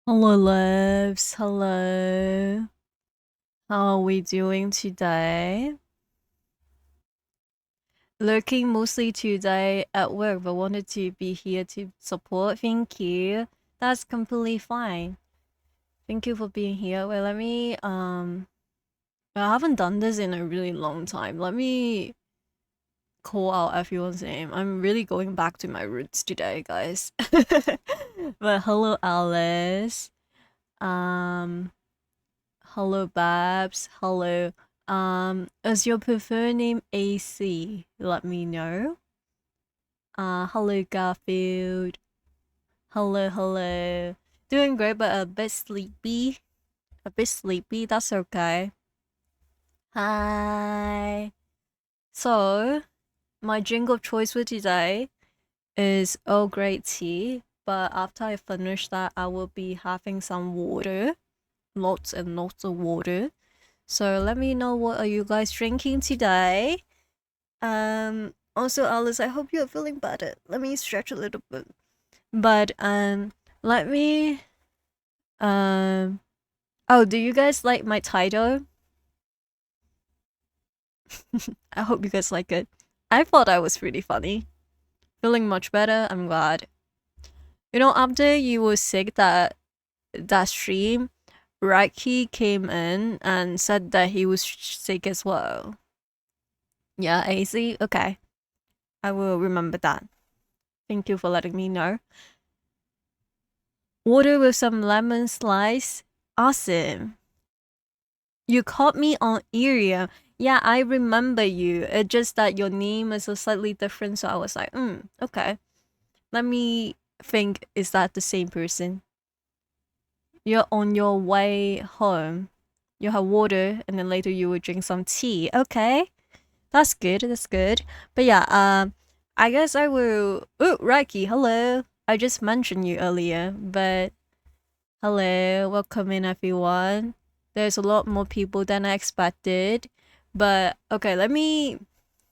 Hello, loves. Hello. How are we doing today? Lurking mostly today at work, but wanted to be here to support. Thank you. That's completely fine. Thank you for being here. Wait, let me I haven't done this in a really long time. Let me call out everyone's name. I'm really going back to my roots today, guys. But hello, Alice. Um Hello, Babs. Hello. Is your preferred name AC? Let me know. Hello, Garfield. Hello, hello. Doing great, but a bit sleepy. A bit sleepy. That's okay. Hi. So, my drink of choice for today is Earl Grey tea. But after I finish that, I will be having some water. Lots and lots of water. So let me know what are you guys drinking today. Also, Alice, I hope you're feeling better. Let me stretch a little bit. But let me oh, do you guys like my title? I hope you guys like it. I thought I was really funny. Feeling much better. I'm glad. You know, after you were sick that stream, Reiki came in and said that he was sick as well. Yeah, AC. Okay, I will remember that. Thank you for letting me know. Water with some lemon slice. Awesome. You caught me on area. Yeah, I remember you. It's just that your name is a slightly different, so I was like, okay. Let me think, is that the same person? You're on your way home. You have water, and then later you will drink some tea. Okay. That's good, that's good. But yeah, I guess I will. Oh, Reiki, hello. I just mentioned you earlier, but hello, welcome in everyone. There's a lot more people than I expected. But okay, let me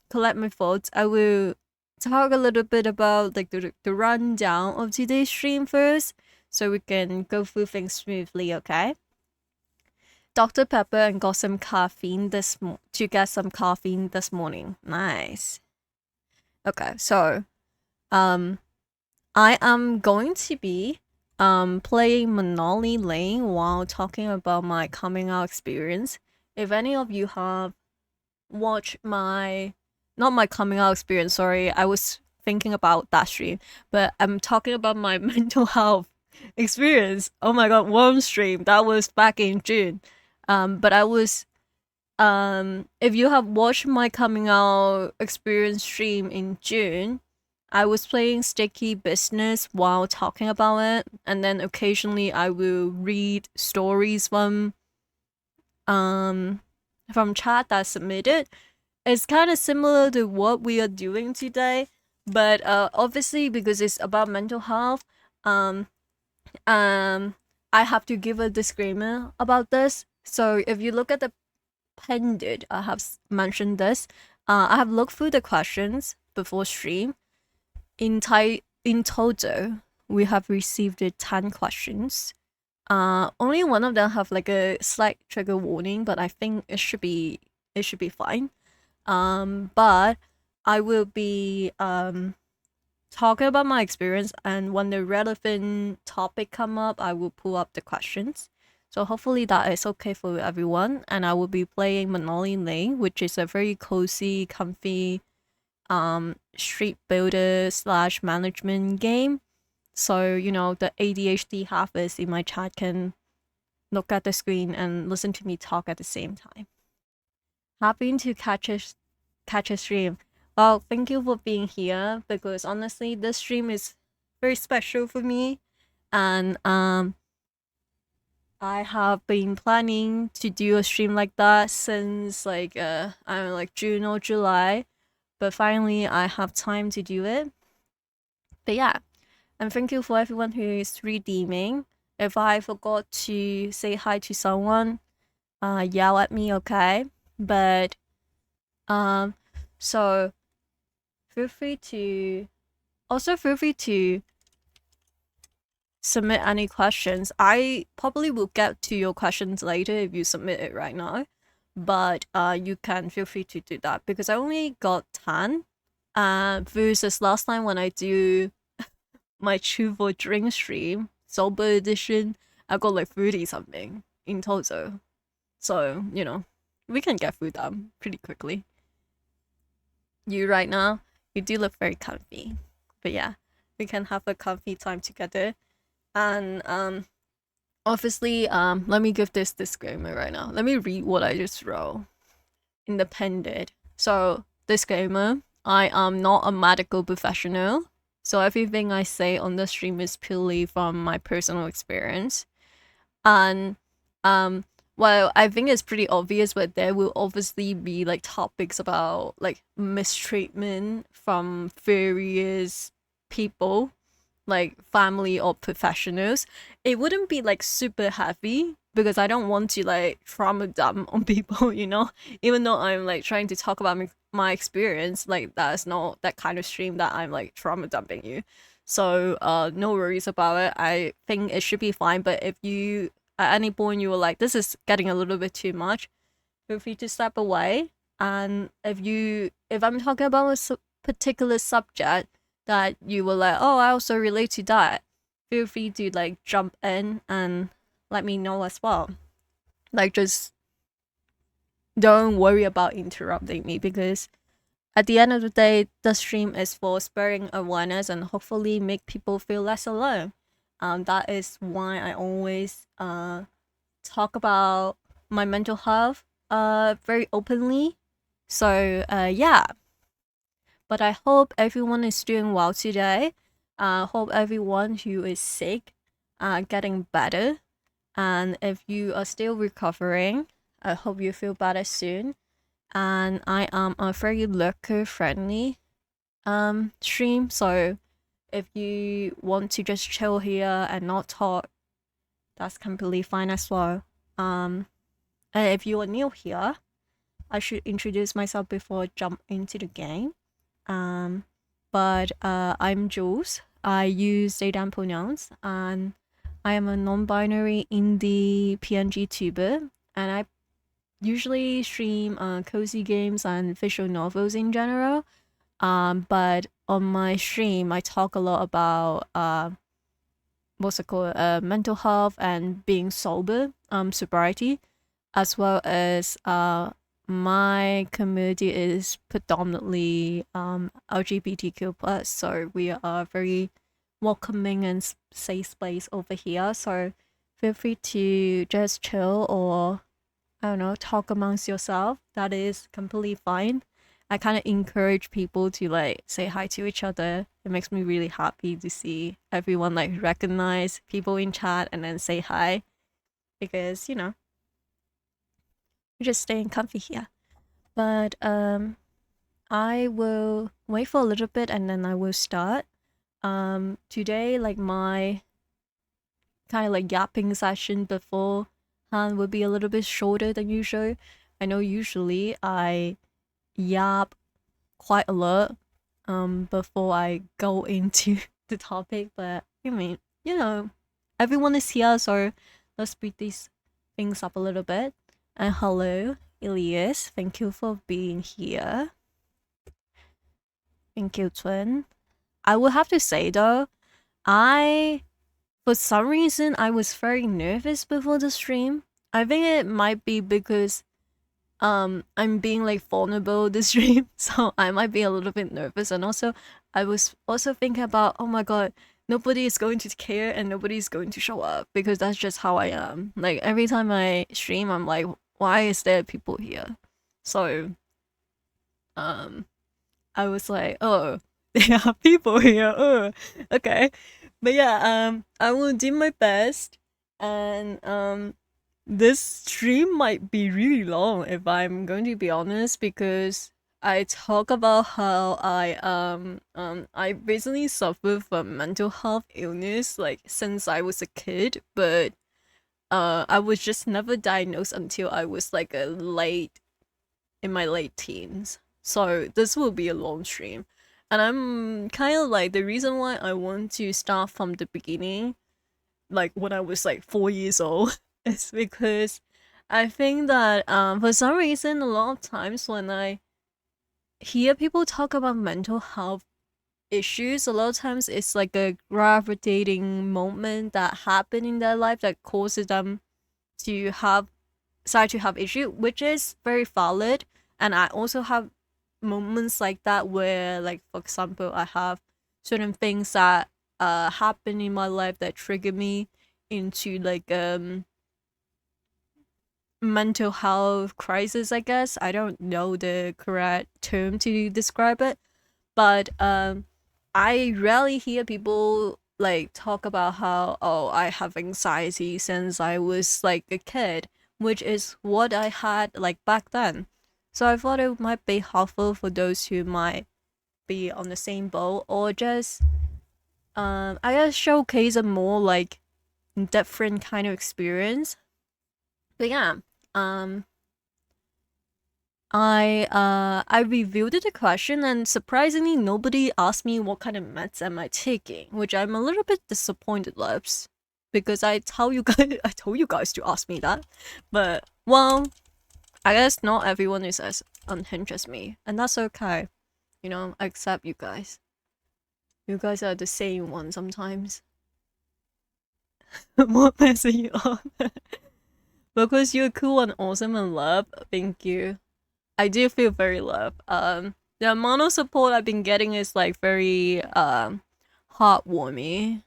collect my thoughts. I will talk a little bit about like the rundown of today's stream first so we can go through things smoothly, okay? Dr. Pepper and got some caffeine to get some caffeine this morning. Nice. Okay, so um I am going to be playing Monopoly Lane while talking about my coming out experience. If any of you have watched my not my coming out experience, sorry, I was thinking about that stream, but I'm talking about my mental health experience. Oh my god, one stream that was back in June. But I was if you have watched my coming out experience stream in June, I was playing Sticky Business while talking about it, and then occasionally I will read stories from chat that submitted. It's kind of similar to what we are doing today, but obviously because it's about mental health, um, um, I have to give a disclaimer about this. So if you look at the pendant, I have mentioned this. I have looked through the questions before stream. In total, we have received 10 questions. Only one of them have like a slight trigger warning, but I think it should be fine. But I will be talking about my experience, and when the relevant topic come up, I will pull up the questions. So hopefully that is okay for everyone. And I will be playing Monopoly Lane, which is a very cozy, comfy street builder slash management game. So, you know, the ADHD halfers in my chat can look at the screen and listen to me talk at the same time. Happy to catch a stream. Well, thank you for being here because honestly, this stream is very special for me, and I have been planning to do a stream like that since like I don't know, like June or July, but finally I have time to do it. But yeah, and thank you for everyone who is redeeming. If I forgot to say hi to someone, yell at me, okay? But um, so feel free to also feel free to submit any questions. I probably will get to your questions later if you submit it right now. But you can feel free to do that because I only got 10 versus last time when I do my True for Drink stream, sober edition, I got like 30 something in total. So, you know, we can get through them pretty quickly. You right now, you do look very comfy. But yeah, we can have a comfy time together. And obviously, let me give this disclaimer right now. Let me read what I just wrote. Independent. So, disclaimer, I am not a medical professional. So everything I say on the stream is purely from my personal experience. And well, I think it's pretty obvious, but there will obviously be like topics about like mistreatment from various people, like family or professionals. It wouldn't be like super heavy because I don't want to like trauma dump on people, you know? Even though I'm like trying to talk about my experience, like that's not that kind of stream that I'm like trauma dumping you. So no worries about it. I think it should be fine. But if you at any point you were like, this is getting a little bit too much, feel free to step away. And if I'm talking about a particular subject that you were like, oh, I also relate to that, feel free to like jump in and let me know as well. Like, just don't worry about interrupting me because at the end of the day, the stream is for spreading awareness and hopefully make people feel less alone. That is why I always talk about my mental health very openly. So yeah. But I hope everyone is doing well today. Hope everyone who is sick getting better. And if you are still recovering, I hope you feel better soon. And I am a very lurker friendly stream, so if you want to just chill here and not talk, that's completely fine as well. And if you are new here, I should introduce myself before I jump into the game. But I'm Jules. I use they them pronouns, and I am a non-binary indie PNG tuber, and I usually stream cozy games and visual novels in general. But on my stream, I talk a lot about what's it called, mental health and being sober, sobriety, as well as my community is predominantly LGBTQ plus, so we are very welcoming and safe space over here. So feel free to just chill or I don't know, talk amongst yourself. That is completely fine. I kind of encourage people to like say hi to each other. It makes me really happy to see everyone like recognize people in chat and then say hi because, you know, we're just staying comfy here. But I will wait for a little bit and then I will start. Today, like my kind of like yapping session before hand will be a little bit shorter than usual. I know usually I yap quite a lot before I go into the topic, but I mean, you know, everyone is here, so let's speed these things up a little bit. And hello, Elias. Thank you for being here. Thank you, Twin. I will have to say though, for some reason I was very nervous before the stream. I think it might be because I'm being like vulnerable this stream, so I might be a little bit nervous. And also I was also thinking about, oh my god, nobody is going to care and nobody is going to show up because that's just how I am. Like every time I stream I'm like, why is there people here? So I was like, oh, there are people here. Oh, okay. But yeah, I will do my best, and this stream might be really long if I'm going to be honest, because I talk about how I recently suffered from mental health illness like since I was a kid, but I was just never diagnosed until I was like in my late teens. So this will be a long stream. And I'm kind of like, the reason why I want to start from the beginning like when I was like 4 years old. It's because I think that for some reason a lot of times when I hear people talk about mental health issues, a lot of times it's like a gravitating moment that happened in their life that causes them to start to have issue, which is very valid. And I also have moments like that where, like, for example, I have certain things that happen in my life that trigger me into like mental health crisis, I guess. I don't know the correct term to describe it, but I rarely hear people like talk about how, oh, I have anxiety since I was like a kid, which is what I had like back then. So I thought it might be helpful for those who might be on the same boat, or just I guess showcase a more like different kind of experience. But yeah, um I reviewed the question, and surprisingly nobody asked me what kind of meds am I taking, which I'm a little bit disappointed, Labs, because I told you guys to ask me that. But well, I guess not everyone is as unhinged as me, and that's okay. You know, I accept you guys. You guys are the same one sometimes. What messing you on? Because you're cool and awesome and love. Thank you. I do feel very loved. The amount of support I've been getting is like very heartwarming.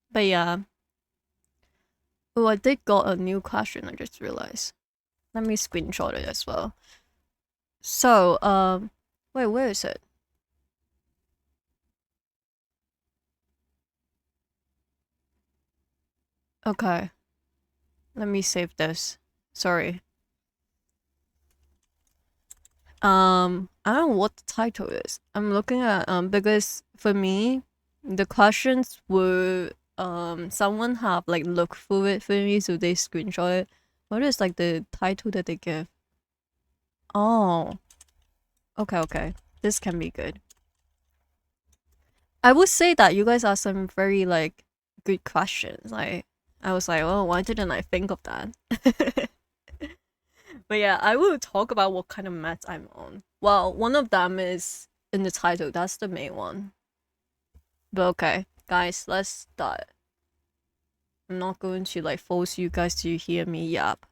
But yeah. Oh, I did got a new question, I just realized. Let me screenshot it as well. So, wait, where is it? Okay. Let me save this. Sorry. I don't know what the title is. I'm looking at because for me, the questions were someone have like looked through it for me, so they screenshot it. What is like the title that they give? Oh. Okay. This can be good. I would say that you guys asked some very like good questions. Like I was like, oh, why didn't I think of that? But yeah, I will talk about what kind of meds I'm on. Well, one of them is in the title. That's the main one. But okay, guys, let's start. I'm not going to like force you guys to hear me yap.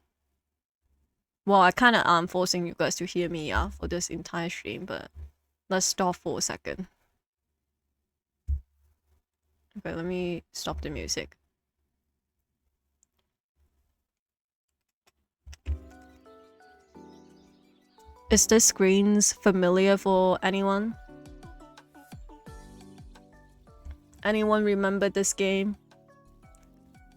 Well, I kind of am forcing you guys to hear me yap for this entire stream, but let's stop for a second. Okay, let me stop the music. Is this screens familiar for anyone? Anyone remember this game?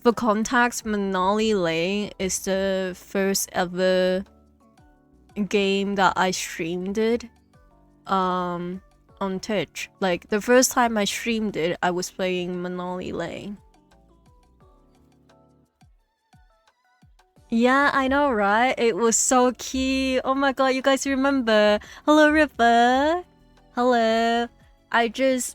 For context, Manali Lane is the first ever game that I streamed it on Twitch. Like the first time I streamed it, I was playing Manali Lane. Yeah, I know, right? It was so cute. Oh my god, you guys remember? Hello, River. Hello. I just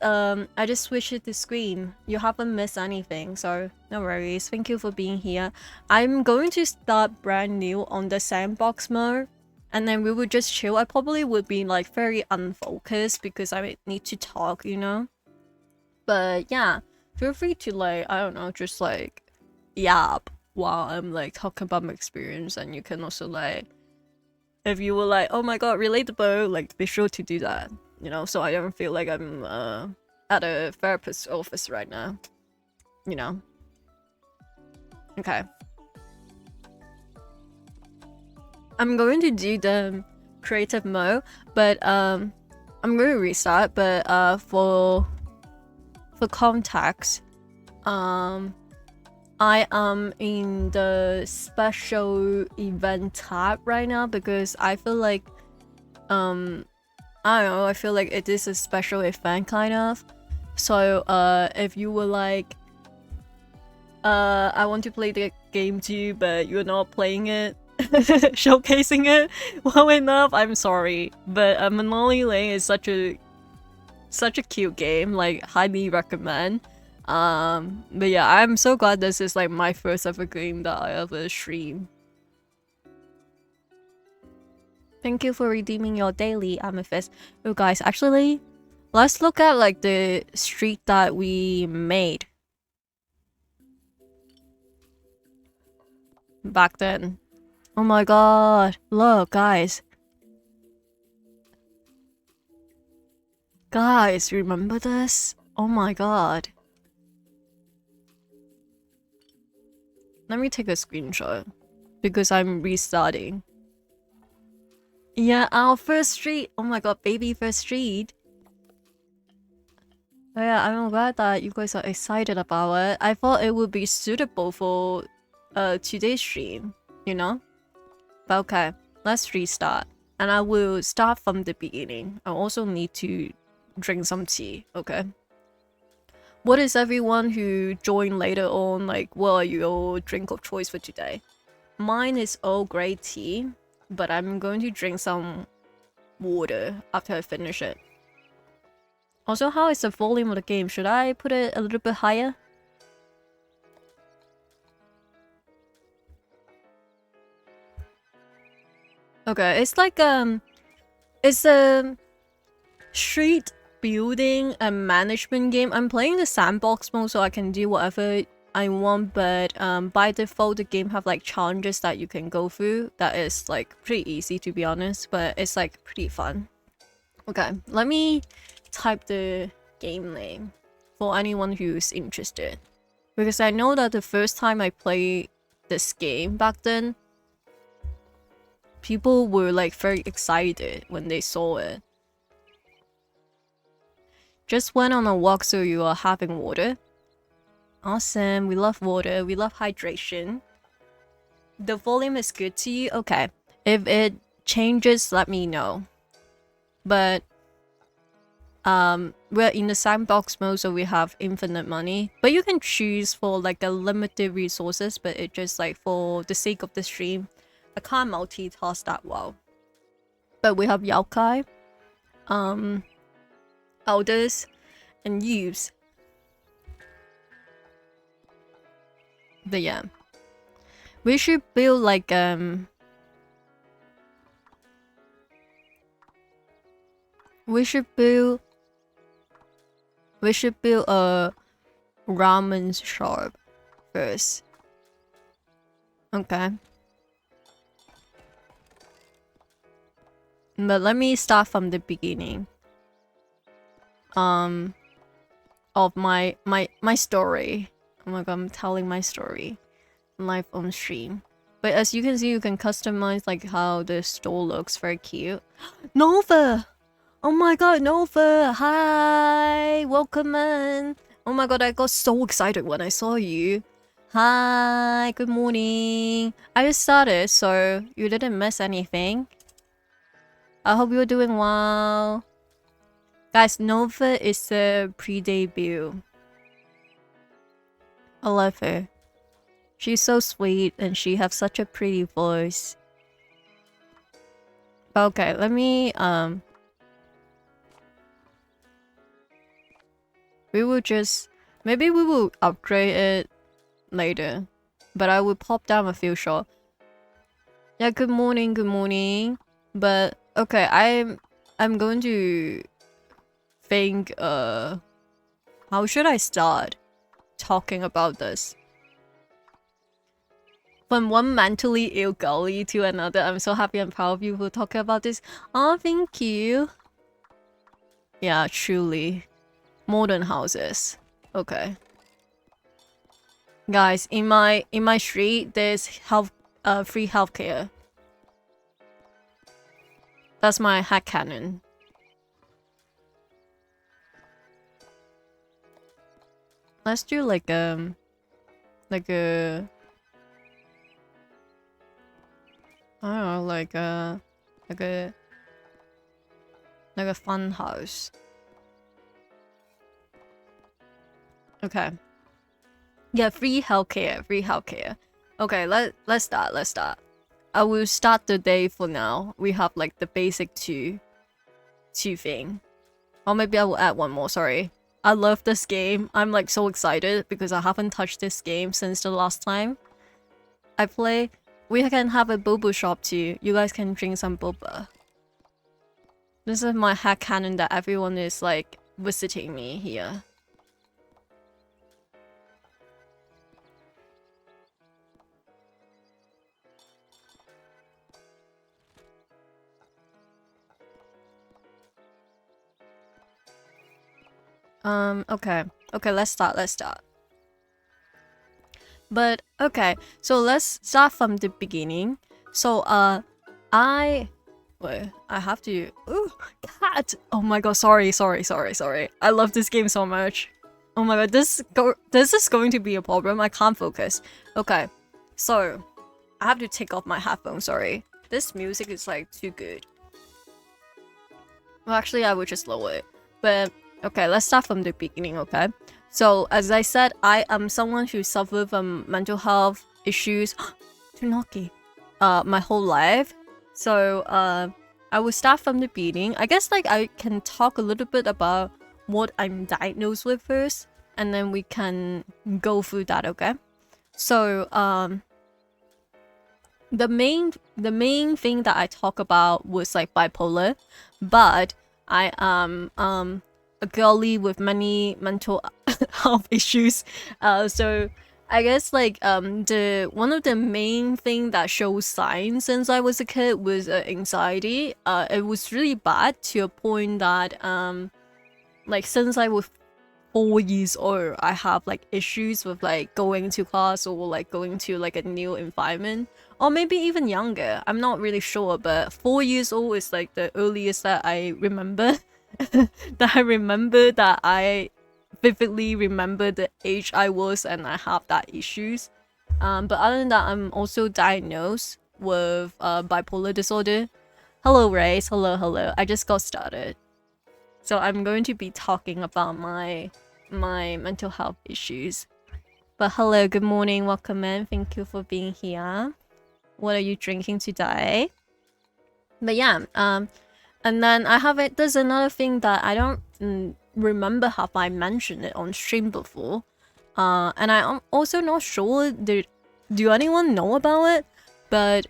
switched the screen. You haven't missed anything, so no worries. Thank you for being here. I'm going to start brand new on the sandbox mode, and then we would just chill. I probably would be like very unfocused because I need to talk, you know? But yeah, feel free to like, I don't know, just like yap while I'm like talking about my experience, and you can also like, if you were like, oh my god, relatable, like be sure to do that, you know, so I don't feel like I'm at a therapist's office right now, you know. Okay, I'm going to do the creative mode, but I'm going to restart, but for context, I am in the special event tab right now because I feel like I don't know, I feel like it is a special event kind of. So if you were like I want to play the game too, but you're not playing it, showcasing it well enough, I'm sorry. But Monopoly Lane is such a cute game, like highly recommend. But yeah, I'm so glad this is like my first ever game that I ever stream. Thank you for redeeming your daily amethyst. Oh guys, actually, let's look at like the street that we made back then. Oh my god, look guys. Guys, remember this? Oh my god. Let me take a screenshot because I'm restarting. Yeah, our first street. Oh my god, baby first street. Oh yeah, I'm glad that you guys are excited about it. I thought it would be suitable for today's stream, you know? But okay, let's restart. And I will start from the beginning. I also need to drink some tea, okay? What is everyone who joined later on, like, what are your drink of choice for today? Mine is Earl Grey tea, but I'm going to drink some water after I finish it. Also, how is the volume of the game? Should I put it a little bit higher? Okay, it's like it's a street building and management game. I'm playing the sandbox mode so I can do whatever I want, but by default the game have like challenges that you can go through that is like pretty easy to be honest, but it's like pretty fun. Okay, let me type the game name for anyone who's interested, because I know that the first time I played this game back then, people were like very excited when they saw it. Just went on a walk so you are having water. Awesome, we love water, we love hydration. The volume is good to you? Okay, if it changes let me know. But we're in the sandbox mode so we have infinite money, but you can choose for like a limited resources, but it just like for the sake of the stream I can't multitask that well. But we have Yaokai, elders, and youths. But yeah, we should build like we should build a ramen shop first. Okay. But let me start from the beginning. Of my story. Oh my god, I'm telling my story live on stream. But as you can see, you can customize like how the store looks. Very cute. Nova! Oh my god, Nova! Hi! Welcome in! Oh my god, I got so excited when I saw you. Hi! Good morning! I just started, so you didn't miss anything. I hope you're doing well. Guys, Nova is a pre-debut. I love her. She's so sweet and she has such a pretty voice. Okay, let me we will just maybe we will upgrade it later. But I will pop down a few shots. Yeah, good morning, good morning. But okay, I'm going to think how should I start talking about this? From one mentally ill girlie to another, I'm so happy and proud of you for talking about this. Oh, thank you. Yeah, truly. Modern houses. Okay. Guys, in my street, there's free healthcare. That's my headcanon. Let's do like a I don't know, like a fun house. Okay. Yeah, free healthcare, free healthcare. Okay, let's start. I will start the day for now. We have like the basic two thing. Or maybe I will add one more, sorry. I love this game. I'm like so excited because I haven't touched this game since the last time I play. We can have a boba shop too. You guys can drink some boba. This is my headcanon that everyone is like visiting me here. Okay. Okay, let's start. But okay, so let's start from the beginning. So I have to. Ooh, cat. Oh my god, sorry. I love this game so much. Oh my god, this is going to be a problem. I can't focus. Okay, so I have to take off my headphones. Sorry, this music is like too good. Well, actually, I would just lower it. But okay, let's start from the beginning. Okay, so as I said, I am someone who suffered from mental health issues, Tunaki, my whole life. So I will start from the beginning. I guess like I can talk a little bit about what I'm diagnosed with first, and then we can go through that. Okay. So the main thing that I talk about was like bipolar, but I am a girly with many mental health issues. So I guess like the one of the main thing that shows signs since I was a kid was anxiety. It was really bad to a point that like since I was 4 years old, I have like issues with like going to class or like going to like a new environment, or maybe even younger. I'm not really sure, but 4 years old is like the earliest that I remember. that I vividly remember the age I was and I have that issues. But other than that, I'm also diagnosed with bipolar disorder. Hello, Race. Hello. I just got started. So I'm going to be talking about my mental health issues. But hello, good morning, welcome in. Thank you for being here. What are you drinking today? But yeah, and then I have it. There's another thing that I don't remember have I mentioned it on stream before. And I'm also not sure. Do anyone know about it? But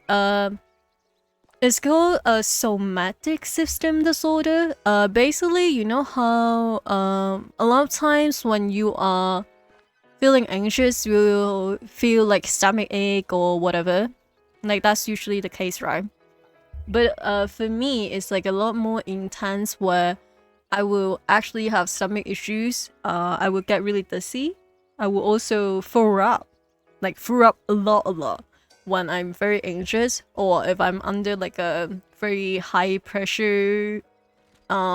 it's called a somatic system disorder. Basically, you know how a lot of times when you are feeling anxious, you'll feel like stomach ache or whatever. Like that's usually the case, right? But for me, it's like a lot more intense where I will actually have stomach issues. I will get really dizzy. I will also throw up a lot when I'm very anxious, or if I'm under like a very high pressure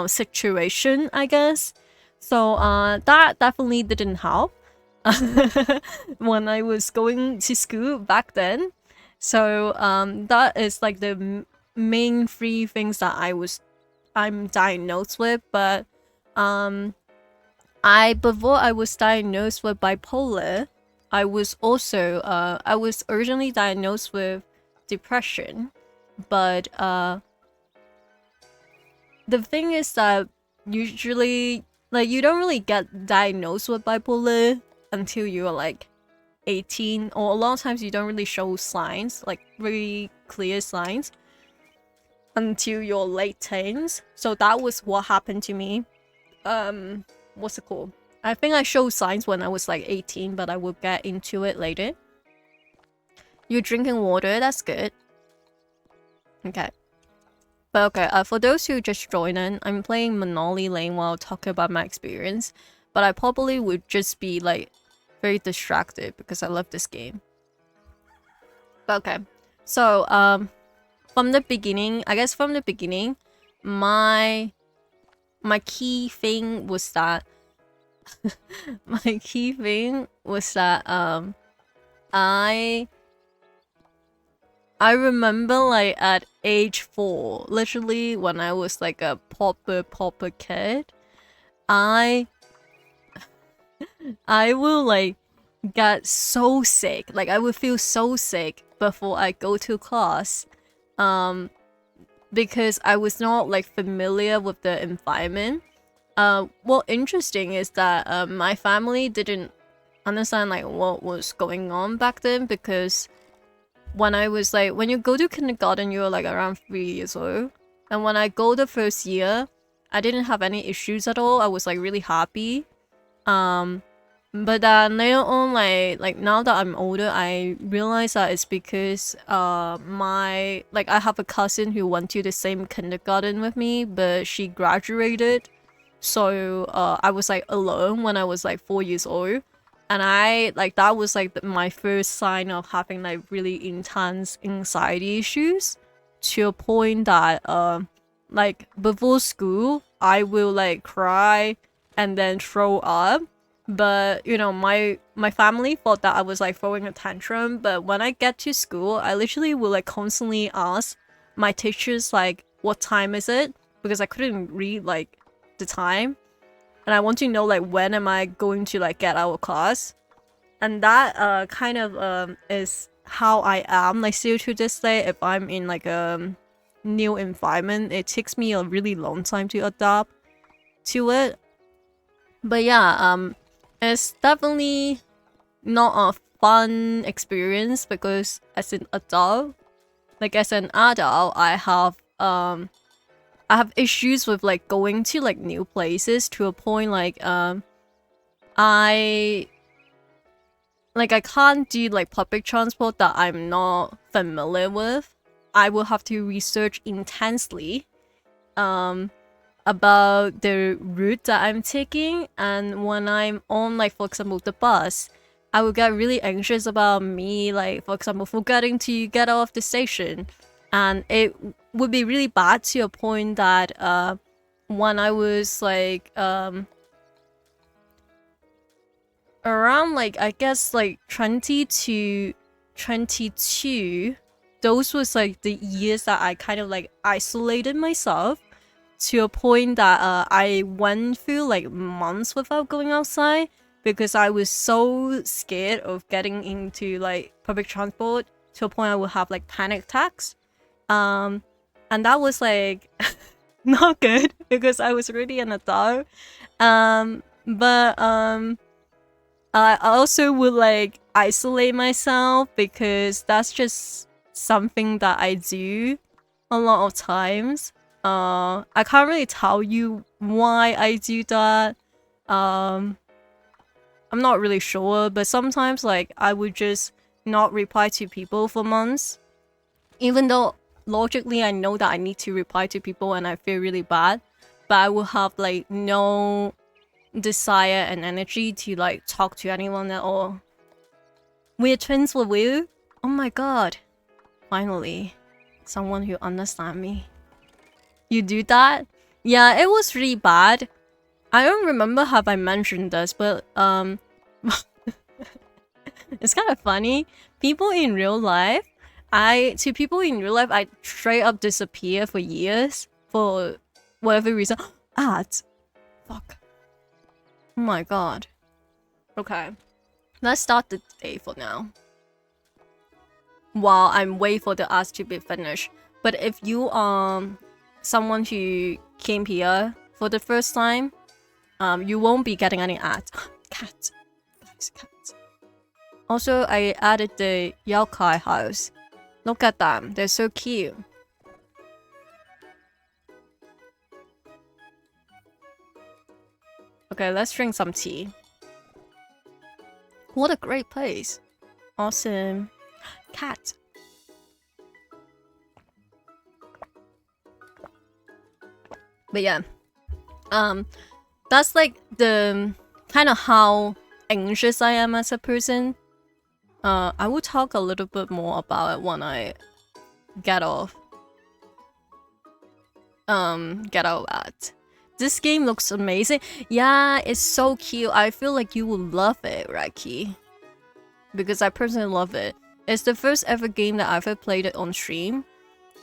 situation, I guess. So that definitely didn't help when I was going to school back then. So that is like the main 3 things that I'm diagnosed with. But before I was diagnosed with bipolar, I was also I was originally diagnosed with depression. But the thing is that usually like you don't really get diagnosed with bipolar until you're like 18, or a lot of times you don't really show signs, like really clear signs, until your late teens. So that was what happened to me. What's it called? I think I showed signs when I was like 18, but I will get into it later. You're drinking water, that's good. Okay. But okay, for those who just joined in, I'm playing Monopoly Lane while talking about my experience. But I probably would just be like very distracted because I love this game. But okay. So from the beginning, my key thing was that I remember like at age 4, literally when I was like a proper kid, I will like get so sick. Like I would feel so sick before I go to class. Because I was not like familiar with the environment. what interesting is that my family didn't understand like what was going on back then, because when I was like, when you go to kindergarten, you're like around 3 years old, and when I go the first year, I didn't have any issues at all. I was like really happy. But then later on, like now that I'm older, I realize that it's because I have a cousin who went to the same kindergarten with me, but she graduated. So I was like alone when I was like 4 years old, and I like that was like my first sign of having like really intense anxiety issues, to a point that like before school I will like cry and then throw up. But you know, my family thought that I was like throwing a tantrum, but when I get to school, I literally will like constantly ask my teachers like, what time is it, because I couldn't read like the time, and I want to know like when am I going to like get out of class. And that kind of is how I am like still to this day. If I'm in like a new environment, it takes me a really long time to adapt to it. But yeah, it's definitely not a fun experience, because as an adult, I have issues with like going to like new places, to a point like I can't do like public transport that I'm not familiar with. I will have to research intensely about the route that I'm taking, and when I'm on like, for example, the bus, I will get really anxious about me, like for example, forgetting to get off the station, and it would be really bad to a point that when I was like around like I guess like 20 to 22, those was like the years that I kind of like isolated myself, to a point that I went through like months without going outside, because I was so scared of getting into like public transport, to a point I would have like panic attacks. And that was like not good, because I was really an adult. But I also would like isolate myself, because that's just something that I do a lot of times. I can't really tell you why I do that. I'm not really sure, but sometimes like I would just not reply to people for months, even though logically I know that I need to reply to people and I feel really bad, but I will have like no desire and energy to like talk to anyone at all. We're twins with you? Oh my god. Finally, someone who understands me. You do that? Yeah, it was really bad. I don't remember have I mentioned this, but it's kind of funny. People in real life, I straight up disappear for years for whatever reason. Ads. Fuck. Oh my god. Okay. Let's start the day for now, while I'm waiting for the ads to be finished. But if you someone who came here for the first time, you won't be getting any ads. Cat. Guys, cat. Also, I added the yokai house. Look at them. They're so cute. Okay, let's drink some tea. What a great place. Awesome. Cat. But yeah. That's like the kind of how anxious I am as a person. I will talk a little bit more about it when I get out of that. This game looks amazing. Yeah, it's so cute. I feel like you will love it, Raki. Because I personally love it. It's the first ever game that I've ever played it on stream.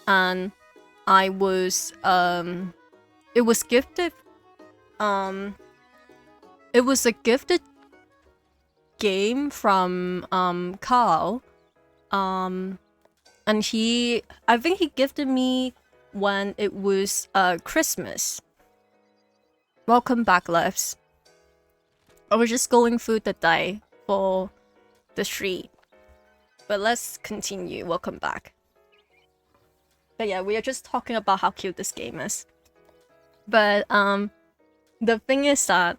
And I was it was gifted it was a gifted game from Carl. And I think he gifted me when it was Christmas. Welcome back, loves. I was just going through the day for the street. But let's continue. Welcome back. But yeah, we are just talking about how cute this game is. But the thing is that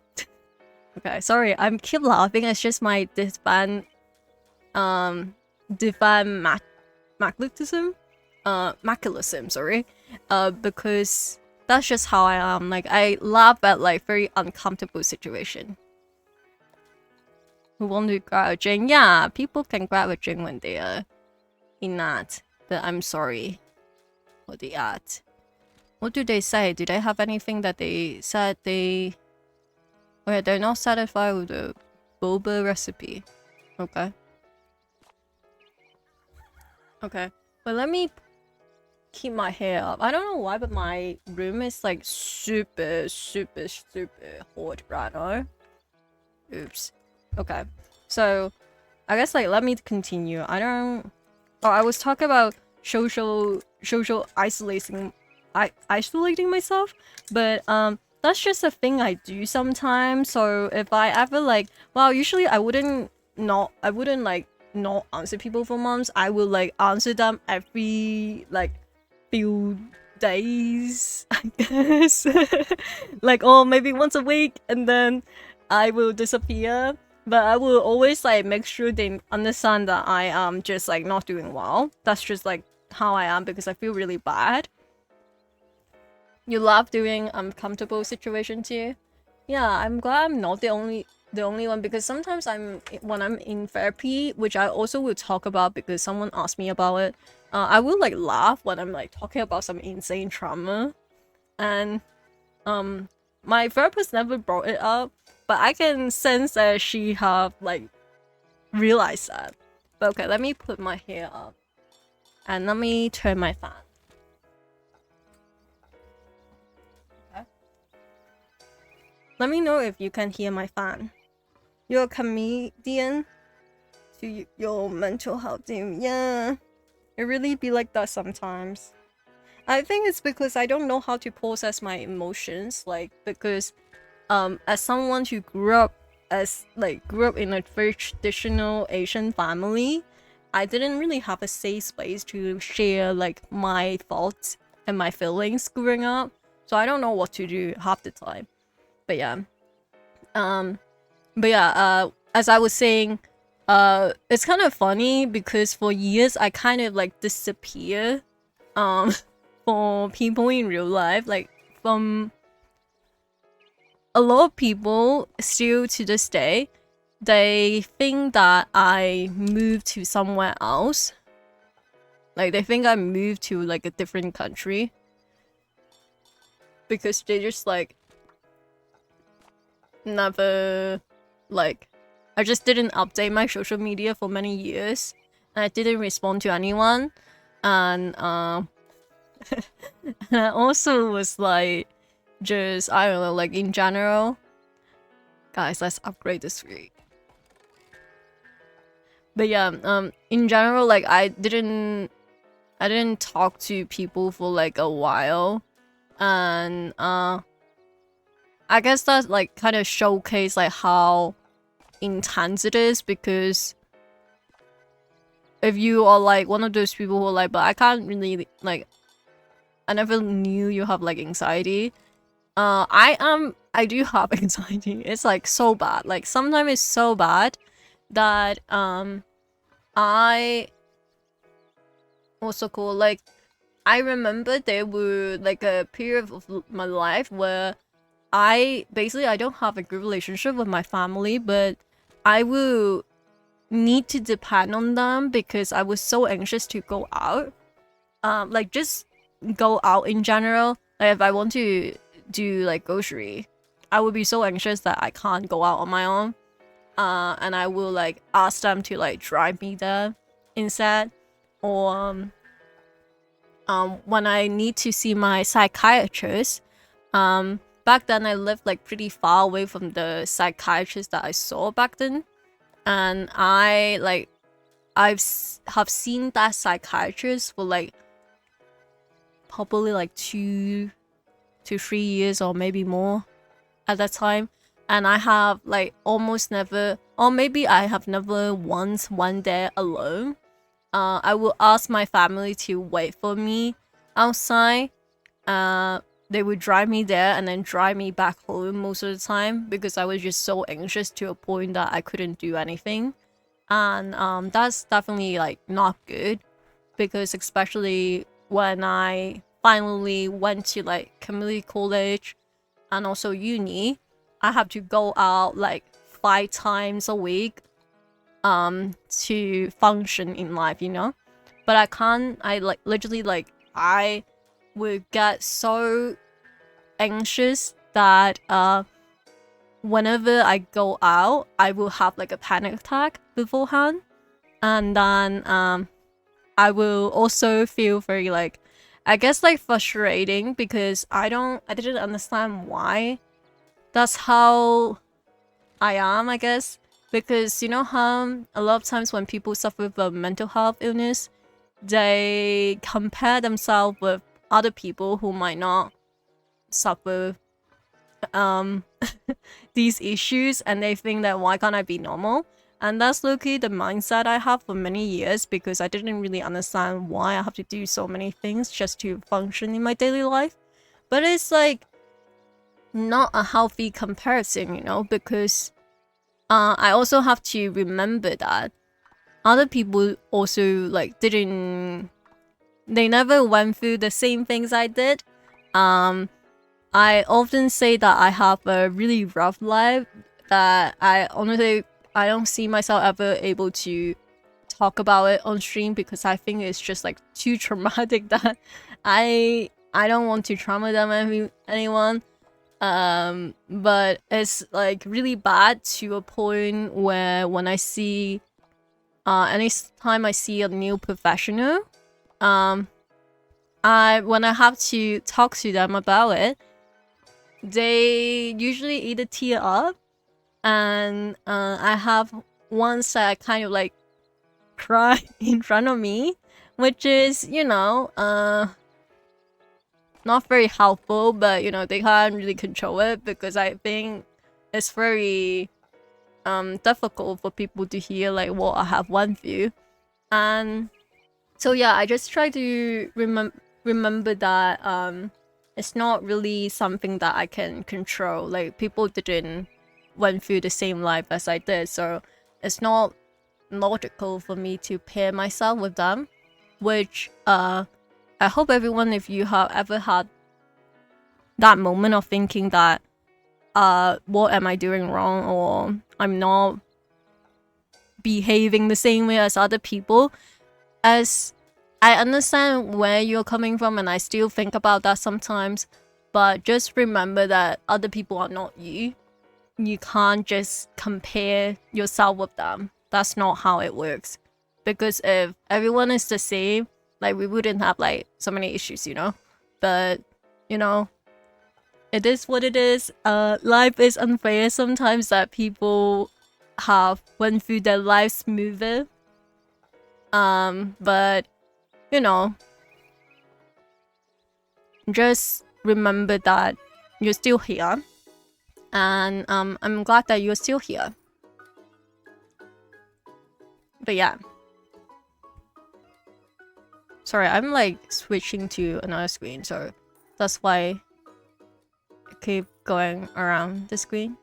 okay, sorry, I'm keep laughing. It's just my divine maculism, sorry. Because that's just how I am. Like, I laugh at like very uncomfortable situation. Who want to grab a drink? Yeah, people can grab a drink when they are in that. But I'm sorry for the art. What do they say? Do they have anything that they said they... Okay, they're not satisfied with the boba recipe. Okay. Okay. But let me keep my hair up. I don't know why, but my room is like super hot right now. Oops. Okay. So, I guess like let me continue. I don't... Oh, I was talking about social isolating myself, but that's just a thing I do sometimes. So if I ever like, well, usually I wouldn't like not answer people for months. I will like answer them every like few days, I guess. Like, or maybe once a week, and then I will disappear. But I will always like make sure they understand that I am just like not doing well. That's just like how I am, because I feel really bad. You love doing uncomfortable situation too? Yeah, I'm glad I'm not the only one, because sometimes when I'm in therapy, which I also will talk about because someone asked me about it, I will like laugh when I'm like talking about some insane trauma, and my therapist never brought it up, but I can sense that she have like realized that. But okay, let me put my hair up and let me turn my fan. Okay. Let me know if you can hear my fan. You're a comedian to your mental health team. Yeah, it really be like that sometimes. I think it's because I don't know how to process my emotions, like, because as someone who grew up in a very traditional Asian family, I didn't really have a safe space to share like my thoughts and my feelings growing up. So I don't know what to do half the time. But yeah. As I was saying, it's kind of funny because for years I kind of like disappear for people in real life, like from a lot of people still to this day, they think that I moved to somewhere else. Like they think I moved to like a different country, because they just like never like, I just didn't update my social media for many years, and I didn't respond to anyone, and and I also was like, just I don't know, like in general, guys, let's upgrade this week. But yeah, in general, like I didn't talk to people for like a while, and I guess that like kind of showcase like how intense it is, because if you are like one of those people who are like, but I can't really like, I never knew you have like anxiety. I do have anxiety. It's like so bad. Like sometimes it's so bad that what's so cool, like I remember there were like a period of my life where I don't have a good relationship with my family, but I will need to depend on them because I was so anxious to go out. Like just go out in general. Like if I want to do like grocery, I would be so anxious that I can't go out on my own. And I will like ask them to like drive me there instead. Or when I need to see my psychiatrist, back then I lived like pretty far away from the psychiatrist that I saw back then, and I've seen that psychiatrist for like probably like 2 to 3 years or maybe more. at that time, and I have like almost never, or maybe I have never once went there alone. I will ask my family to wait for me outside. They would drive me there and then drive me back home most of the time because I was just so anxious to a point that I couldn't do anything. And that's definitely like not good, because especially when I finally went to like community college and also uni, I have to go out like 5 times a week to function in life, you know. But I can't, I like literally like I would get so anxious that whenever I go out, I will have like a panic attack beforehand. And then I will also feel very like, I guess like frustrating, because I didn't understand why that's how I am, I guess. Because you know how a lot of times when people suffer with a mental health illness, they compare themselves with other people who might not suffer these issues, and they think that why can't I be normal? And that's literally the mindset I have for many years, because I didn't really understand why I have to do so many things just to function in my daily life. But it's like not a healthy comparison, you know, because I also have to remember that other people also like they never went through the same things I did. I often say that I have a really rough life, that I honestly I don't see myself ever able to talk about it on stream, because I think it's just like too traumatic that I don't want to traumatize anyone. But it's like really bad to a point where when I see anytime I see a new professional, when I have to talk to them about it, they usually either tear up, and I have ones that kind of like cry in front of me, which is, you know, not very helpful, but you know, they can't really control it, because I think it's very difficult for people to hear like what I have went through. And so yeah, I just try to remember that it's not really something that I can control. Like, people didn't went through the same life as I did, so it's not logical for me to pair myself with them. Which I hope everyone, if you have ever had that moment of thinking that what am I doing wrong, or I'm not behaving the same way as other people, as I understand where you're coming from, and I still think about that sometimes, but just remember that other people are not you. You can't just compare yourself with them. That's not how it works. Because if everyone is the same, like, we wouldn't have like so many issues, you know. But you know, it is what it is. Life is unfair sometimes, that people have went through their life smoother. But you know, just remember that you're still here, and I'm glad that you're still here. But yeah, sorry, I'm like switching to another screen, so that's why I keep going around the screen.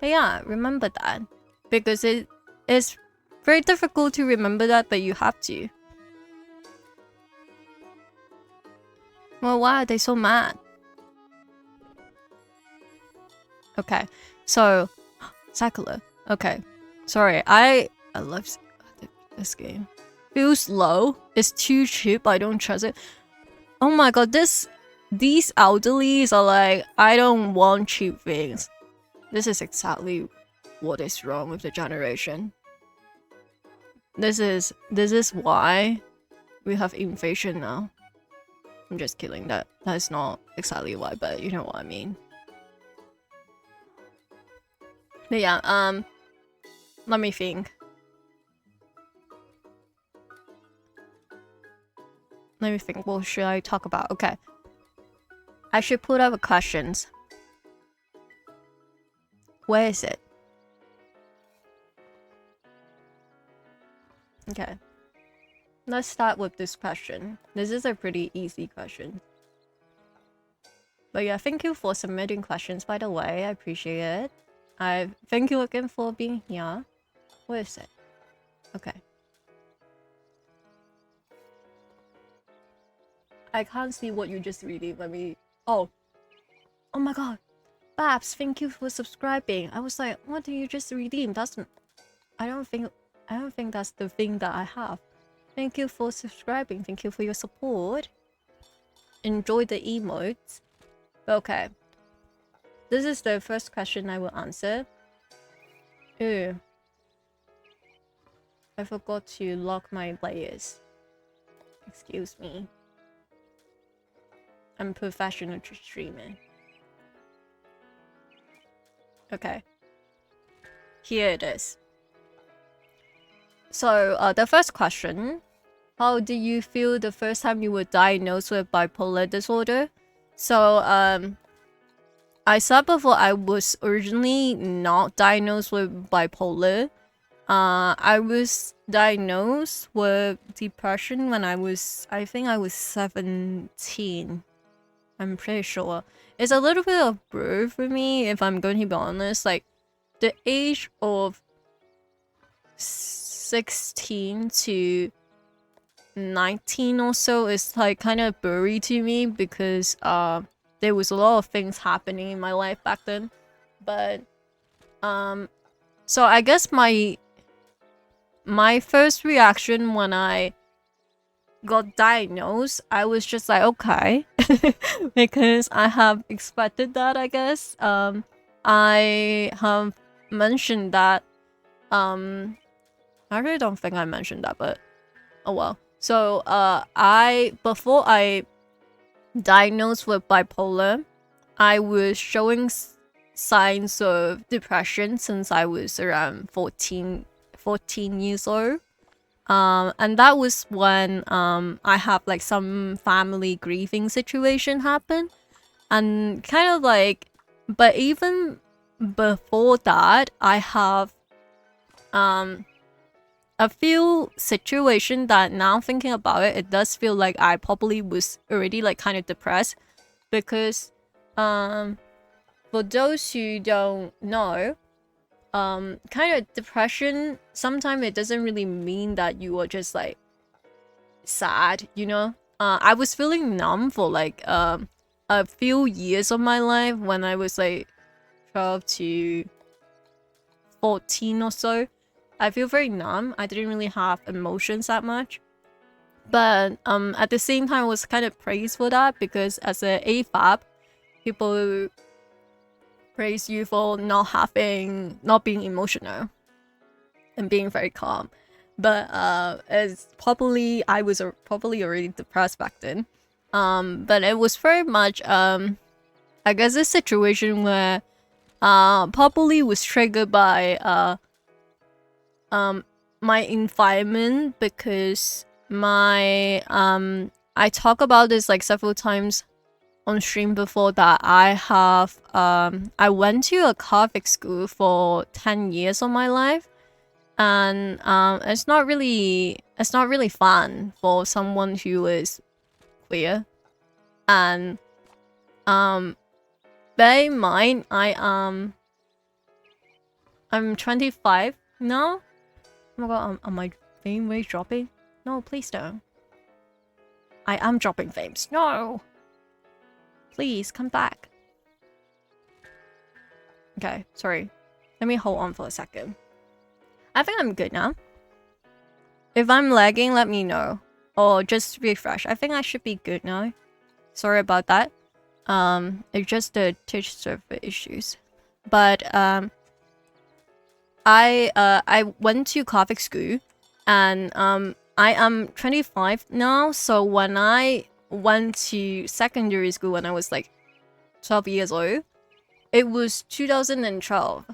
But yeah, remember that, because it is very difficult to remember that, but you have to. Well, why are they so mad? Okay, so Sakura. Okay, sorry, I love this game. Feels low. It's too cheap. I don't trust it. Oh my god, these elderlies are like, I don't want cheap things. This is exactly what is wrong with the generation. This is why we have inflation now. I'm just kidding. That's not exactly why, but you know what I mean. But yeah, let me think. Let me think. What should I talk about? Okay. I should put up questions. Where is it? Okay. Let's start with this question. This is a pretty easy question. But yeah, thank you for submitting questions, by the way. I appreciate it. I thank you again for being here. Where is it? Okay. I can't see what you just reading. Let me... Oh my god. Babs, thank you for subscribing. I was like, what do you just redeem? That's... I don't think that's the thing that I have. Thank you for subscribing. Thank you for your support. Enjoy the emotes. Okay. This is the first question I will answer. Ew. I forgot to lock my layers. Excuse me. I'm a professional streamer. Okay. Here it is. So, the first question. How did you feel the first time you were diagnosed with bipolar disorder? So, I said before I was originally not diagnosed with bipolar. I was diagnosed with depression when I think I was 17. I'm pretty sure. It's a little bit of blur for me, if I'm going to be honest. Like, the age of 16 to 19 or so is like kind of blurry to me because there was a lot of things happening in my life back then. But so I guess my first reaction when I got diagnosed, I was just like, okay, because I have expected that, I guess. I have mentioned that, I really don't think I mentioned that, but oh well. So, before I diagnosed with bipolar, I was showing signs of depression since I was around 14 years old. And that was when I have like some family grieving situation happen, and kind of like, but even before that, I have a few situations that now thinking about it, it does feel like I probably was already like kind of depressed, because for those who don't know, kind of depression, sometimes it doesn't really mean that you are just like sad, you know. I was feeling numb for like a few years of my life when I was like 12 to 14 or so. I feel very numb. I didn't really have emotions that much. But at the same time, I was kind of praised for that, because as a AFAB, people praise you for not being emotional and being very calm. But as probably I was probably already depressed back then. But it was very much I guess a situation where probably was triggered by my environment, because my I talk about this like several times on stream before, that I have I went to a Catholic school for 10 years of my life, and it's not really fun for someone who is queer. And bear in mind, I'm 25 now. Oh my god, am my fame rate dropping? No, please don't. I am dropping fames. No! Please, come back. Okay, sorry. Let me hold on for a second. I think I'm good now. If I'm lagging, let me know. Or just refresh. I think I should be good now. Sorry about that. It's just the Twitch server issues. But, I went to Catholic school, and I am 25 now. So when I went to secondary school when I was like 12 years old, it was 2012.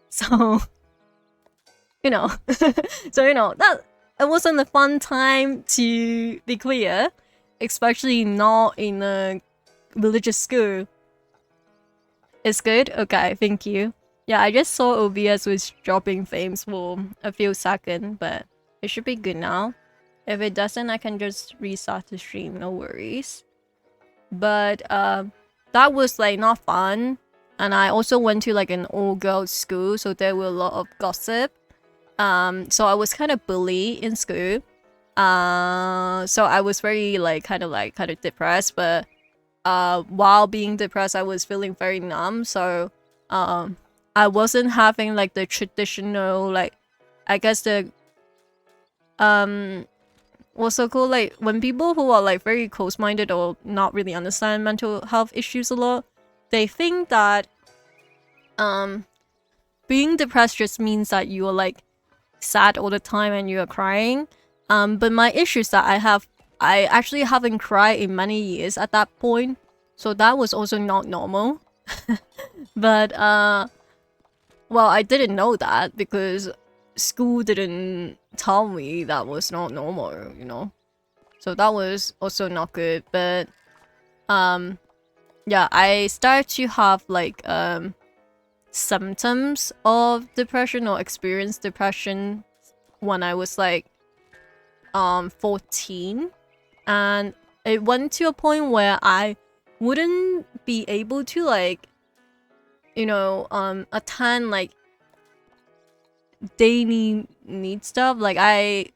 So, you know, that it wasn't a fun time to be queer, especially not in a religious school. It's good? Okay, thank you. Yeah, I just saw OBS was dropping frames for a few seconds, but it should be good now. If it doesn't, I can just restart the stream, no worries. But that was like not fun. And I also went to like an all-girls school, so there were a lot of gossip. So I was kind of bullied in school. So I was very like kind of depressed, but while being depressed, I was feeling very numb. So I wasn't having like the traditional, like, I guess the what's so cool, like when people who are like very close-minded or not really understand mental health issues a lot, they think that being depressed just means that you are like sad all the time and you are crying. But my issue is that I actually haven't cried in many years at that point, so that was also not normal. But well, I didn't know that because school didn't tell me that was not normal, you know. So that was also not good. But yeah, I started to have like symptoms of depression or experience depression when I was like 14, and it went to a point where I wouldn't be able to like, you know, attend like daily need stuff. Like I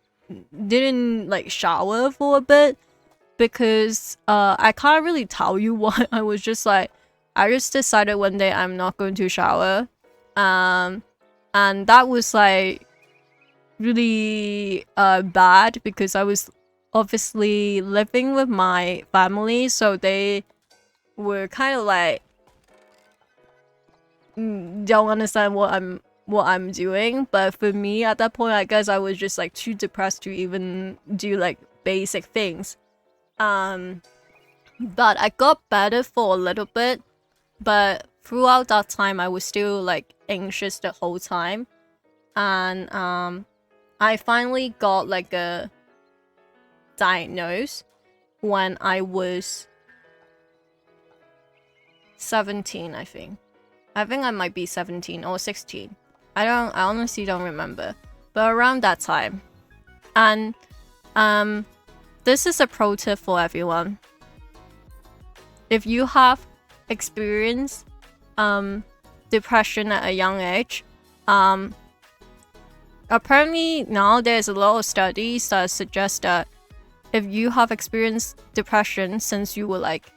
didn't like shower for a bit because I can't really tell you why. I was just like, I just decided one day I'm not going to shower, and that was like really bad because I was obviously living with my family, so they were kind of like don't understand what I'm doing. But for me at that point, I guess I was just like too depressed to even do like basic things. But I got better for a little bit, but throughout that time I was still like anxious the whole time. And I finally got like a diagnosis when I was 17, I think. I think I might be 17 or 16. I honestly don't remember. But around that time. And this is a pro tip for everyone. If you have experienced depression at a young age, apparently now there's a lot of studies that suggest that if you have experienced depression since you were like,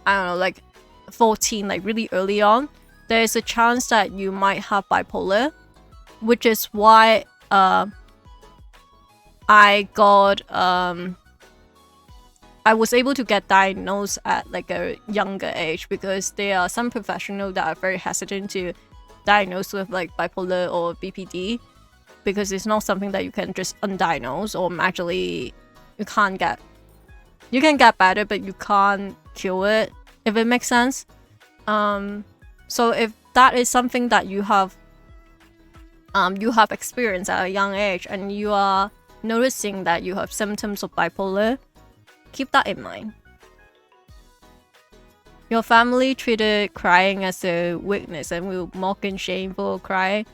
I don't know, like 14, like really early on, there's a chance that you might have bipolar, which is why I got I was able to get diagnosed at like a younger age, because there are some professionals that are very hesitant to diagnose with like bipolar or BPD, because it's not something that you can just undiagnose or magically you can get better, but you can't cure it, if it makes sense. So if that is something that you have experienced at a young age and you are noticing that you have symptoms of bipolar, keep that in mind. Your family treated crying as a weakness and will mock and shame for crying.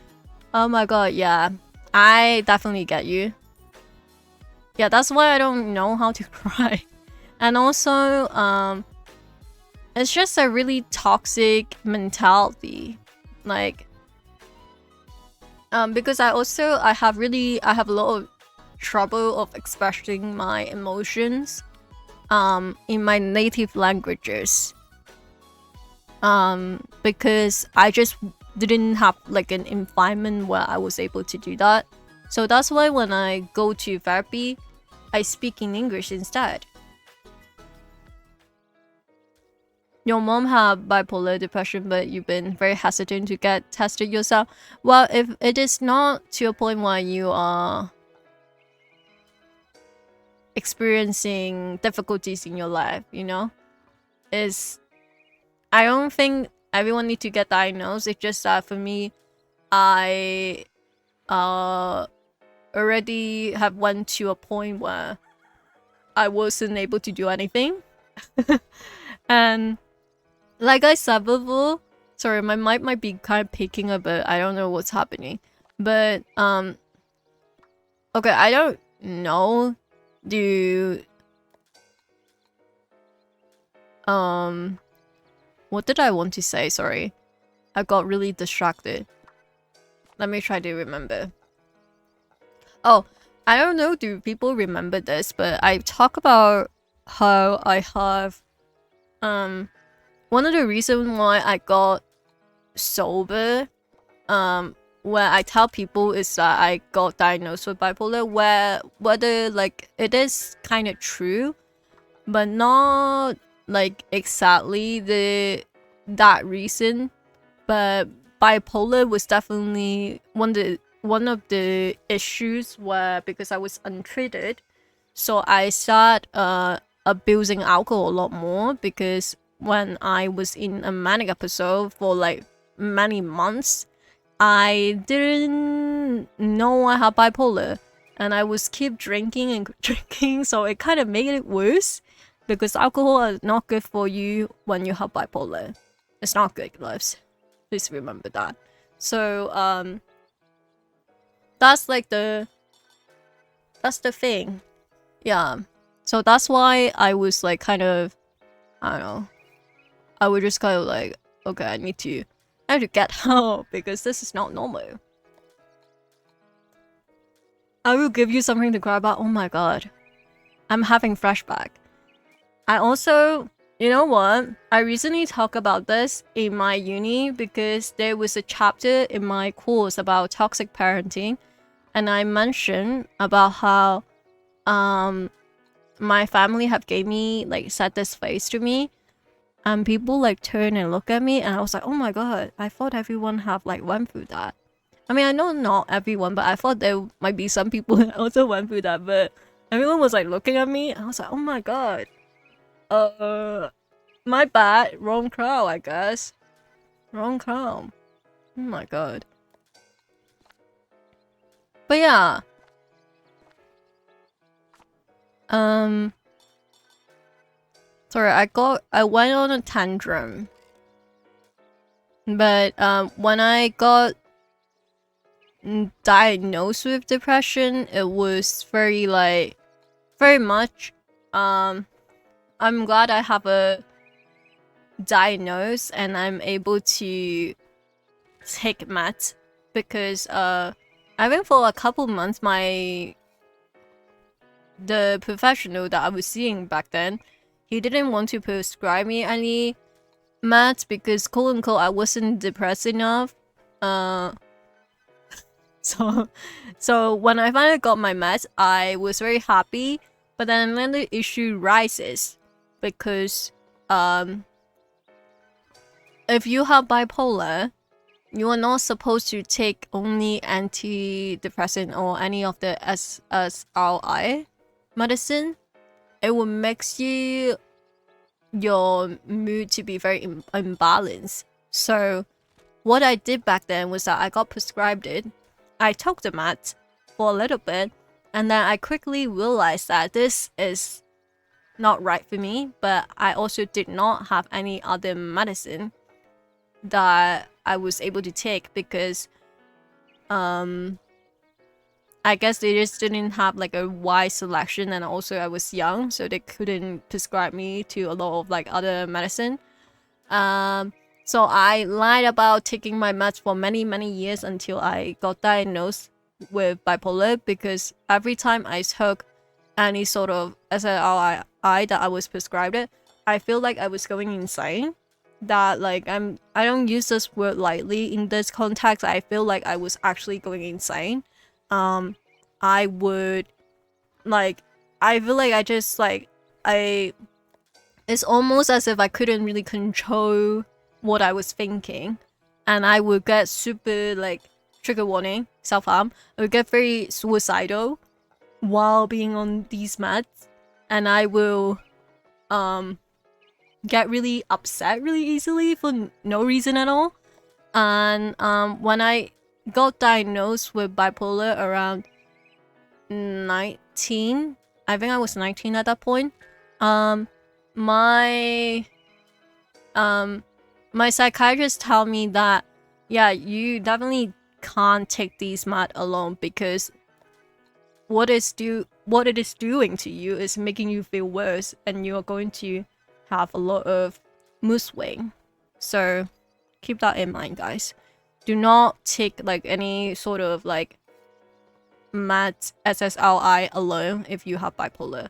Oh my god, yeah. I definitely get you. Yeah, that's why I don't know how to cry. And also, it's just a really toxic mentality. Like, because I have a lot of trouble of expressing my emotions in my native languages, because I just didn't have like an environment where I was able to do that. So that's why when I go to therapy, I speak in English instead. Your mom had bipolar depression, but you've been very hesitant to get tested yourself. Well, if it is not to a point where you are experiencing difficulties in your life, you know, I don't think everyone needs to get diagnosed. It's just that for me, I already have went to a point where I wasn't able to do anything. And like I said before, Sorry, my mic might be kind of picking up, but I don't know what's happening. But okay, I don't know. What did I want to say? Sorry, I got really distracted. Let me try to remember. Oh, I don't know, do people remember this, but I talk about how I have one of the reasons why I got sober where I tell people is that I got diagnosed with bipolar, whether like it is kind of true, but not like exactly that reason. But bipolar was definitely one of the issues where, because I was untreated, so I started abusing alcohol a lot more, because when I was in a manic episode for like many months, I didn't know I had bipolar, and I was keep drinking and drinking, so it kind of made it worse, because alcohol is not good for you when you have bipolar. It's not good, loves. Please remember that. So that's like that's the thing. Yeah. So that's why I was like kind of, I don't know, I would just kind of like, okay, I need to get help, because this is not normal. I will give you something to cry about. Oh my god, I'm having flashback. I also, you know what? I recently talked about this in my uni, because there was a chapter in my course about toxic parenting, and I mentioned about how my family have gave me like said this face to me, and people like turn and look at me, and I was like, oh my god, I thought everyone have like went through that. I mean, I know not everyone, but I thought there might be some people that also went through that. But everyone was like looking at me, and I was like, oh my god, my bad, wrong crowd, I guess. Wrong crowd. Oh my god. But yeah. Sorry, I went on a tantrum. But when I got diagnosed with depression, it was very much I'm glad I have a diagnosis and I'm able to take meds, because I think for a couple months the professional that I was seeing back then, he didn't want to prescribe me any meds, because quote unquote I wasn't depressed enough. So when I finally got my meds, I was very happy. But then the issue rises, because if you have bipolar, you are not supposed to take only antidepressant or any of the SSRI medicine. It will make your mood to be very imbalanced. So what I did back then was that I got prescribed it. I took the meds for a little bit, and then I quickly realized that this is not right for me, but I also did not have any other medicine that I was able to take, because I guess they just didn't have like a wide selection, and also I was young, so they couldn't prescribe me to a lot of like other medicine. So I lied about taking my meds for many years until I got diagnosed with bipolar, because every time I took any sort of SSRI that I was prescribed it, I feel like I was going insane. That like I don't use this word lightly in this context. I feel like I was actually going insane. I would like, I feel like I just like it's almost as if I couldn't really control what I was thinking, and I would get super like, trigger warning, self-harm. I would get very suicidal while being on these meds, and I will get really upset really easily for no reason at all. And when I got diagnosed with bipolar around 19, I think I was 19 at that point, my my psychiatrist tell me that, yeah, you definitely can't take these meds alone because what it is doing to you is making you feel worse, and you're going to have a lot of mood swing. So keep that in mind, guys. Do not take like any sort of like meds SSRI alone if you have bipolar.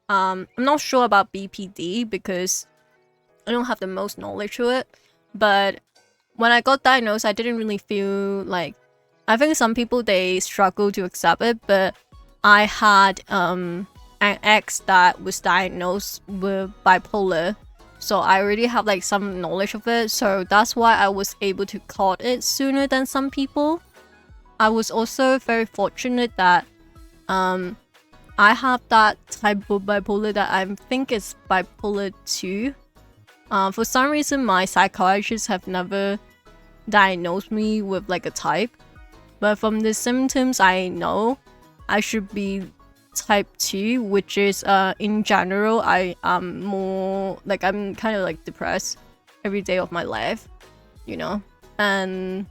I'm not sure about BPD because I don't have the most knowledge to it, but when I got diagnosed, I didn't really feel like, I think some people they struggle to accept it, but I had an ex that was diagnosed with bipolar, so I already have like some knowledge of it, so that's why I was able to caught it sooner than some people. I was also very fortunate that I have that type of bipolar that I think is bipolar 2. For some reason, my psychiatrists have never diagnosed me with like a type, but from the symptoms I know, I should be type 2, which is in general, I am more like, I'm kind of like depressed every day of my life, you know, and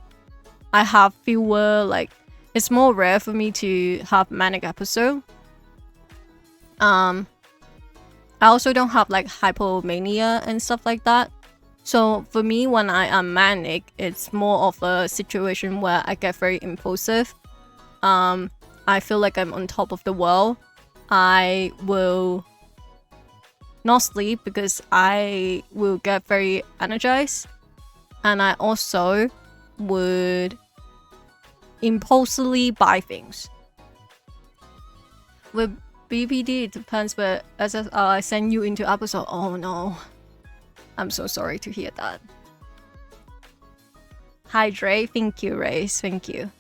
I have fewer like, it's more rare for me to have manic episode. I also don't have like hypomania and stuff like that. So for me, when I am manic, it's more of a situation where I get very impulsive. I feel like I'm on top of the world. I will not sleep because I will get very energized. And I also would impulsively buy things. With BPD, it depends, but as I send you into episode. Oh no. I'm so sorry to hear that. Hydrate. Thank you, Race. Thank you.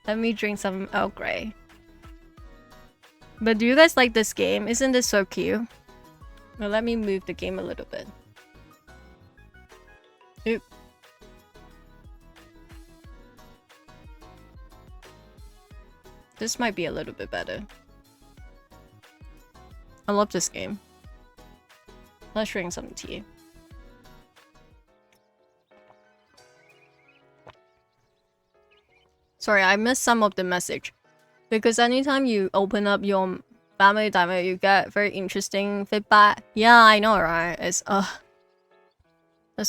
Let me drink some Earl Grey. But do you guys like this game? Isn't this so cute? Well, let me move the game a little bit. Oop. This might be a little bit better. I love this game. Let's drink some tea. Sorry, I missed some of the message. Because anytime you open up your family dynamic, you get very interesting feedback. Yeah, I know, right? It's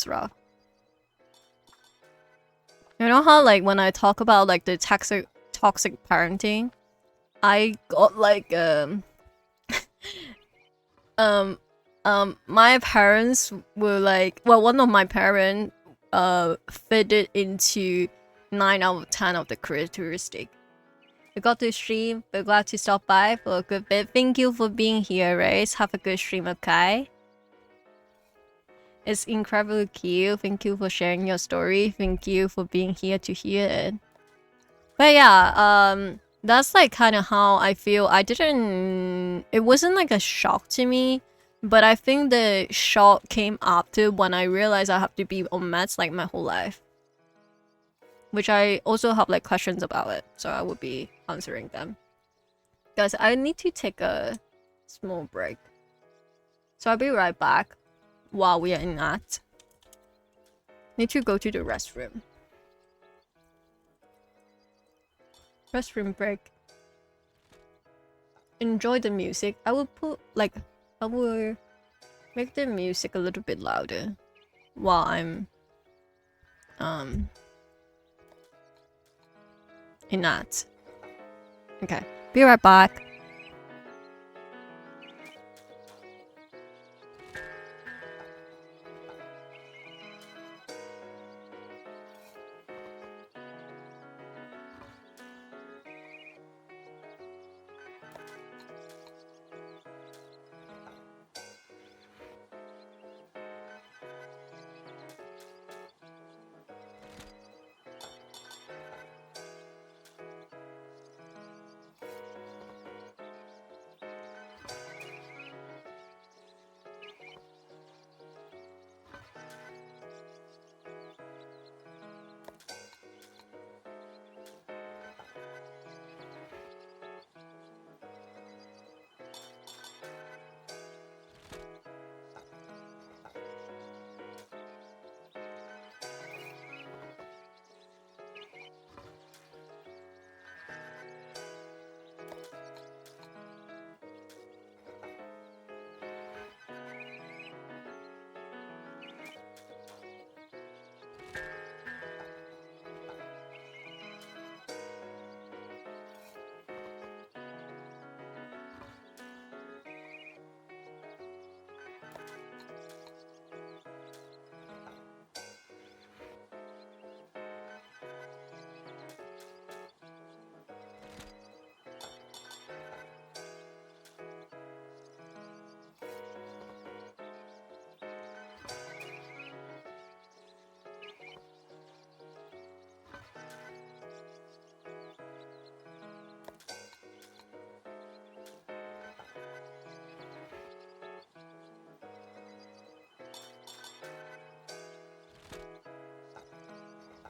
rough. You know how like when I talk about like the toxic parenting, I got like my parents were like, well, one of my parents fitted into 9 out of 10 of the characteristic. We got to stream, but glad to stop by for a good bit. Thank you for being here, Race. Have a good stream, okay? It's incredibly cute. Thank you for sharing your story. Thank you for being here to hear it. But yeah, that's like kind of how I feel. It wasn't like a shock to me, but I think the shock came after when I realized I have to be on meds like my whole life. Which I also have like questions about it, so I will be answering them. Guys, I need to take a small break. So I'll be right back while we are in that. Need to go to the restroom. Restroom break. Enjoy the music. I will make the music a little bit louder while I'm in that. Okay, be right back.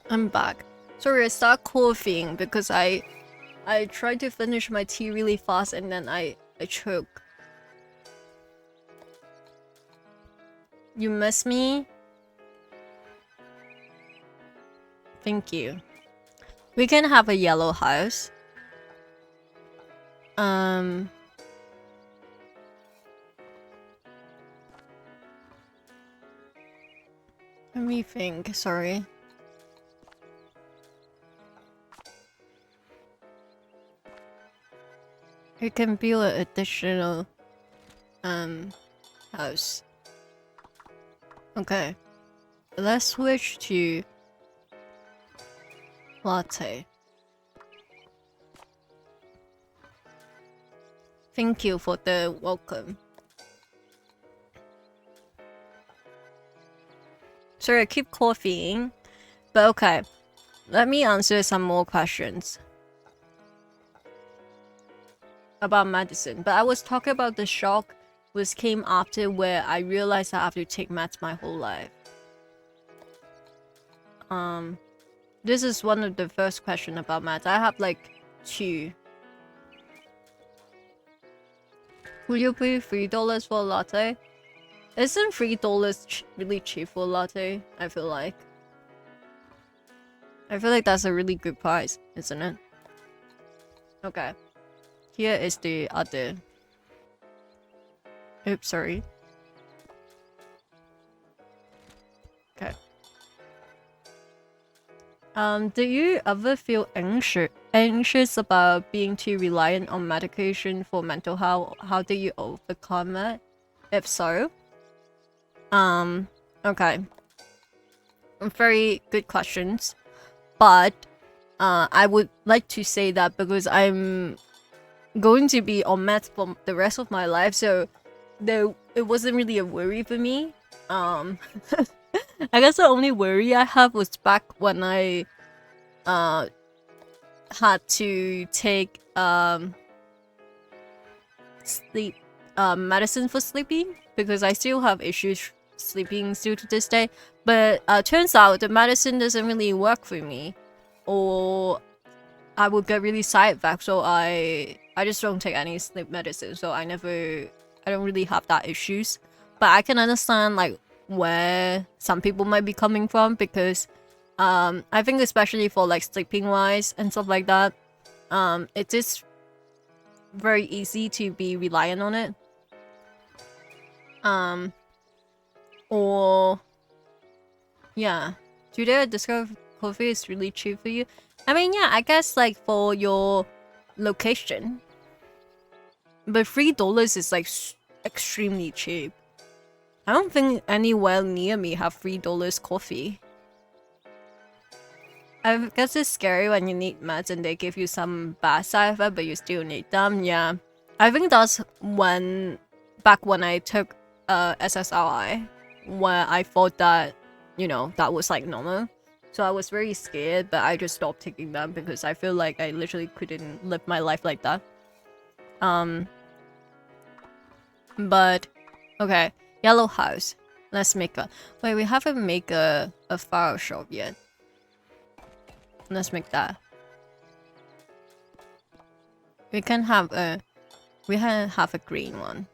I'm back. Sorry, I start coughing because I tried to finish my tea really fast and then I choke. You miss me? Thank you. We can have a yellow house. Let me think, sorry. We can build an additional house. Okay. Let's switch to latte. Thank you for the welcome. Sorry, I keep coughing. But okay. Let me answer some more questions about medicine. But I was talking about the shock which came after where I realized I have to take meds my whole life. This is one of the first question about meds. I have like 2. Will you pay $3 for a latte? Isn't $3 really cheap for a latte? I feel like that's a really good price, isn't it? Okay. Here is the other. Oops, sorry. Okay. Do you ever feel anxious about being too reliant on medication for mental health? How do you overcome it? If so? Okay. Very good questions. But I would like to say that because I'm going to be on meds for the rest of my life, so it wasn't really a worry for me. I guess the only worry I have was back when I had to take sleep medicine for sleeping because I still have issues sleeping still to this day. But turns out the medicine doesn't really work for me, or I would get really side effects. So I just don't take any sleep medicine. So I don't really have that issues. But I can understand like where some people might be coming from because I think especially for like sleeping wise and stuff like that, it is very easy to be reliant on it. Or yeah, today I discovered coffee is really cheap for you. I mean, yeah, I guess like for your location, but $3 is like extremely cheap. I don't think anywhere near me have $3 coffee. I guess it's scary when you need meds and they give you some bad side effect, but you still need them. Yeah, I think that's back when I took SSRI, where I thought that, you know, that was like normal. So I was very scared, but I just stopped taking them because I feel like I literally couldn't live my life like that. But okay, yellow house. Let's make a. Wait, we haven't made a fire shop yet. Let's make that. We can have a green one.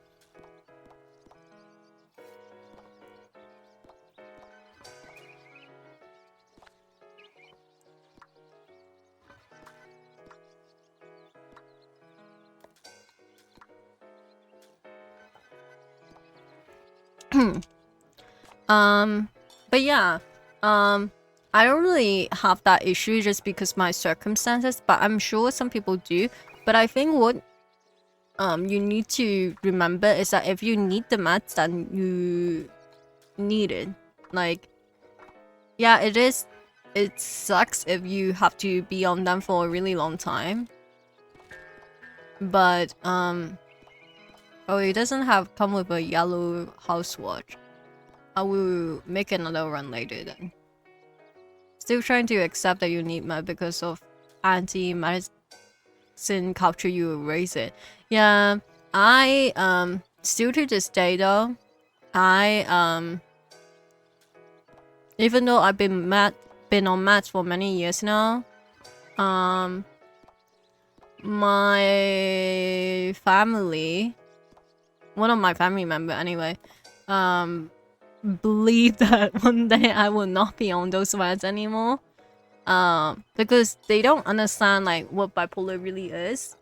But yeah, I don't really have that issue just because my circumstances, but I'm sure some people do. But I think what you need to remember is that if you need the meds, then you need it. Like, yeah, it sucks if you have to be on them for a really long time. But oh, it doesn't come with a yellow house watch. I will make another run later then. Still trying to accept that you need med because of anti-medicine culture, you erase it. Yeah, I still to this day though, I even though I've been been on meds for many years now. My family, one of my family member anyway, believe that one day I will not be on those meds anymore. Because they don't understand like what bipolar really is.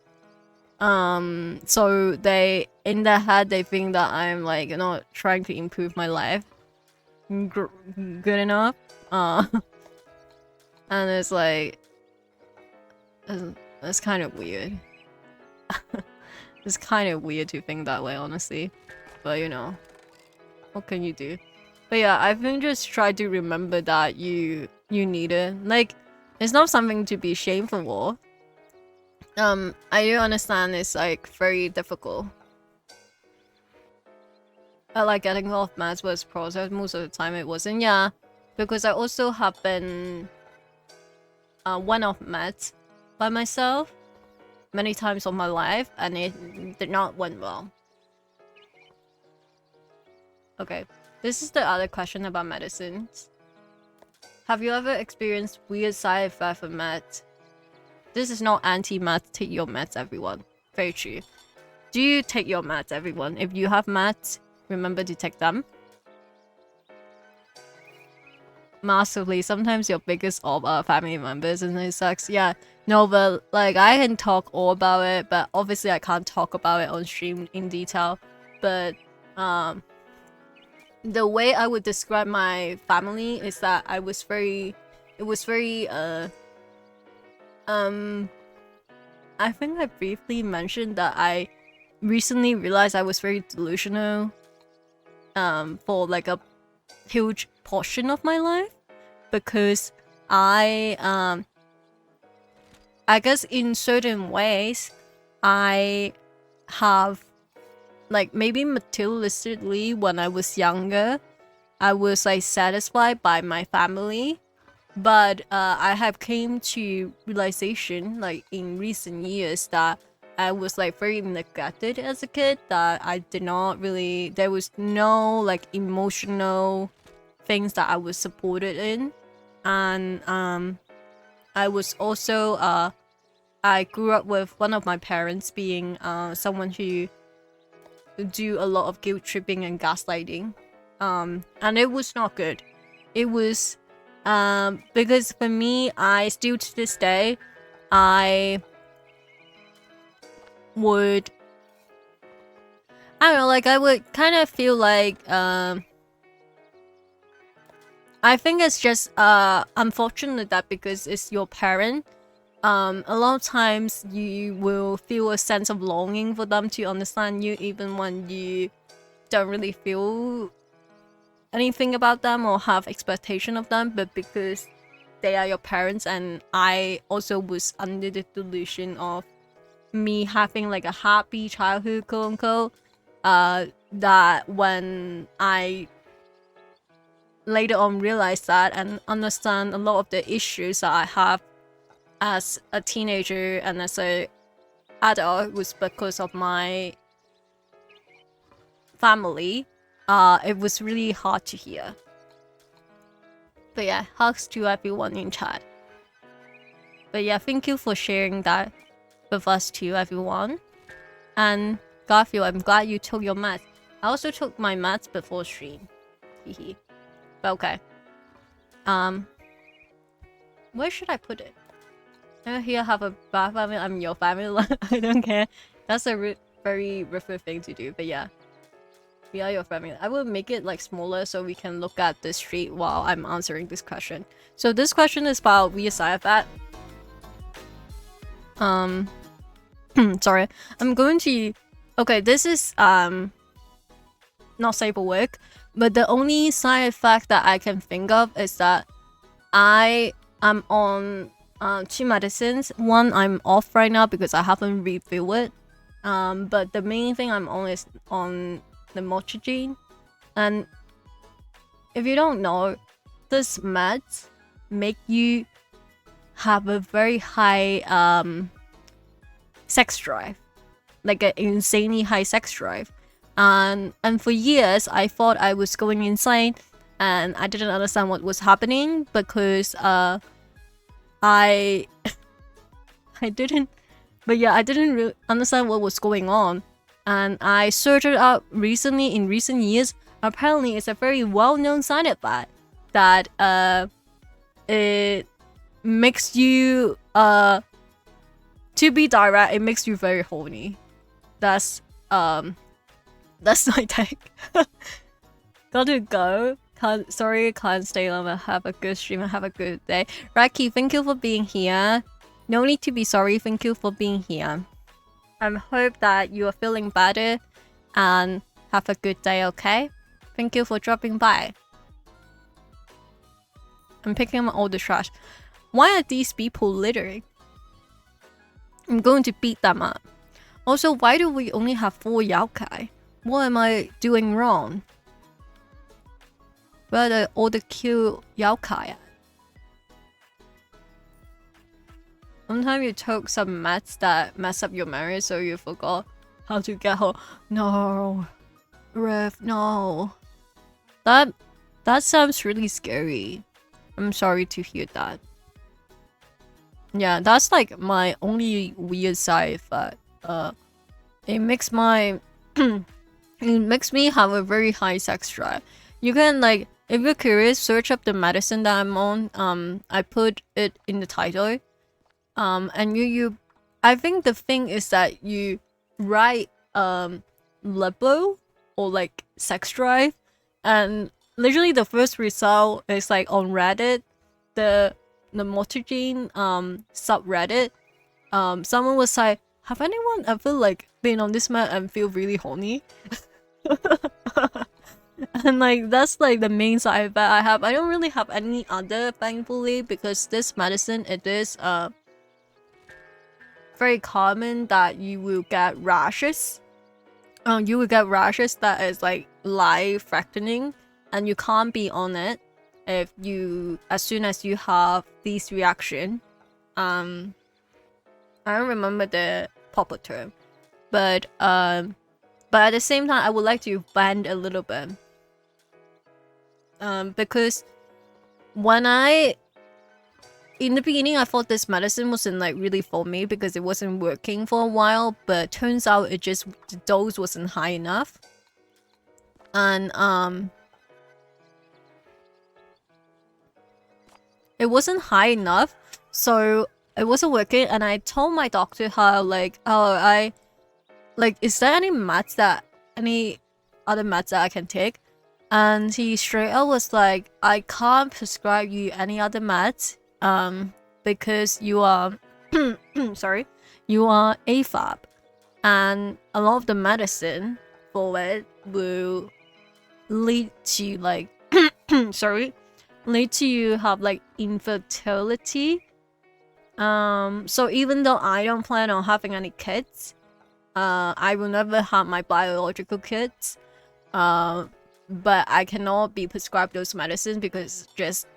So they, in their head, they think that I'm like, you know, trying to improve my life good enough. And it's like, it's kind of weird. It's kind of weird to think that way, honestly. But you know, what can you do? But yeah, I think just try to remember that you need it. Like, it's not something to be shameful of. I do understand it's like very difficult. But like getting off meds was processed. Most of the time it wasn't. Yeah, because I also have been went off meds by myself many times of my life, and it did not went well. Okay, this is the other question about medicines. Have you ever experienced weird side effects of meds? This is not anti-meds. Take your meds, everyone. Very true. Do you take your meds, everyone? If you have meds, remember to take them. Massively. Sometimes your biggest of family members, and it sucks. Yeah. No, but like I can talk all about it, but obviously I can't talk about it on stream in detail. But the way I would describe my family is that it was very I think I briefly mentioned that I recently realized I was very delusional for like a huge portion of my life, because I guess in certain ways I have, like, maybe materialistically when I was younger I was like satisfied by my family, but I have came to realization like in recent years that I was like very neglected as a kid, that I did not really, there was no like emotional things that I was supported in. And I was also I grew up with one of my parents being someone who do a lot of guilt tripping and gaslighting, and it was not good. It was because for me, I still to this day I would, I don't know, like I would kind of feel like I think it's just unfortunate that because it's your parent, a lot of times you will feel a sense of longing for them to understand you, even when you don't really feel anything about them or have expectation of them. But because they are your parents, and I also was under the delusion of me having like a happy childhood, quote unquote, that when I later on realized that and understand a lot of the issues that I have as a teenager and as a adult was because of my family, it was really hard to hear. But yeah, hugs to everyone in chat. But yeah, thank you for sharing that with us too, everyone. And Garfield, I'm glad you took your meds. I also took my meds before stream. Hehe. But okay. Where should I put it? Here have a bad family, I'm your family. I don't care. That's a very riffy thing to do, but yeah. We are your family. I will make it like smaller so we can look at the street while I'm answering this question. So this question is about weird side effect. Sorry. I'm going to... Okay, this is not safe for work, but the only side effect that I can think of is that I am on 2 medicines. One I'm off right now because I haven't refilled it. But the main thing I'm on is on lamotrigine. And if you don't know, this meds make you have a very high sex drive, like an insanely high sex drive. And for years I thought I was going insane and I didn't understand what was happening because I didn't really understand what was going on. And I searched it up recently in recent years. Apparently, it's a very well-known side effect that it makes you to be direct, it makes you very horny. That's my take. Gotta go. Can't stay long. Have a good stream and have a good day. Raki, thank you for being here. No need to be sorry. Thank you for being here. I hope that you are feeling better and have a good day, okay? Thank you for dropping by. I'm picking up all the trash. Why are these people littering? I'm going to beat them up. Also, why do we only have 4 yaokai? What am I doing wrong? Where are all the cute yaokai at? Sometimes you took some meds that mess up your memory, so you forgot how to get home. No, Rev, no. That sounds really scary. I'm sorry to hear that. Yeah, that's like my only weird side effect. It makes my it makes me have a very high sex drive. You can like, if you're curious, search up the medicine that I'm on. I put it in the title. And you I think the thing is that you write lipo or like sex drive, and literally the first result is like on Reddit, the lamotrigine subreddit. Someone was like, have anyone ever like been on this med and feel really horny? And like that's like the main side effect I have. I don't really have any other, thankfully, because this medicine, it is very common that you will get rashes. You will get rashes that is like life threatening, and you can't be on it if you, as soon as you have these reaction. I don't remember the proper term, but at the same time I would like to vent a little bit, because in the beginning, I thought this medicine wasn't like really for me because it wasn't working for a while, but turns out it just, the dose wasn't high enough. And it wasn't high enough, so it wasn't working. And I told my doctor how like, oh, is there any other meds that I can take? And he straight up was like, I can't prescribe you any other meds. Because you are sorry, you are AFAB, and a lot of the medicine for it will lead to like lead to you have like infertility. So even though I don't plan on having any kids, I will never have my biological kids, but I cannot be prescribed those medicines because just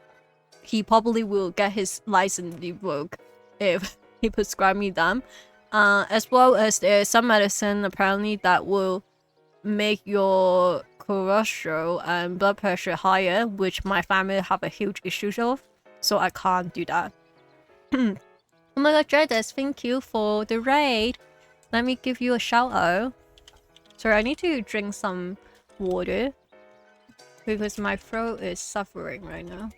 he probably will get his license revoked if he prescribed me them. As well as there's some medicine apparently that will make your cholesterol and blood pressure higher, which my family have a huge issue of, so I can't do that. Oh my god, Jadis, thank you for the raid. Let me give you a shout out. Sorry, I need to drink some water because my throat is suffering right now.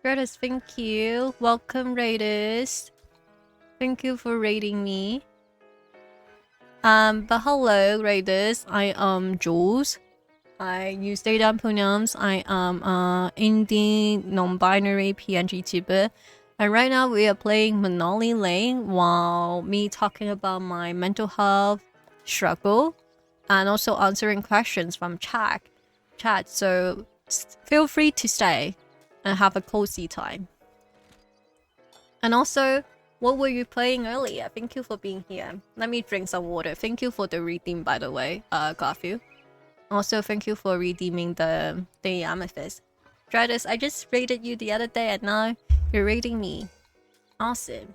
Raiders, thank you. Welcome, Raiders. Thank you for raiding me. But hello, Raiders. I am Jules. I use data pronouns. I am Indie non-binary PNG tuber. And right now we are playing Monopoly Lane while me talking about my mental health struggle and also answering questions from chat. So feel free to stay and have a cozy time. And also, what were you playing earlier? Thank you for being here. Let me drink some water. Thank you for the redeem, by the way, Garfield. Also, thank you for redeeming the amethyst. Dradus, I just raided you the other day and now you're raiding me. Awesome.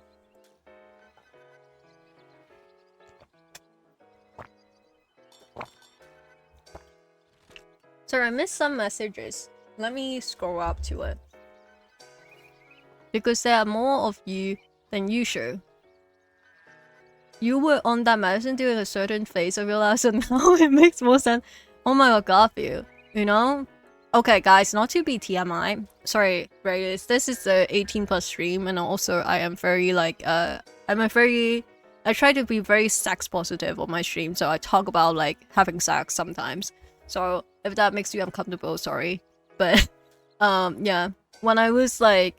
Sorry, I missed some messages. Let me scroll up to it. Because there are more of you than usual. You were on that medicine during a certain phase of your life, so now it makes more sense. Oh my god, Garfield. You know? Okay, guys, not to be TMI. Sorry, Reyes. This is the 18+ stream, and also I am very like I try to be very sex positive on my stream, so I talk about like having sex sometimes. So if that makes you uncomfortable, sorry. But yeah. When I was like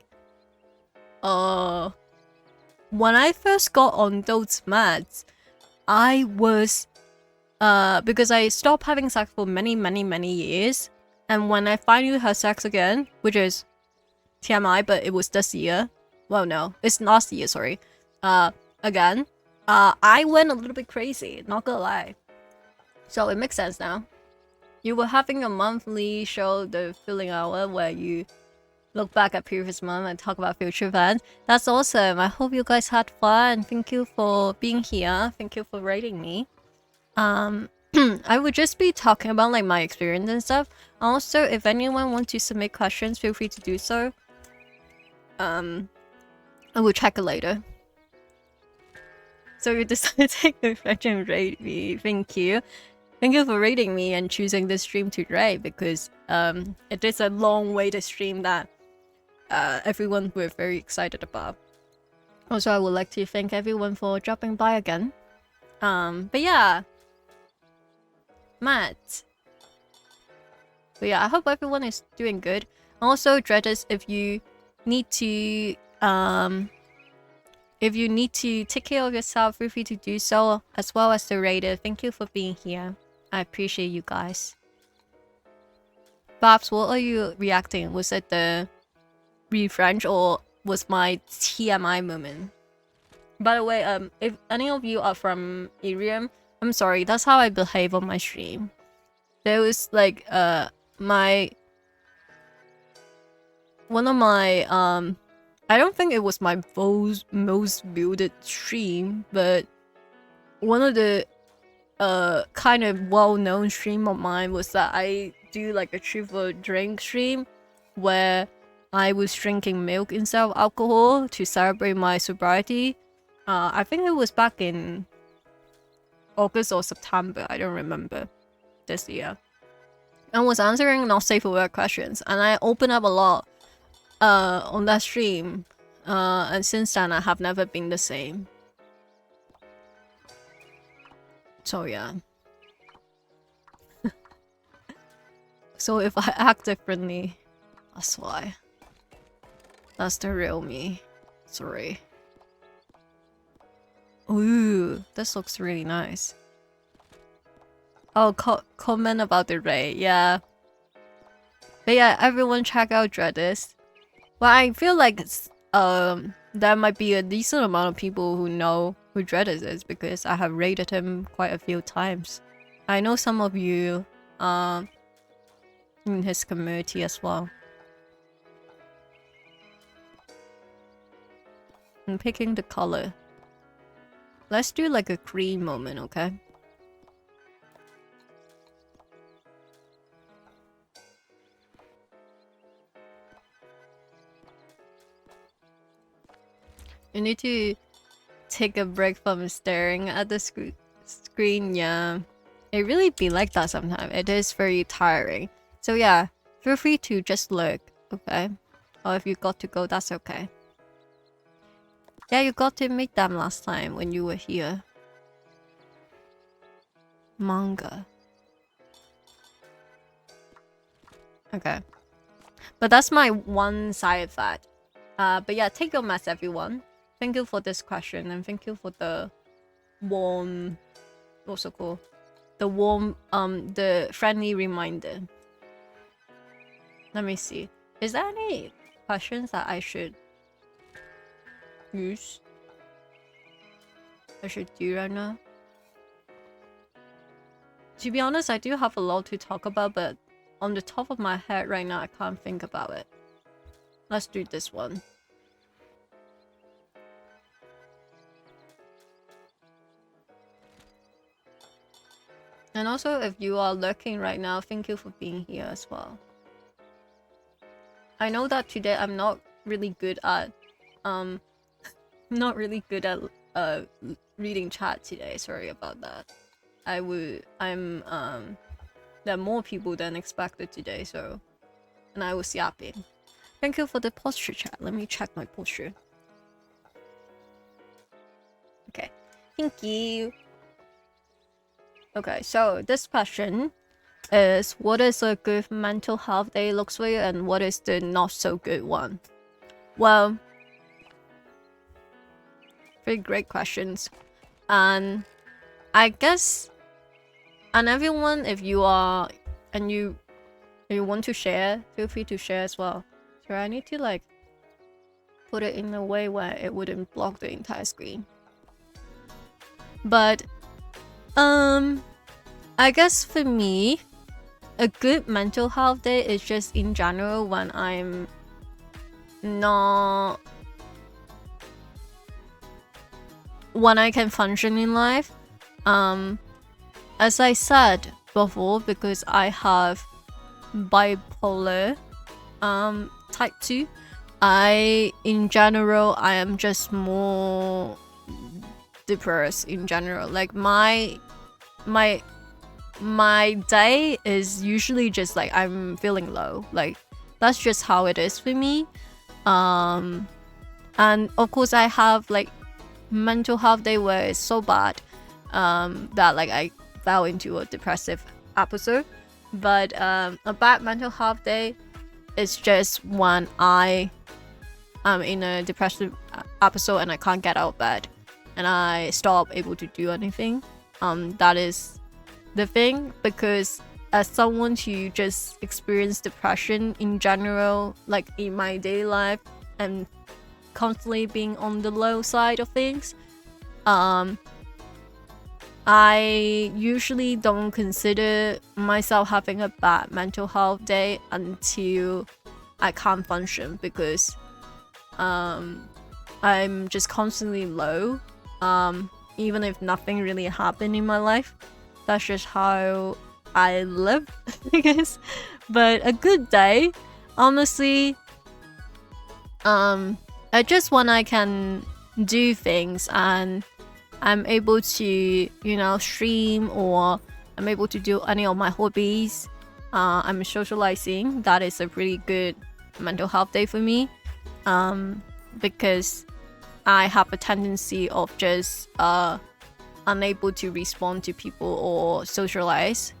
when I first got on those meds, I was because I stopped having sex for many years, and when I finally had sex again, which is TMI, but it was this year. Well, no, it's last year, sorry. Again, I went a little bit crazy, not gonna lie. So it makes sense now. You were having a monthly show, the Feeling Hour, where you look back at previous month and talk about future plans. That's awesome. I hope you guys had fun. Thank you for being here. Thank you for rating me. I would just be talking about like my experience and stuff. Also, if anyone wants to submit questions, feel free to do so. I will check it later. So you decided to take the reflection and rate me. Thank you. Thank you for rating me and choosing this stream to rate, because it is a long way to stream that everyone were very excited about. Also, I would like to thank everyone for dropping by again. But yeah, Matt. But yeah, I hope everyone is doing good. Also, Dreaders, if you need to take care of yourself, feel free to do so, as well as the raider. Thank you for being here. I appreciate you guys. Babs, what are you reacting? Was it the French or was my TMI moment? By the way, if any of you are from Irium, I'm sorry, that's how I behave on my stream. There was like one of my I don't think it was my most viewed stream, but one of the kind of well-known stream of mine was that I do like a truth or drink stream where I was drinking milk instead of alcohol to celebrate my sobriety. I think it was back in August or September, I don't remember, this year. I was answering not safe for work questions, and I opened up a lot on that stream. And since then, I have never been the same. So yeah. So if I act differently, that's why. That's the real me. Sorry. Ooh, this looks really nice. Oh, comment about the raid, yeah. But yeah, everyone check out Dreadis. Well, I feel like there might be a decent amount of people who know who Dreadis is, because I have raided him quite a few times. I know some of you in his community as well. I'm picking the color. Let's do like a green moment, okay? You need to take a break from staring at the screen, yeah. It really be like that sometimes. It is very tiring. So yeah, feel free to just look, okay? Or if you got to go, that's okay. Yeah, you got to meet them last time when you were here. Manga. Okay. But that's my one side effect. But yeah, take your meds, everyone. Thank you for this question, and thank you for the warm... What's it called? The warm, the friendly reminder. Let me see. Is there any questions that I should use? I should do right now? To be honest, I do have a lot to talk about, but on the top of my head right now, I can't think about it. Let's do this one. And also, if you are lurking right now, thank you for being here as well. I know that today I'm not really good at reading chat today. Sorry about that. I'm there are more people than expected today, so, and I was yapping. Thank you for the posture chat. Let me check my posture. Okay, thank you. Okay, so this question is, what is a good mental health day looks for you, and what is the not so good one? Well, very great questions. And I guess, and everyone, if you are, and you want to share, feel free to share as well. So I need to like put it in a way where it wouldn't block the entire screen. But I guess for me, a good mental health day is just in general when I'm not, when I can function in life. As I said before, because I have bipolar type 2, in general I am just more depressed in general. Like my day is usually just like I'm feeling low. Like that's just how it is for me. And of course I have like mental health day where it's so bad that like I fell into a depressive episode. But a bad mental health day is just when I am in a depressive episode and I can't get out of bed and I stop able to do anything. That is the thing, because as someone who just experienced depression in general, like in my daily life, and constantly being on the low side of things, I usually don't consider myself having a bad mental health day until I can't function, because I'm just constantly low, even if nothing really happened in my life. That's just how I live, I guess. But a good day, honestly, I just when I can do things and I'm able to, stream, or I'm able to do any of my hobbies. I'm socializing. That is a pretty good mental health day for me, because I have a tendency of just unable to respond to people or socialize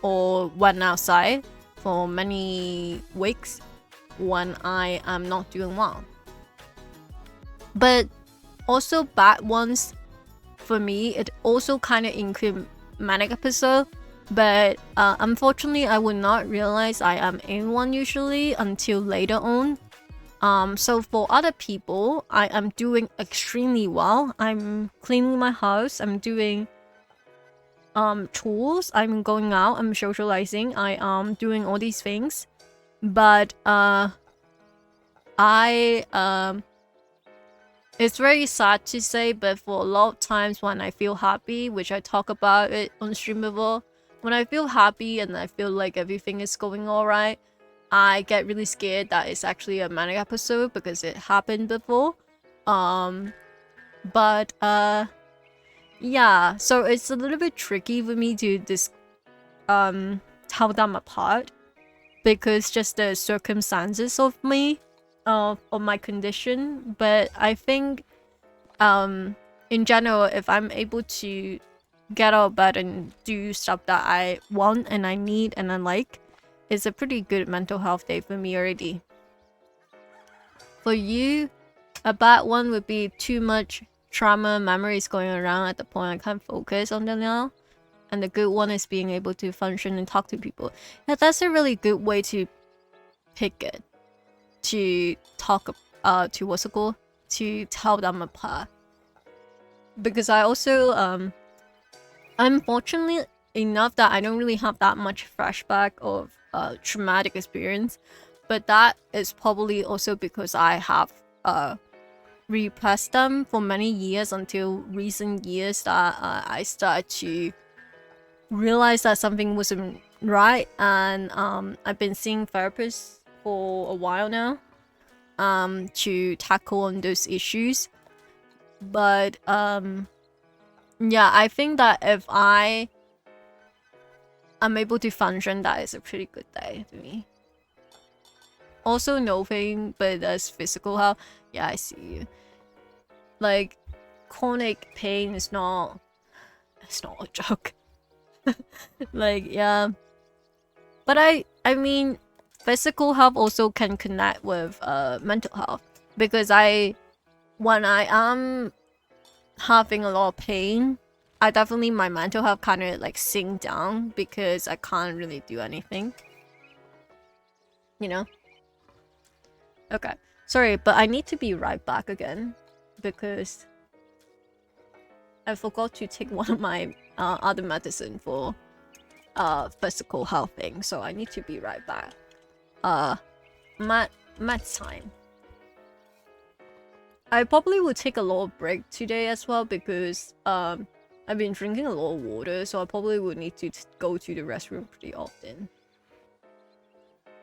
or went outside for many weeks when I am not doing well. But also bad ones for me, it also kind of include manic episode, but unfortunately I would not realize I am in one usually until later on. So for other people, I am doing extremely well. I'm cleaning my house, I'm doing chores, I'm going out, I'm socializing, I am doing all these things. But it's very sad to say, but for a lot of times when I feel happy, which I talk about it on stream before, when I feel happy and I feel like everything is going alright, I get really scared that it's actually a manic episode because it happened before. Yeah, so it's a little bit tricky for me to tell them apart, because just the circumstances of me, of my condition. But I think in general, if I'm able to get out of bed and do stuff that I want and I need and I like, it's a pretty good mental health day for me already. For you, a bad one would be too much trauma memories going around at the point I can't focus on them now. And the good one is being able to function and talk to people. Yeah, that's a really good way to pick it. To talk to what's it called? To tell them apart. Because I also I'm fortunate enough that I don't really have that much flashback of traumatic experience, but that is probably also because I have repressed them for many years until recent years that I started to realized that something wasn't right, and I've been seeing therapists for a while now to tackle on those issues. But yeah, I think that if I am able to function, that is a pretty good day to me. Also, no pain, but that's physical health. Yeah, I see you. Like, chronic pain is not... It's not a joke. Like, yeah. But I mean, physical health also can connect with mental health. Because when I am having a lot of pain, I definitely, my mental health kind of like sink down because I can't really do anything. You know? Okay. Sorry, but I need to be right back again because I forgot to take one of my other medicine for physical health thing, so I need to be right back. Mat time. I probably will take a little break today as well because I've been drinking a lot of water, so I probably would need to go to the restroom pretty often.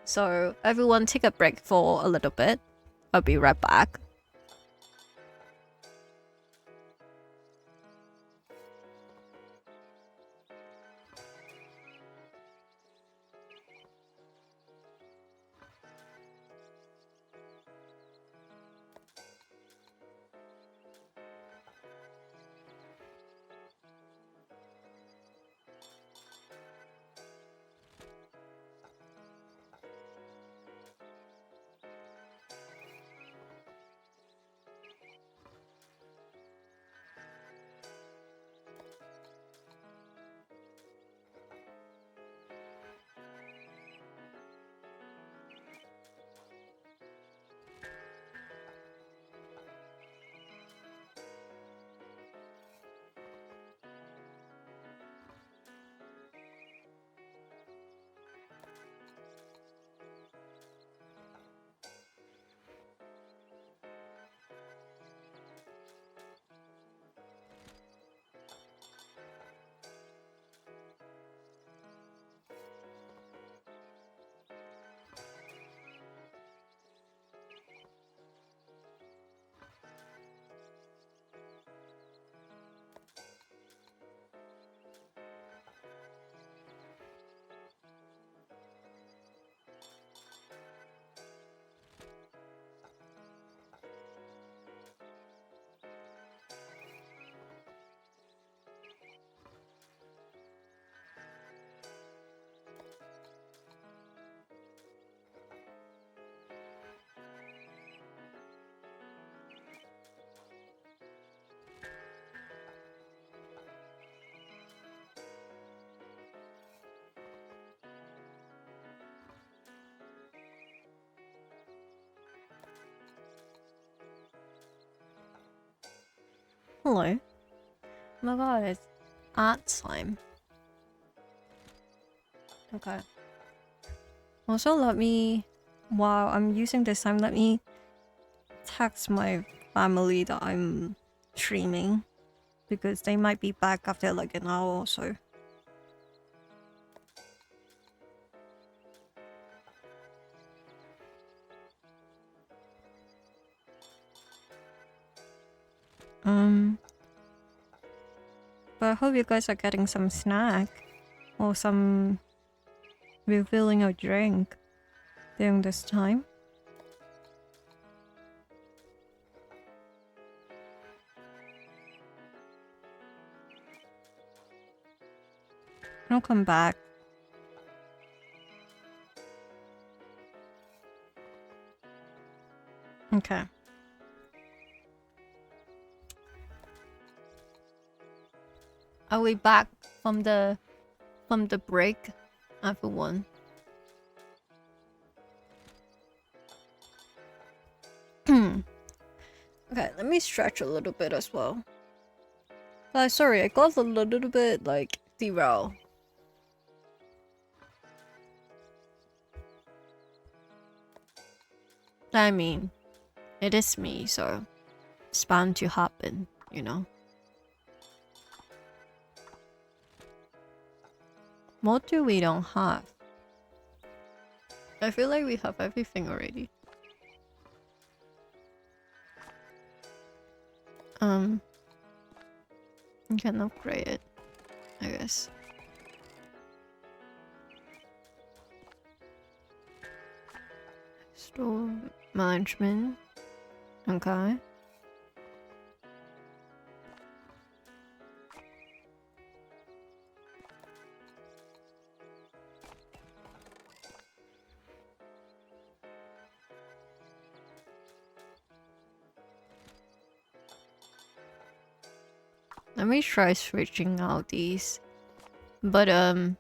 So everyone take a break for a little bit. I'll be right back. Hello. Oh my god, it's art time. Okay. Also, let me, while I'm using this time, let me text my family that I'm streaming because they might be back after like an hour or so. But I hope you guys are getting some snack or some refilling a drink during this time. I'll come back. Okay. Are we back from the break, everyone? Okay, let me stretch a little bit as well. Sorry, I got a little bit like derailed. I mean, it is me, so it's bound to happen, you know? What do we don't have? I feel like we have everything already. You can upgrade it, I guess. Store management. Okay. Let me try switching out these. But I'll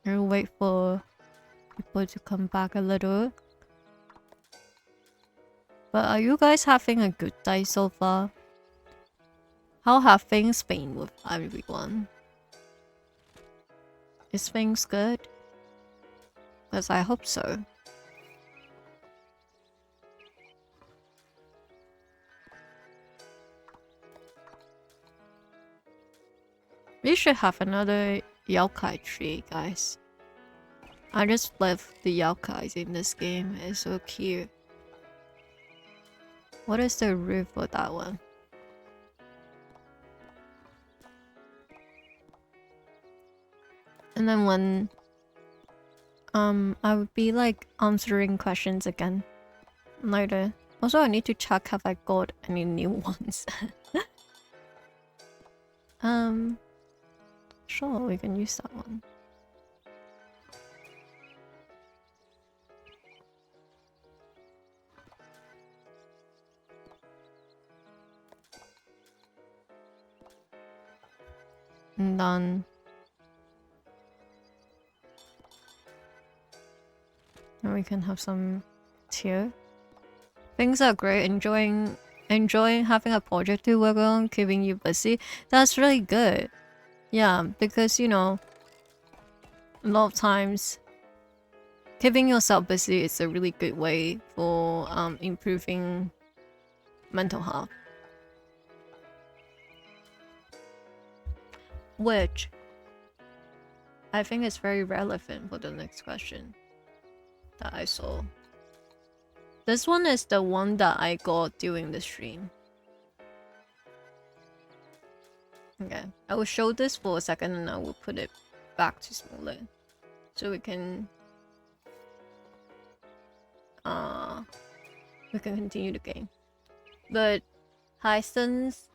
wait for people to come back a little. But are you guys having a good day so far? How have things been with everyone? Is things good? Because I hope so. We should have another yokai tree, guys. I just love the yokais in this game. It's so cute. What is the roof for that one? And then when I would be like answering questions again later. Also, I need to check have I got any new ones. Sure, we can use that one. And then we can have some tea. Things are great. Enjoying having a project to work on, keeping you busy. That's really good. Yeah, because you know, a lot of times keeping yourself busy is a really good way for improving mental health. Which I think is very relevant for the next question that I saw. This one is the one that I got during the stream. Okay, I will show this for a second and I will put it back to smaller so we can continue the game. But hi, since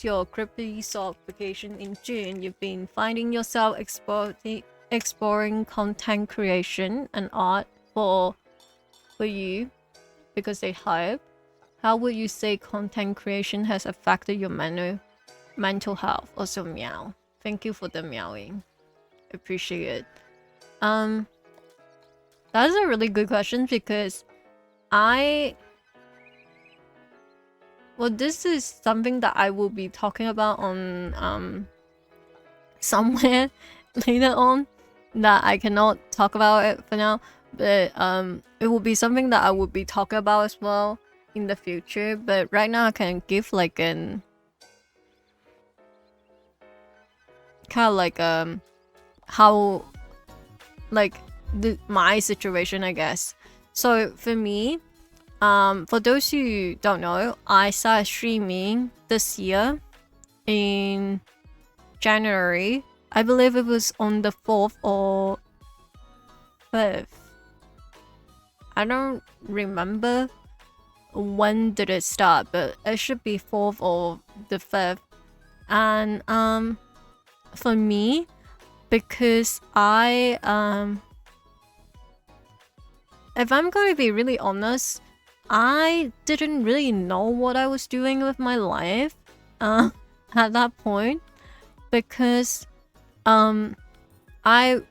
your crypto soft vacation in June, you've been finding yourself exploring content creation and art for you because they hype. How would you say content creation has affected your mental health? Also meow. Thank you for the meowing. Appreciate it. That's a really good question because this is something that I will be talking about on somewhere later on that I cannot talk about it for now, but it will be something that I will be talking about as well in the future. But right now I can give like an kind of like how like my situation, I guess. So for me, for those who don't know, I started streaming this year in January. I believe it was on the 4th or 5th. I don't remember when did it start, but it should be 4th or the 5th. And for me, because if I'm going to be really honest, I didn't really know what I was doing with my life at that point, because I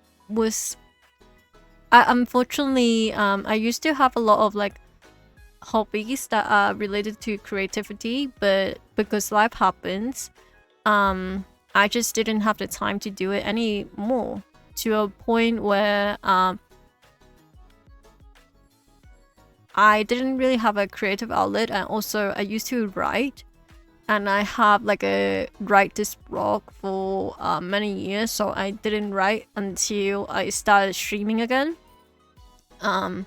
unfortunately I used to have a lot of like hobbies that are related to creativity, but because life happens, I just didn't have the time to do it anymore, to a point where I didn't really have a creative outlet. And also I used to write, and I have like a write this blog for many years, so I didn't write until I started streaming again. And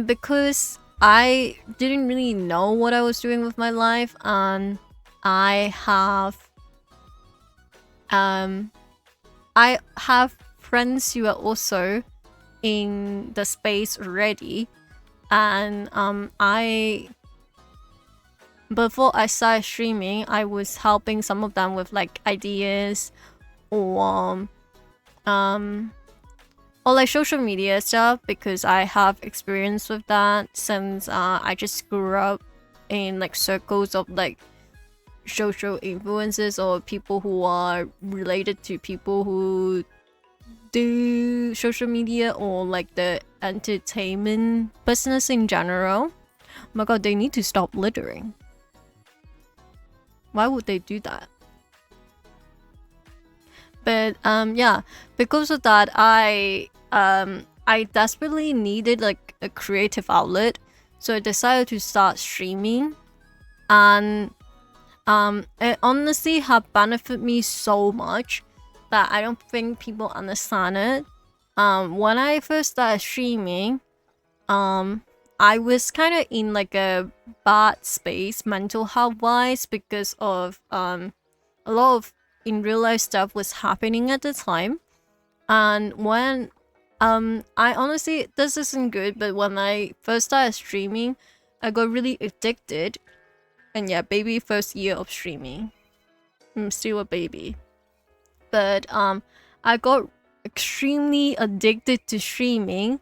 because I didn't really know what I was doing with my life, and I have friends who are also in the space already, and before I started streaming, I was helping some of them with like ideas or like social media stuff, because I have experience with that since I just grew up in like circles of like social influencers or people who are related to people who do social media or like the entertainment business in general. Oh my god, they need to stop littering. Why would they do that? But yeah, because of that, I desperately needed like a creative outlet, so I decided to start streaming, and it honestly have benefited me so much that I don't think people understand it. When I first started streaming, I was kind of in like a bad space mental health wise, because of a lot of in real life stuff was happening at the time. And when I honestly, this isn't good, but when I first started streaming, I got really addicted. And yeah, baby, first year of streaming, I'm still a baby, but I got extremely addicted to streaming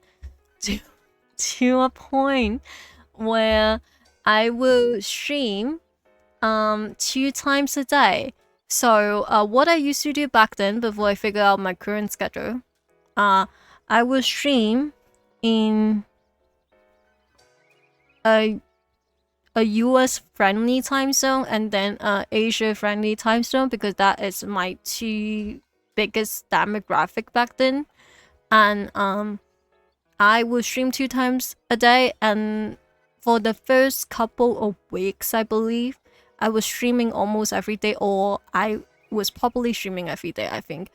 to a point where I will stream 2 times a day. So what I used to do back then, before I figured out my current schedule, I would stream in a US friendly time zone and then Asia friendly time zone, because that is my 2 biggest demographic back then. And I would stream 2 times a day, and for the first couple of weeks, I believe, I was streaming almost every day, or I was probably streaming every day, I think.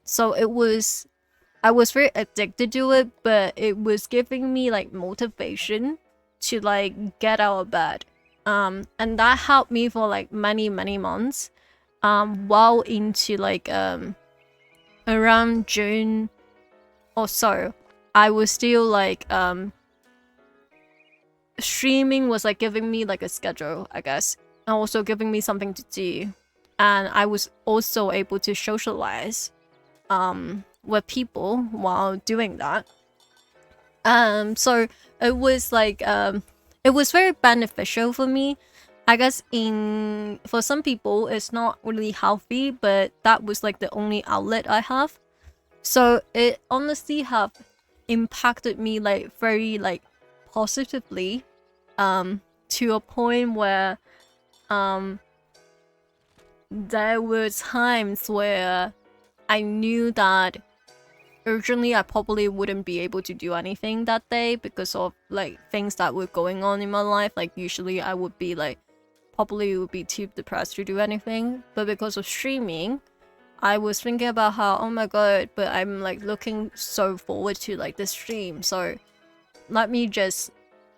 So I was very addicted to it, but it was giving me like motivation to like get out of bed. And that helped me for like many months. While into like around June or so, I was still like streaming was like giving me like a schedule, I guess, and also giving me something to do. And I was also able to socialize with people while doing that. So it was like it was very beneficial for me. I guess for some people it's not really healthy, but that was like the only outlet I have. So it honestly have impacted me like very like positively, to a point where there were times where I knew that urgently I probably wouldn't be able to do anything that day because of like things that were going on in my life. Like usually I would be like probably would be too depressed to do anything, but because of streaming, I was thinking about how, oh my god, but I'm like looking so forward to like the stream, so let me just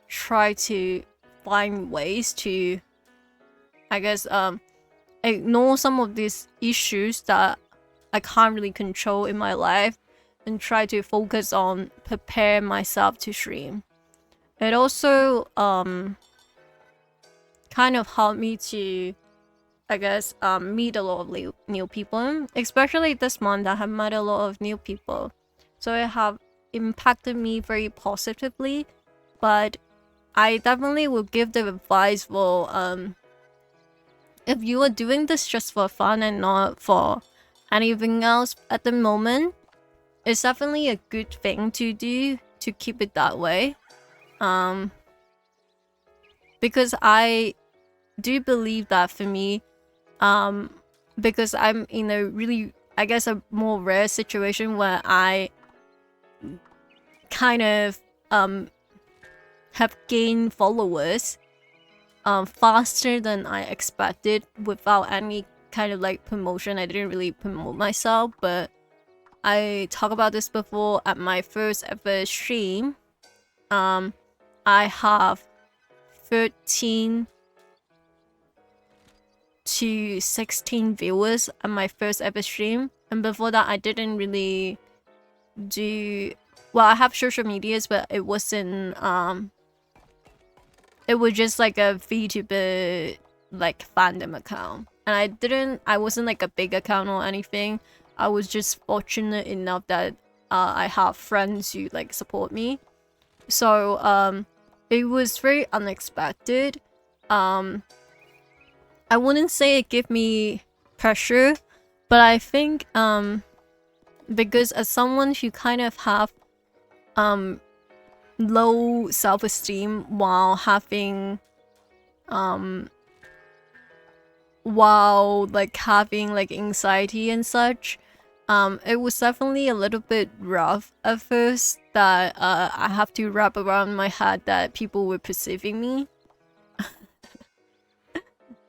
try to find ways to, I guess, ignore some of these issues that I can't really control in my life and try to focus on prepare myself to stream. It also kind of helped me to, I guess, meet a lot of new people. Especially this month, I have met a lot of new people. So it have impacted me very positively. But I definitely would give the advice for if you are doing this just for fun and not for anything else at the moment, it's definitely a good thing to do to keep it that way. Because I do believe that for me, because I'm in a really, I guess, a more rare situation where I kind of have gained followers faster than I expected without any kind of like promotion. I didn't really promote myself, but I talked about this before at my first ever stream. I have 13 to 16 viewers at my first ever stream, and before that I didn't really do well. I have social medias, but it wasn't it was just like a VTuber like fandom account, and I wasn't like a big account or anything. I was just fortunate enough that I have friends who like support me. So it was very unexpected. I wouldn't say it gave me pressure, but I think because as someone who kind of have low self-esteem while having anxiety and such, it was definitely a little bit rough at first that I have to wrap around my head that people were perceiving me.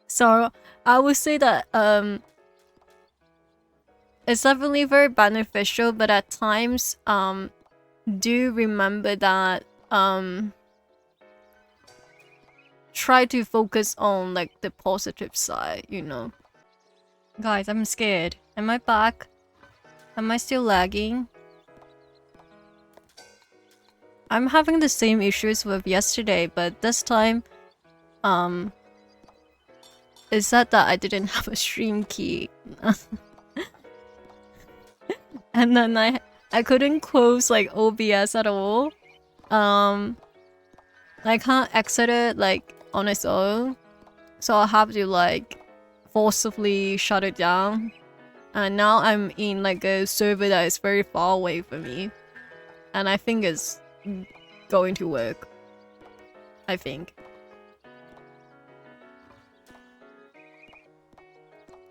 So I would say that it's definitely very beneficial, but at times do remember that try to focus on like the positive side, you know. Guys, I'm scared. Am I back? Am I still lagging? I'm having the same issues with yesterday, but this time it said that I didn't have a stream key. And then I couldn't close like OBS at all. I can't exit it like on its own, so I have to like forcibly shut it down. And now I'm in like a server that is very far away from me, and I think it's going to work. I think.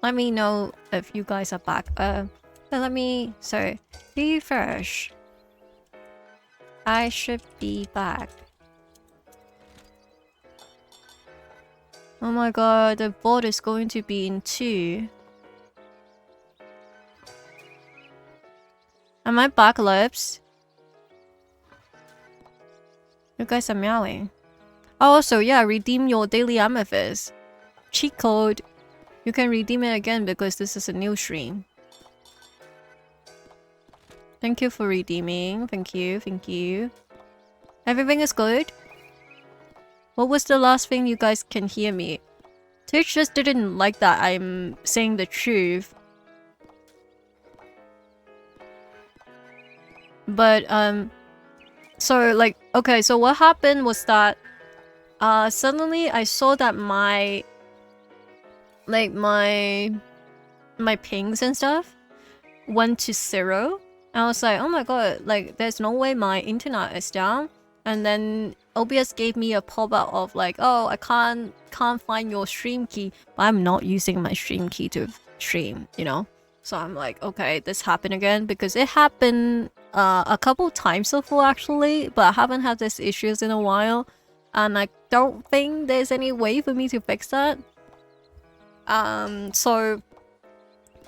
Let me know if you guys are back. Let me... So, refresh. I should be back. Oh my god, the board is going to be in 2. Am I back, lips? You guys are meowing. Oh, also, yeah, redeem your daily amethyst. Cheat code. You can redeem it again because this is a new stream. Thank you for redeeming. Thank you, thank you. Everything is good? What was the last thing you guys can hear me? Twitch just didn't like that I'm saying the truth. But, so, like, okay, so what happened was that, suddenly I saw that my pings and stuff went to 0. I was like, oh my god, like, there's no way my internet is down. And then OBS gave me a pop-up of like, oh, I can't find your stream key. But I'm not using my stream key to stream, you know? So I'm like, okay, this happened again, because it happened a couple times before actually, but I haven't had these issues in a while, and I don't think there's any way for me to fix that. So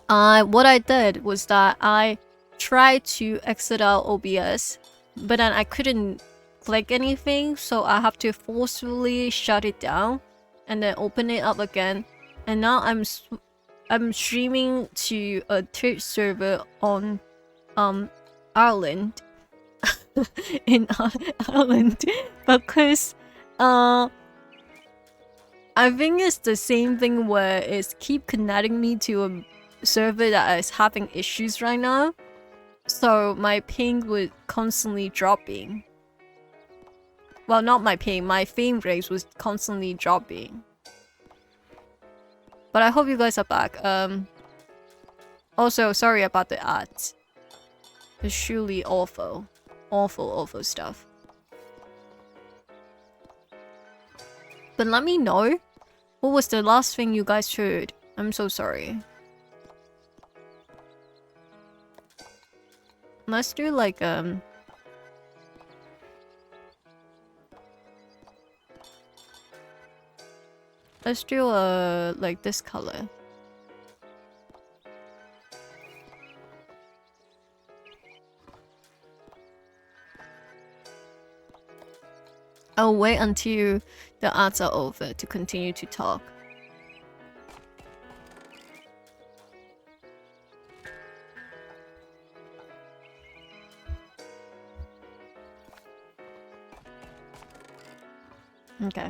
what I did was that I tried to exit out OBS, but then I couldn't click anything, so I have to forcefully shut it down and then open it up again. And now I'm streaming to a Twitch server on Ireland. In Ireland, because I think it's the same thing where it's keep connecting me to a server that is having issues right now, so my ping was constantly dropping. Well, not my ping, my frame rate was constantly dropping. But I hope you guys are back. Also, sorry about the ads. It's surely awful. Awful stuff. But let me know. What was the last thing you guys heard? I'm so sorry. Let's do like, Let's do like this color. I'll wait until the ads are over to continue to talk. Okay.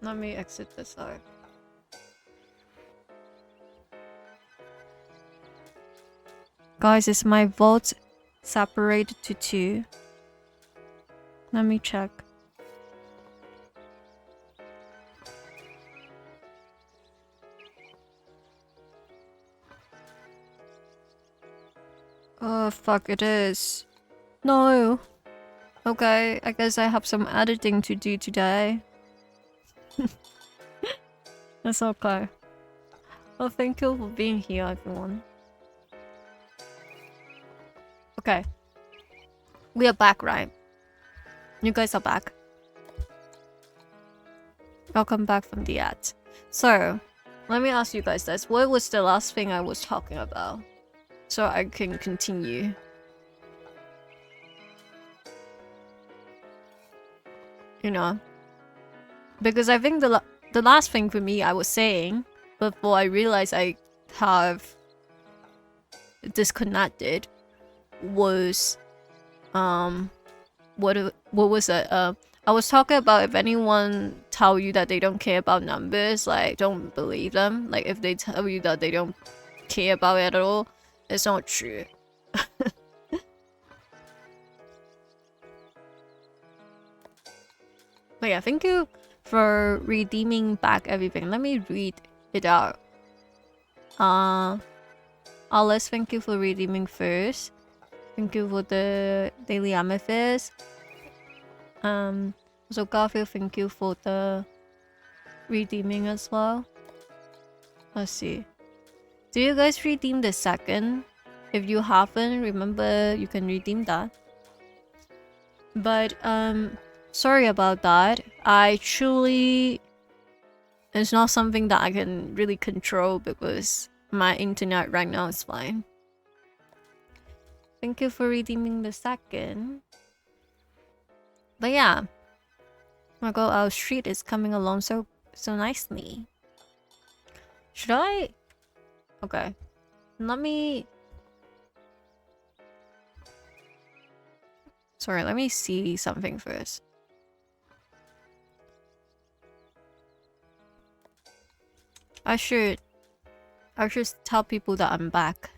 Let me exit this out. Guys, is my vote separated to 2? Let me check. Oh, fuck, it is. No. Okay, I guess I have some editing to do today. That's okay. Well, thank you for being here, everyone. Okay. We are back, right? You guys are back. Welcome back from the ads. So, let me ask you guys this. What was the last thing I was talking about? So I can continue. You know? Because I think the last thing for me I was saying, before I realized I have disconnected, was what was it? I was talking about if anyone tell you that they don't care about numbers, like don't believe them. Like if they tell you that they don't care about it at all, it's not true. But yeah, thank you for redeeming back everything. Let me read it out. Alice, thank you for redeeming first. Thank you for the daily amethyst. So Garfield, thank you for the redeeming as well. Let's see. Do you guys redeem the second? If you haven't, remember you can redeem that. But sorry about that. I truly, it's not something that I can really control because my internet right now is fine. Thank you for redeeming the second. But yeah, my god, our street is coming along so nicely. Should I? Okay, let me. Sorry, let me see something first. I should tell people that I'm back.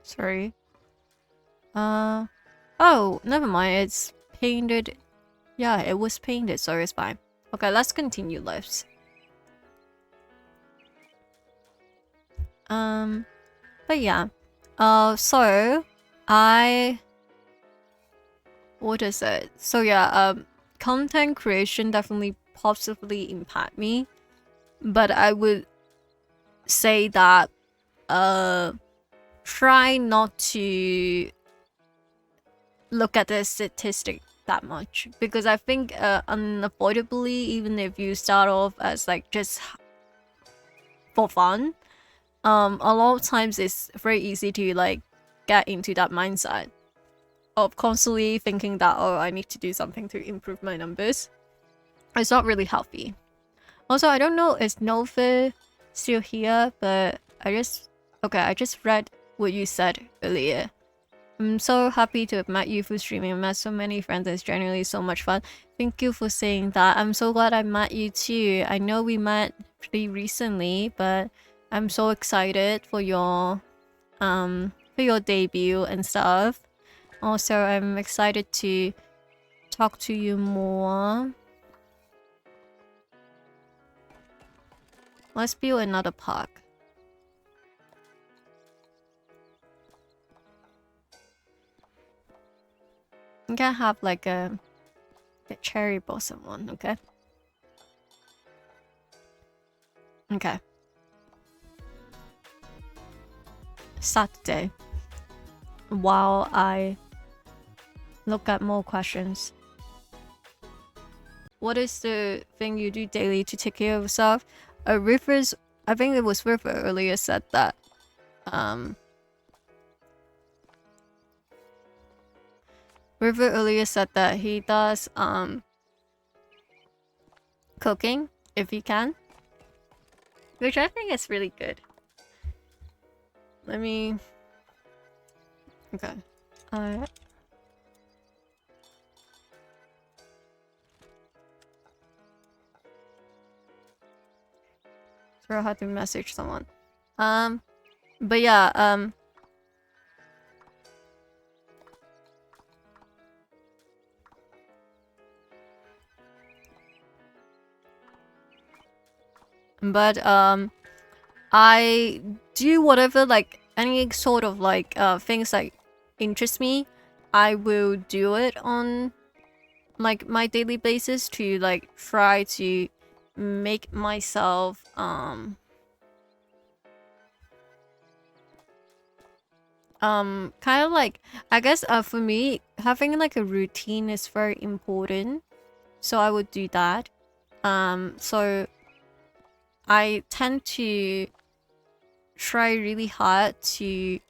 Sorry. Oh, never mind. It's painted. Yeah, it was painted, so it's fine. Okay, let's continue lives. But yeah. So what is it? So yeah, content creation definitely positively impact me, but I would say that try not to look at the statistic that much, because I think unavoidably, even if you start off as like just for fun, a lot of times it's very easy to like get into that mindset of constantly thinking that, oh, I need to do something to improve my numbers. It's not really healthy. Also, I don't know, is Nova still here? But I just read what you said earlier. I'm so happy to have met you through streaming. I met so many friends. It's genuinely so much fun. Thank you for saying that. I'm so glad I met you too. I know we met pretty recently, but I'm so excited for your debut and stuff. Also, I'm excited to talk to you more. Let's build another park. I'm gonna have like a cherry blossom one, okay? Okay. Saturday while I look at more questions. What is the thing you do daily to take care of yourself? Rivers, I think it was River earlier said that. River earlier said that he does cooking if he can, which I think is really good. Let me. Okay. Alright. So how to message someone. But yeah, I do whatever, like any sort of like things that interest me. I will do it on like my daily basis to like try to make myself kind of like, I guess for me having like a routine is very important, so I would do that. So I tend to try really hard to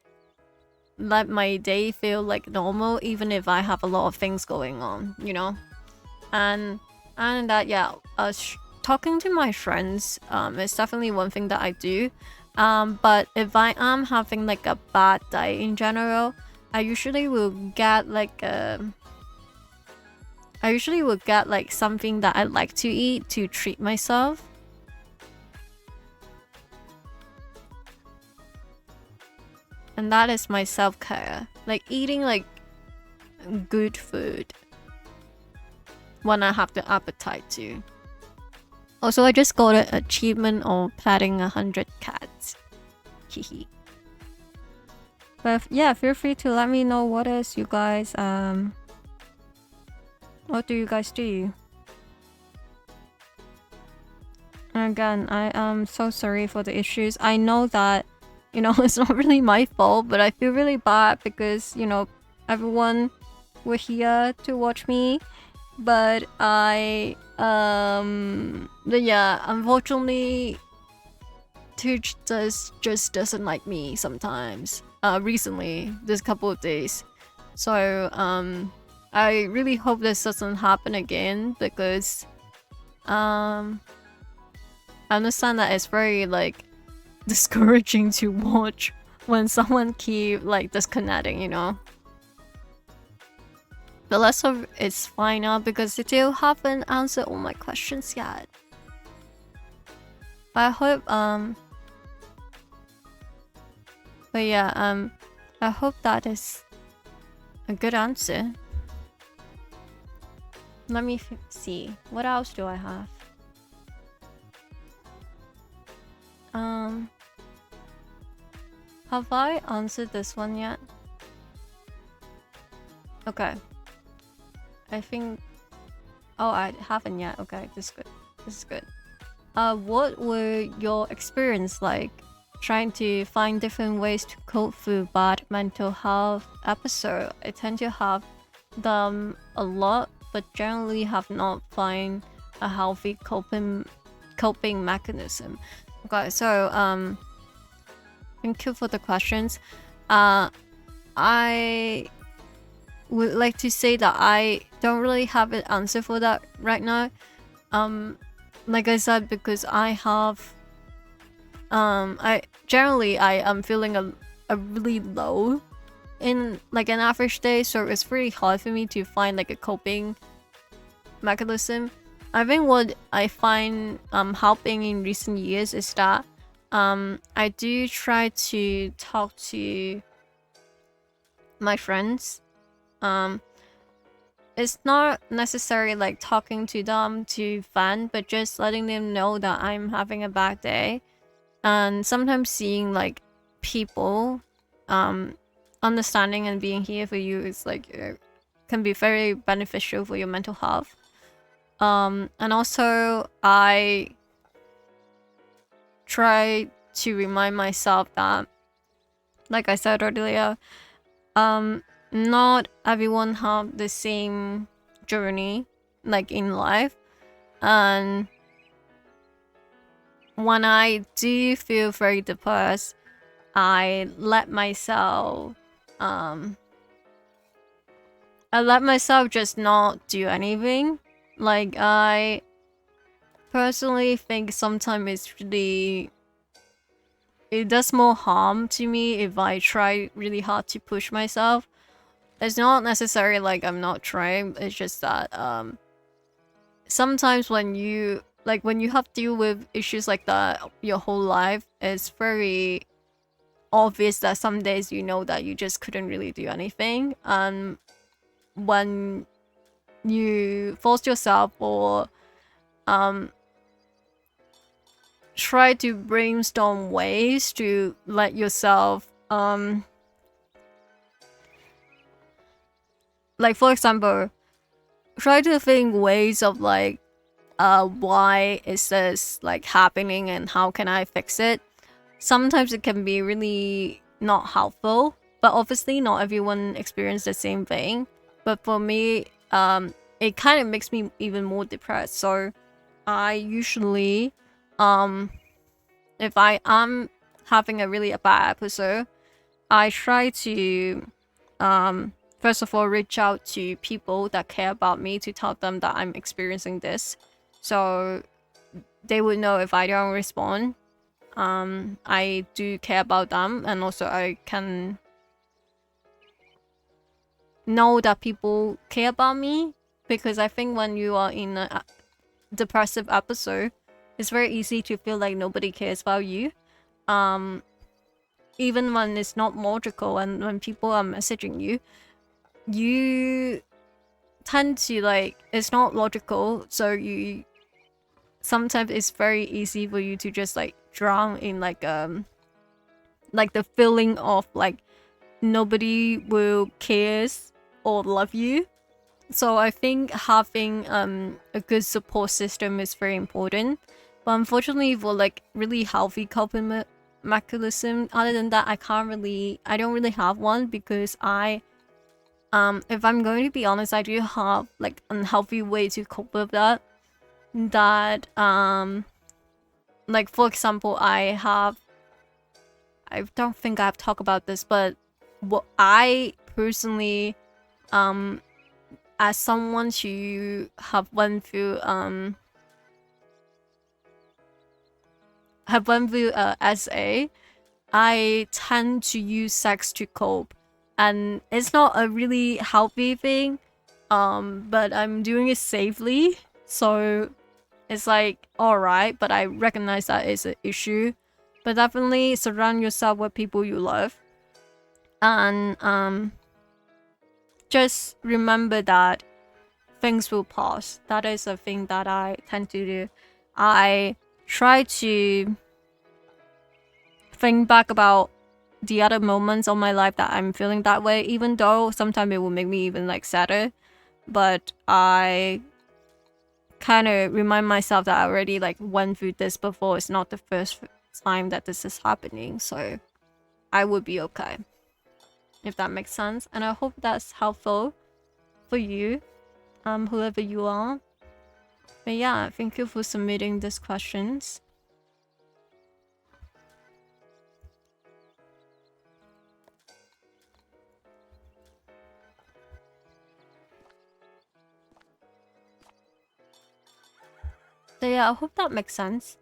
let my day feel like normal, even if I have a lot of things going on, you know. And that, yeah, talking to my friends is definitely one thing that I do. But if I am having like a bad day in general, I usually will get like something that I like to eat to treat myself. And that is my self-care, like eating like good food when I have the appetite to. Also, I just got an achievement of petting 100 cats. Hehe. But yeah, feel free to let me know what is you guys what do you guys do? And again, I am so sorry for the issues. I know that, you know, it's not really my fault, but I feel really bad because, you know, everyone were here to watch me. But but yeah, unfortunately, Twitch just doesn't like me sometimes. Recently, this couple of days. So I really hope this doesn't happen again, because I understand that it's very like discouraging to watch when someone keep like disconnecting, you know. But let's hope it's fine now, because they still haven't answered all my questions yet. But I hope but yeah, I hope that is a good answer. Let me see. What else do I have? Have I answered this one yet? Okay. I think... Oh, I haven't yet. Okay, this is good. This is good. What were your experience like trying to find different ways to cope through bad mental health episode? I tend to have them a lot, but generally have not find a healthy coping mechanism. Okay, so thank you for the questions. I would like to say that I don't really have an answer for that right now. Like I said, because I have I am feeling a really low in like an average day, so it's really hard for me to find like a coping mechanism. I think what I find helping in recent years is that I do try to talk to my friends. It's not necessarily like talking to them to vent, but just letting them know that I'm having a bad day. And sometimes seeing like people understanding and being here for you is like can be very beneficial for your mental health. And also I try to remind myself that like I said earlier, not everyone have the same journey like in life, and when I do feel very depressed, I let myself just not do anything. Like, I personally think sometimes it does more harm to me if I try really hard to push myself. It's not necessarily like I'm not trying, it's just that sometimes when you have to deal with issues like that your whole life, it's very obvious that some days you know that you just couldn't really do anything. And when you force yourself or try to brainstorm ways to let yourself like, for example, try to think ways of like why is this like happening and how can I fix it. Sometimes it can be really not helpful, but obviously not everyone experiences the same thing. But for me, it kind of makes me even more depressed. So I usually if I am having a really bad episode, I try to first of all reach out to people that care about me to tell them that I'm experiencing this, so they would know if I don't respond, I do care about them, and also I can know that people care about me. Because I think when you are in a depressive episode, it's very easy to feel like nobody cares about you, even when it's not logical, and when people are messaging you, you tend to like, it's not logical, so you sometimes it's very easy for you to just like drown in like the feeling of like nobody will cares or love you. So I think having a good support system is very important. But unfortunately, for like really healthy coping mechanism, other than that, I don't really have one, because if I'm going to be honest, I do have like unhealthy way to cope with that. That like, for example, I don't think I've talked about this, but what I personally as someone who have went through SA, I tend to use sex to cope, and it's not a really healthy thing, but I'm doing it safely, so it's like alright. But I recognize that it's an issue. But definitely surround yourself with people you love, and just remember that things will pass. That is a thing that I tend to do. I try to think back about the other moments of my life that I'm feeling that way, even though sometimes it will make me even like sadder. But I kind of remind myself that I already like went through this before. It's not the first time that this is happening, so I would be okay, if that makes sense. And I hope that's helpful for you, whoever you are. But yeah, thank you for submitting these questions. So yeah, I hope that makes sense.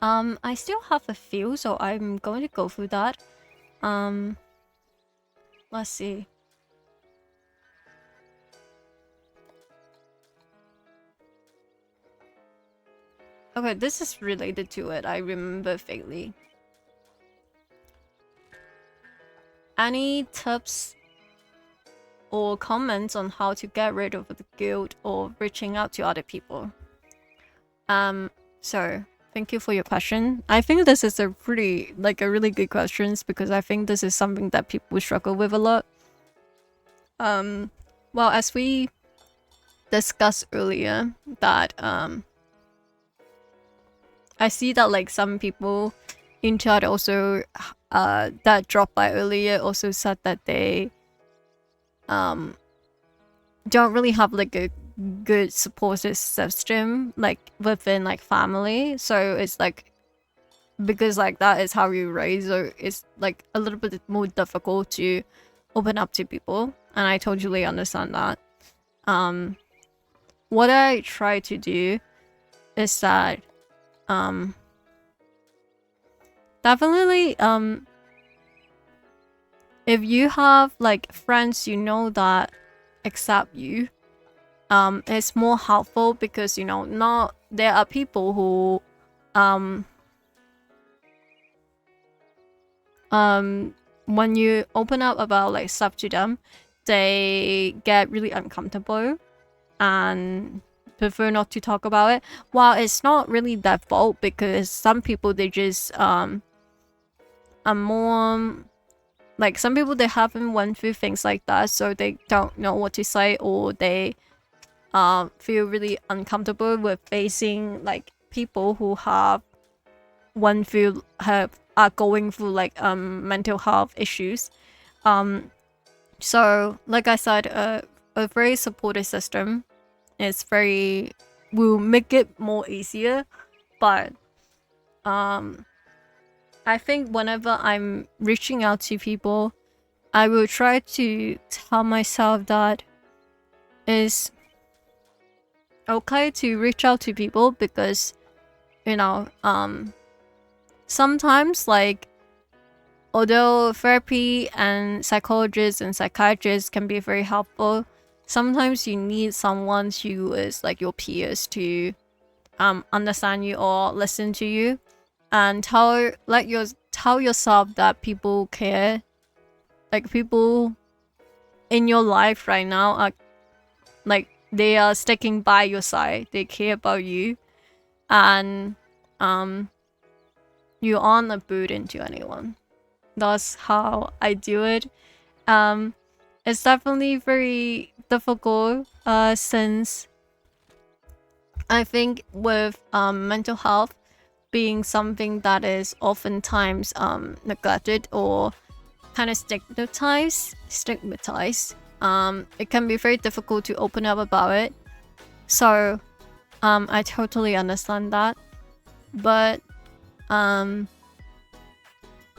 I still have a few, so I'm going to go through that. Let's see. Okay, this is related to it. I remember vaguely. Any tips or comments on how to get rid of the guilt or reaching out to other people? So thank you for your question. I think this is a really good question, because I think this is something that people struggle with a lot. Well, as we discussed earlier, that I see that like some people in chat also, that dropped by earlier, also said that they don't really have like a good support system like within like family. So it's like, because like that is how you raise, so it's like a little bit more difficult to open up to people, and I totally understand that. What I try to do is that definitely if you have like friends you know that accept you, it's more helpful, because you know, not there are people who when you open up about like stuff to them, they get really uncomfortable and prefer not to talk about it. While it's not really their fault, because some people they just are more like, some people they haven't went through things like that, so they don't know what to say, or they feel really uncomfortable with facing like people who have are going through like mental health issues. So like I said, a very supportive system is will make it more easier. But I think whenever I'm reaching out to people, I will try to tell myself that it's okay to reach out to people, because you know, sometimes like, although therapy and psychologists and psychiatrists can be very helpful, sometimes you need someone who is like your peers to understand you or listen to you, and tell yourself that people care. Like, people in your life right now are like, they are sticking by your side, they care about you, and you aren't a burden to anyone. That's how I do it. It's definitely very difficult, since I think with mental health being something that is oftentimes neglected or kind of stigmatized, it can be very difficult to open up about it. So I totally understand that, but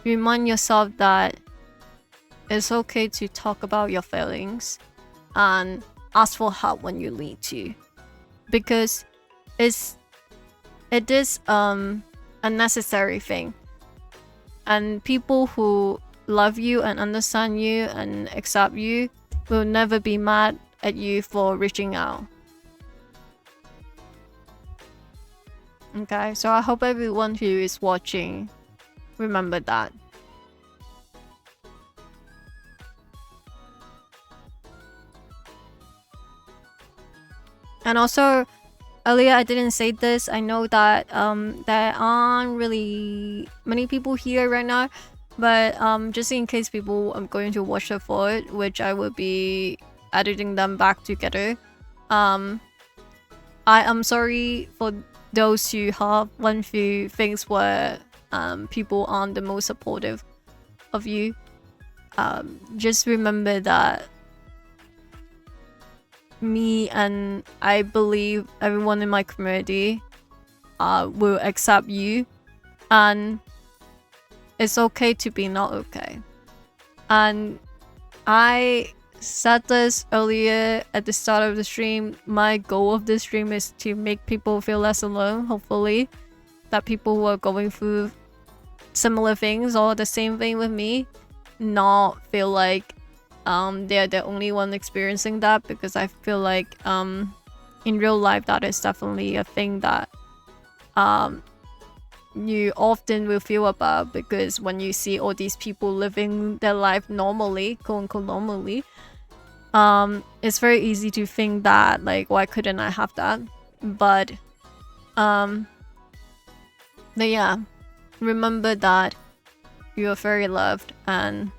remind yourself that it's okay to talk about your feelings and ask for help when you need to, because it is a necessary thing, and people who love you and understand you and accept you will never be mad at you for reaching out. Okay, so I hope everyone who is watching remember that. And also, earlier I didn't say this, I know that there aren't really many people here right now, but just in case people are going to watch the VOD, which I will be editing them back together, I am sorry for those who have went through things where people aren't the most supportive of you. Just remember that me, and I believe everyone in my community will accept you, and it's okay to be not okay. And I said this earlier at the start of the stream, my goal of this stream is to make people feel less alone, hopefully, that people who are going through similar things or the same thing with me not feel like they're the only one experiencing that, because I feel like in real life that is definitely a thing that you often will feel about, because when you see all these people living their life normally, quote unquote normally, it's very easy to think that like, why couldn't I have that? But yeah, remember that you are very loved, and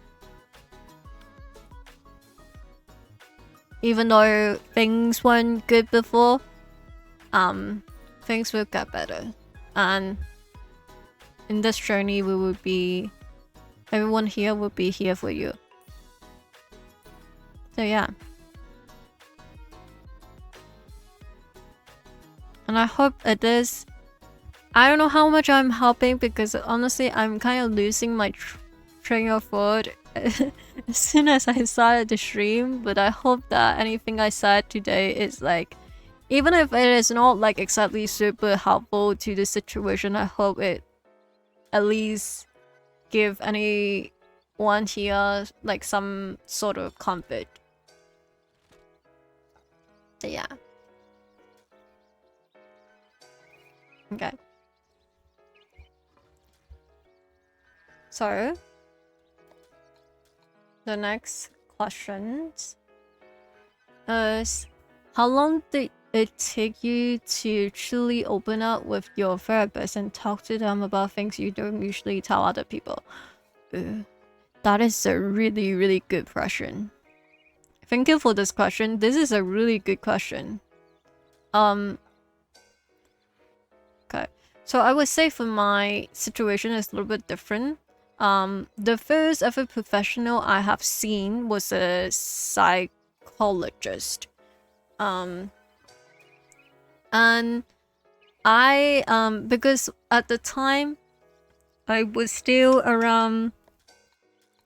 even though things weren't good before, things will get better. And in this journey, everyone here will be here for you. So yeah. And I hope it is. I don't know how much I'm helping, because honestly, I'm kind of losing my train of thought as soon as I started the stream. But I hope that anything I said today is like, even if it is not like exactly super helpful to the situation, I hope it at least give anyone here like some sort of comfort. So yeah. Okay. So the next questions is, how long did it take you to truly open up with your therapist and talk to them about things you don't usually tell other people? That is a really, really good question. Thank you for this question. This is a really good question. Okay. So I would say for my situation is a little bit different. The first ever professional I have seen was a psychologist. And I because at the time I was still around,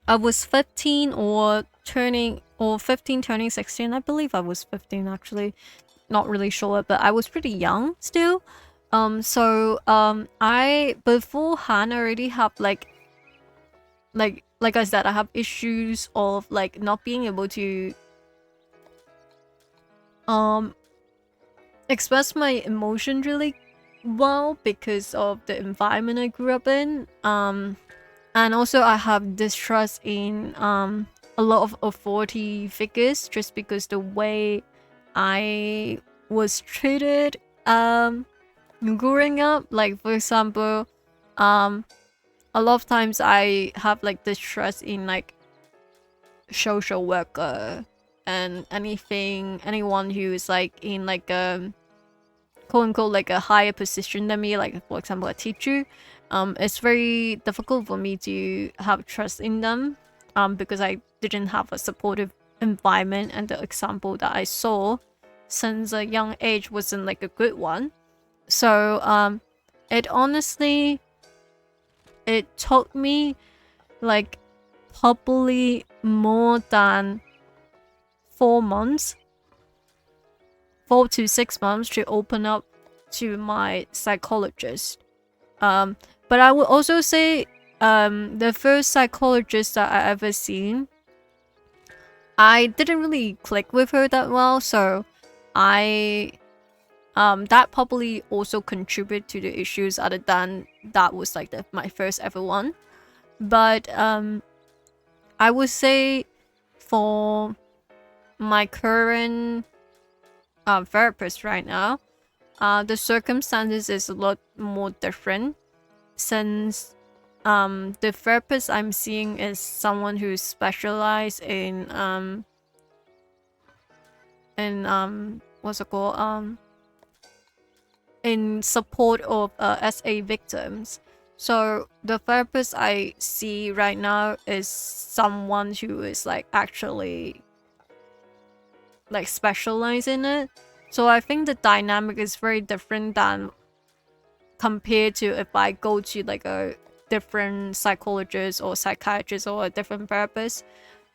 I was 15 or 15 turning 16. I believe I was 15 actually. Not really sure, but I was pretty young still. I beforehand already have like I said, I have issues of like not being able to express my emotion really well because of the environment I grew up in. And also I have distrust in a lot of authority figures, just because the way I was treated growing up. Like for example, a lot of times I have like distrust in like social worker and anyone who is like in like a quote unquote like a higher position than me, like for example a teacher. It's very difficult for me to have trust in them, because I didn't have a supportive environment, and the example that I saw since a young age wasn't like a good one. So it honestly, it took me like probably more than 4 to 6 months to open up to my psychologist. But I would also say the first psychologist that I ever seen, I didn't really click with her that well, so I that probably also contributed to the issues, other than that was like my first ever one. But I would say for my current therapist right now, the circumstances is a lot more different, since the therapist I'm seeing is someone who specialized in what's it called, in support of SA victims. So the therapist I see right now is someone who is like actually like specialized in it. So I think the dynamic is very different than compared to if I go to like a different psychologist or psychiatrist or a different therapist,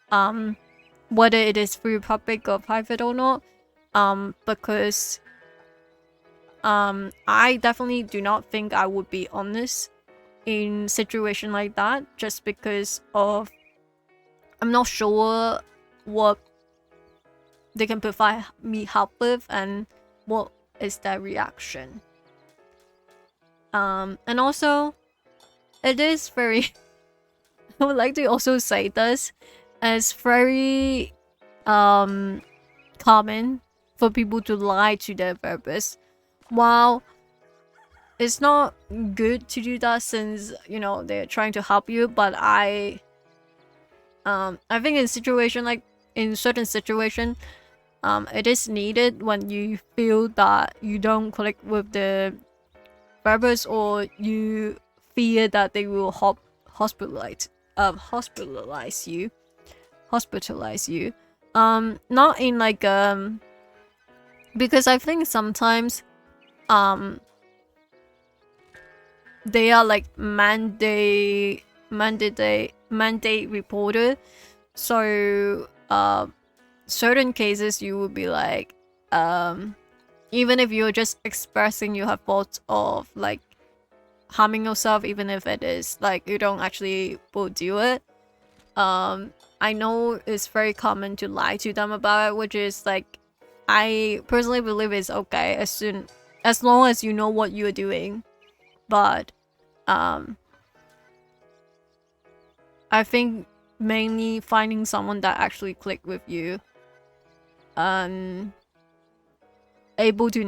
whether it is through public or private or not, because I definitely do not think I would be honest in situation like that, just because of I'm not sure what they can provide me help with and what is their reaction. And also it is very I would like to also say this, it's very common for people to lie to their therapist. While it's not good to do that, since you know they're trying to help you, but I think in certain situation, it is needed when you feel that you don't click with the therapist, or you fear that they will hospitalize you. Not in like because I think sometimes they are like mandate reported. So certain cases you would be like even if you're just expressing you have thoughts of like harming yourself, even if it is like you don't actually will do it, I know it's very common to lie to them about it, which is like I personally believe it's okay as long as you know what you're doing. But I think mainly finding someone that actually click with you, able to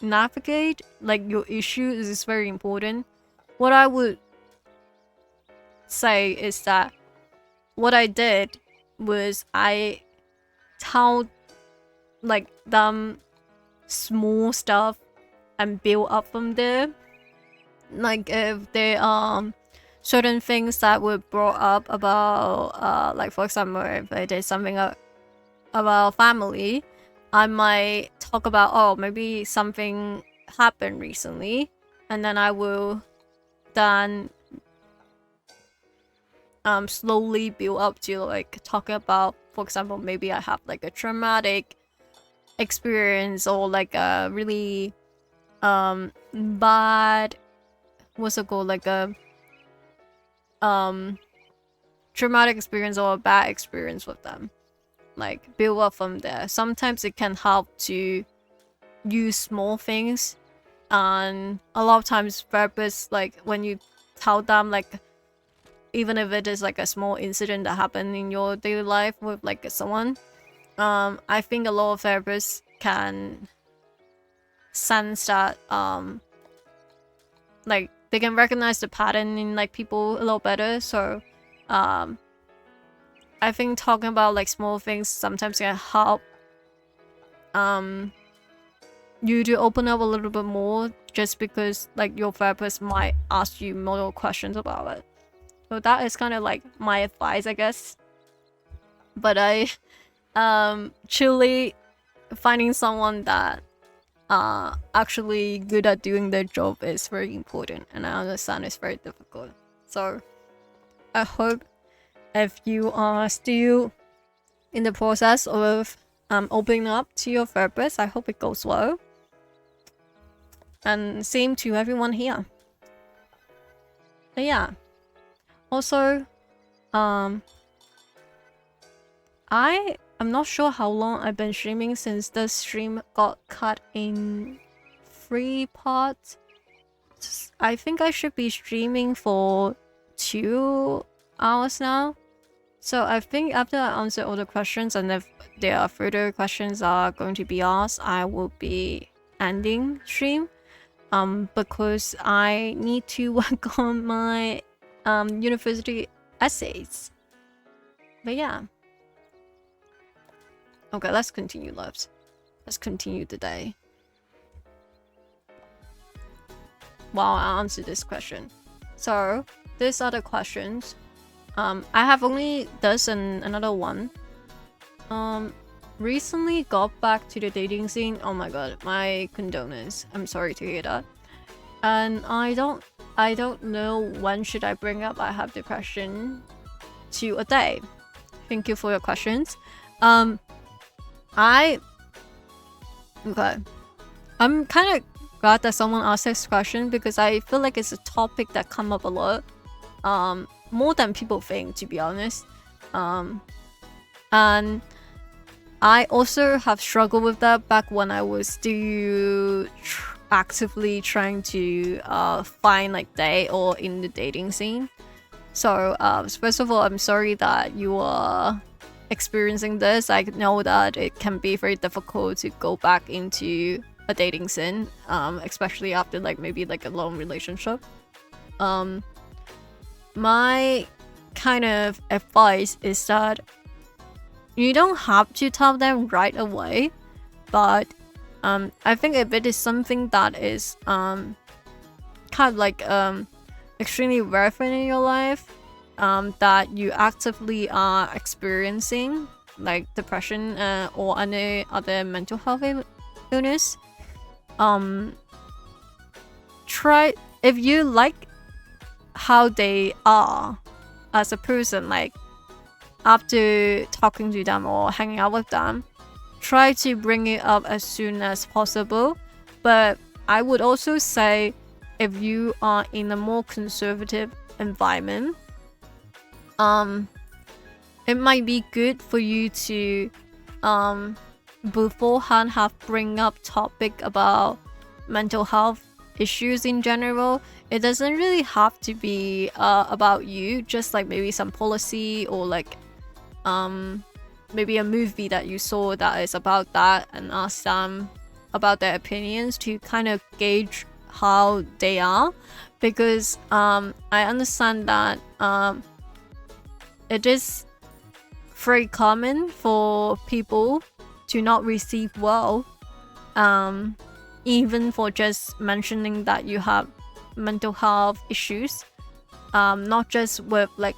navigate like your issues is very important. What I would say is that what I did was I told like them small stuff and build up from there. Like if there are certain things that were brought up about like for example if I did something about family, I might talk about, oh, maybe something happened recently, and then I will then slowly build up to like talking about, for example, maybe I have like a traumatic experience or like a really bad, what's it called, like a traumatic experience or a bad experience with them. Like build up from there. Sometimes it can help to use small things, and a lot of times therapists, like when you tell them, like even if it is like a small incident that happened in your daily life with like someone, I think a lot of therapists can sense that like they can recognize the pattern in like people a lot better. So I think talking about like small things sometimes can help you to open up a little bit more, just because like your therapist might ask you more questions about it. So that is kind of like my advice, I guess. But I truly finding someone that actually good at doing their job is very important, and I understand it's very difficult. So I hope if you are still in the process of opening up to your therapist, I hope it goes well. And same to everyone here. But yeah. Also, I'm not sure how long I've been streaming since the stream got cut in 3 parts. I think I should be streaming for 2 hours now. So I think after I answer all the questions, and if there are further questions are going to be asked, I will be ending stream. Because I need to work on my university essays. But yeah. Okay, let's continue, loves. Let's continue the day while I answer this question. So these are the questions. I have only this and another one. Recently got back to the dating scene. Oh my god, my condolences. I'm sorry to hear that. And I don't know when should I bring up I have depression to a day. Thank you for your questions. Okay. I'm kind of glad that someone asked this question, because I feel like it's a topic that come up a lot. More than people think, to be honest. And I also have struggled with that back when I was still actively trying to find like date or in the dating scene. So first of all, I'm sorry that you are experiencing this. I know that it can be very difficult to go back into a dating scene, especially after like maybe like a long relationship. My kind of advice is that you don't have to tell them right away, but I think if it is something that is kind of like extremely relevant in your life, that you actively are experiencing, like depression or any other mental health illness, try, if you like how they are as a person, like after talking to them or hanging out with them, try to bring it up as soon as possible. But I would also say, if you are in a more conservative environment, it might be good for you to beforehand have bring up topic about mental health issues in general. It doesn't really have to be about you, just like maybe some policy or like maybe a movie that you saw that is about that, and ask them about their opinions to kind of gauge how they are. Because I understand that it is very common for people to not receive well, even for just mentioning that you have mental health issues, not just with like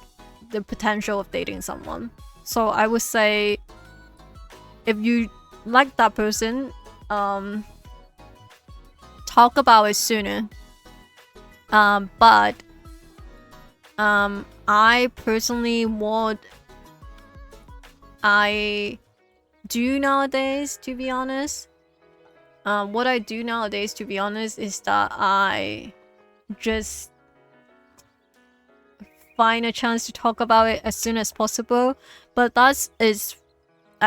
the potential of dating someone. So I would say, if you like that person, talk about it sooner. But I personally, what I do nowadays, to be honest, is that I just find a chance to talk about it as soon as possible. But I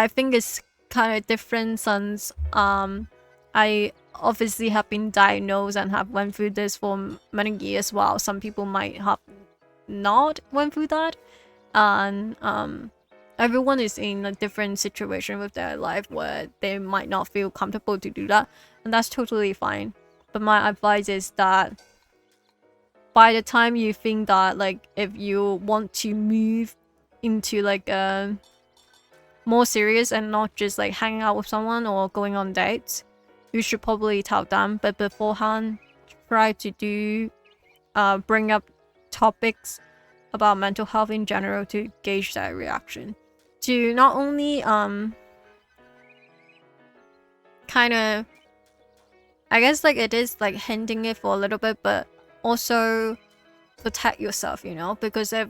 think it's kind of different, since I obviously have been diagnosed and have went through this for many years, while some people might have not went through that. And everyone is in a different situation with their life where they might not feel comfortable to do that, and that's totally fine. But my advice is that by the time you think that, like, if you want to move into like a more serious and not just like hanging out with someone or going on dates, you should probably tell them. But beforehand, try to do bring up topics about mental health in general to gauge their reaction, to not only kind of, I guess, like, it is like hinting it for a little bit, but also protect yourself, you know. Because if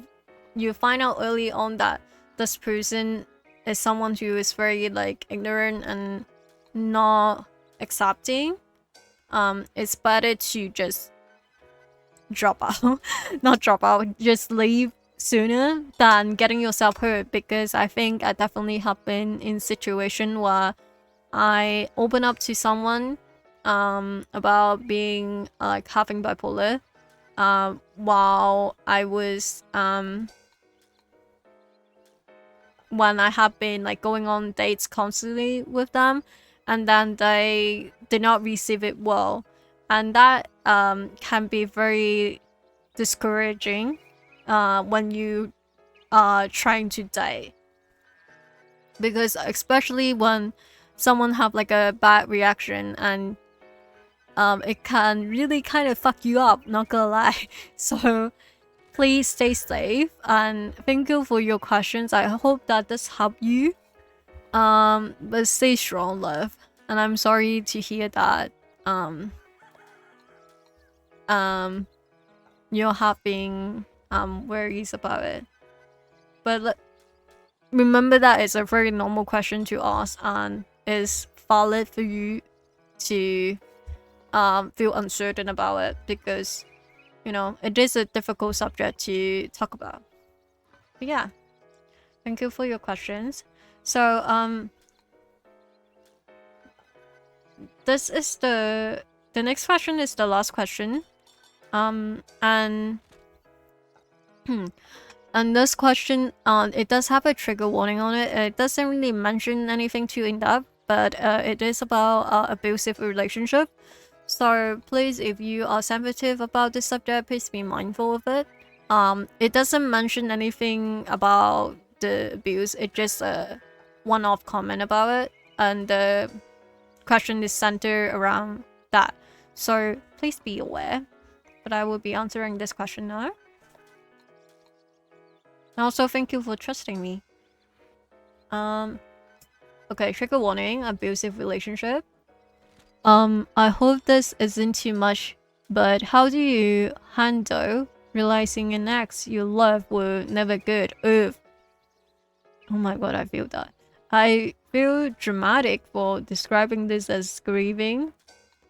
you find out early on that this person is someone who is very like ignorant and not accepting, it's better to just drop out not drop out, just leave sooner than getting yourself hurt. Because I think I definitely have been in situation where I open up to someone about being like having bipolar, while I was when I have been like going on dates constantly with them, and then they did not receive it well. And that can be very discouraging when you are trying to date, because especially when someone have like a bad reaction, and it can really kind of fuck you up, not gonna lie. So please stay safe, and thank you for your questions. I hope that this helped you. But stay strong, love. And I'm sorry to hear that you're having worries about it. But remember that it's a very normal question to ask, and it's valid for you to feel uncertain about it, because, you know, it is a difficult subject to talk about. But yeah, thank you for your questions. So this is the next question is the last question. And and this question, it does have a trigger warning on it. It doesn't really mention anything too in-depth, but it is about abusive relationship. So please, if you are sensitive about this subject, please be mindful of it. It doesn't mention anything about the abuse. It's just a one-off comment about it, and the question is centered around that. So please be aware. but I will be answering this question now. And also, thank you for trusting me. Okay, trigger warning, abusive relationship. I hope this isn't too much, but how do you handle realizing an ex you love were never good? Ugh. Oh my god, I feel that. I feel dramatic for describing this as grieving.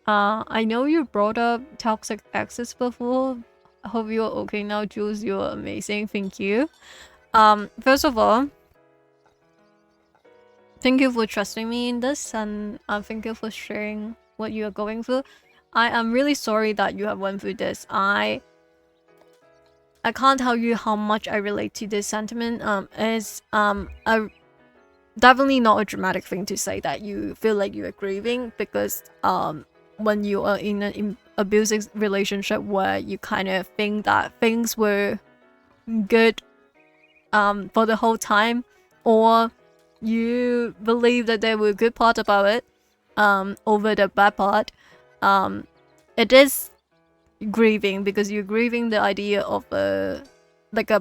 I know you brought up toxic exes before. I hope you're okay now, Jules. You're amazing. Thank you. First of all, thank you for trusting me in this, and thank you for sharing what you are going through. I am really sorry that you have went through this. I can't tell you how much I relate to this sentiment. It's definitely not a dramatic thing to say that you feel like you are grieving, because when you are in an abusive relationship where you kind of think that things were good for the whole time, or you believe that there were good parts about it over the bad part, it is grieving, because you're grieving the idea of a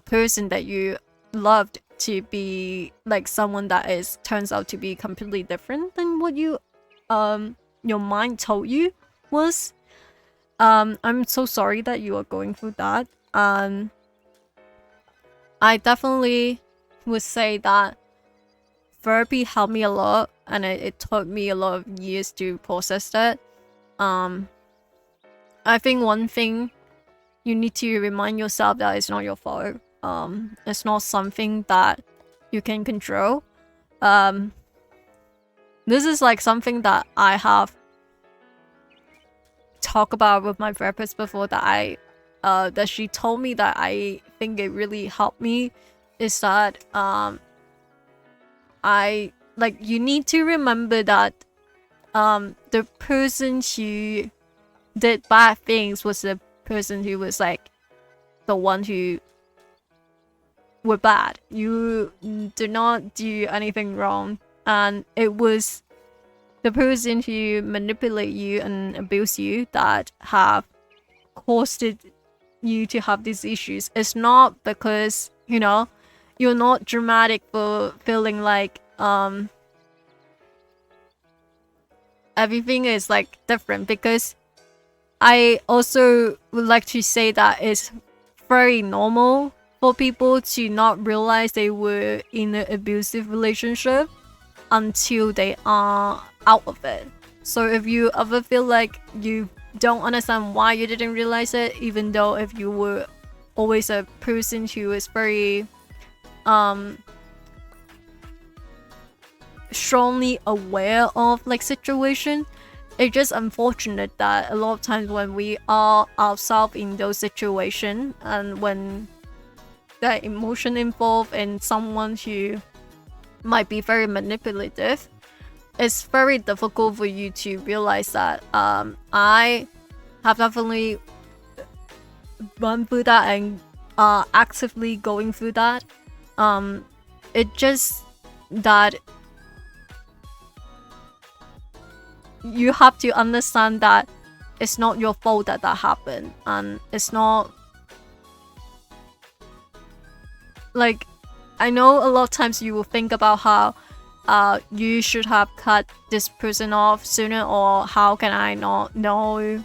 person that you loved to be like someone that turns out to be completely different than what you your mind told you was. I'm so sorry that you are going through that. I definitely would say that therapy helped me a lot, and it took me a lot of years to process that. I think one thing you need to remind yourself that it's not your fault. It's not something that you can control. This is like something that I have talked about with my therapist before, that that she told me that I think it really helped me, is that you need to remember that the person who did bad things was the person who was like the one who were bad. You did not do anything wrong, and it was the person who manipulate you and abuse you that have caused you to have these issues. It's not because, you know, you're not dramatic for feeling like everything is like different, because I also would like to say that it's very normal for people to not realize they were in an abusive relationship until they are out of it. So if you ever feel like you don't understand why you didn't realize it, even though if you were always a person who is very strongly aware of like situation, it's just unfortunate that a lot of times when we are ourselves in those situations, and when the emotion involved in someone who might be very manipulative, it's very difficult for you to realize that. I have definitely gone through that and actively going through that. It just that you have to understand that it's not your fault that happened, and it's not like, I know a lot of times you will think about how you should have cut this person off sooner, or how can I not know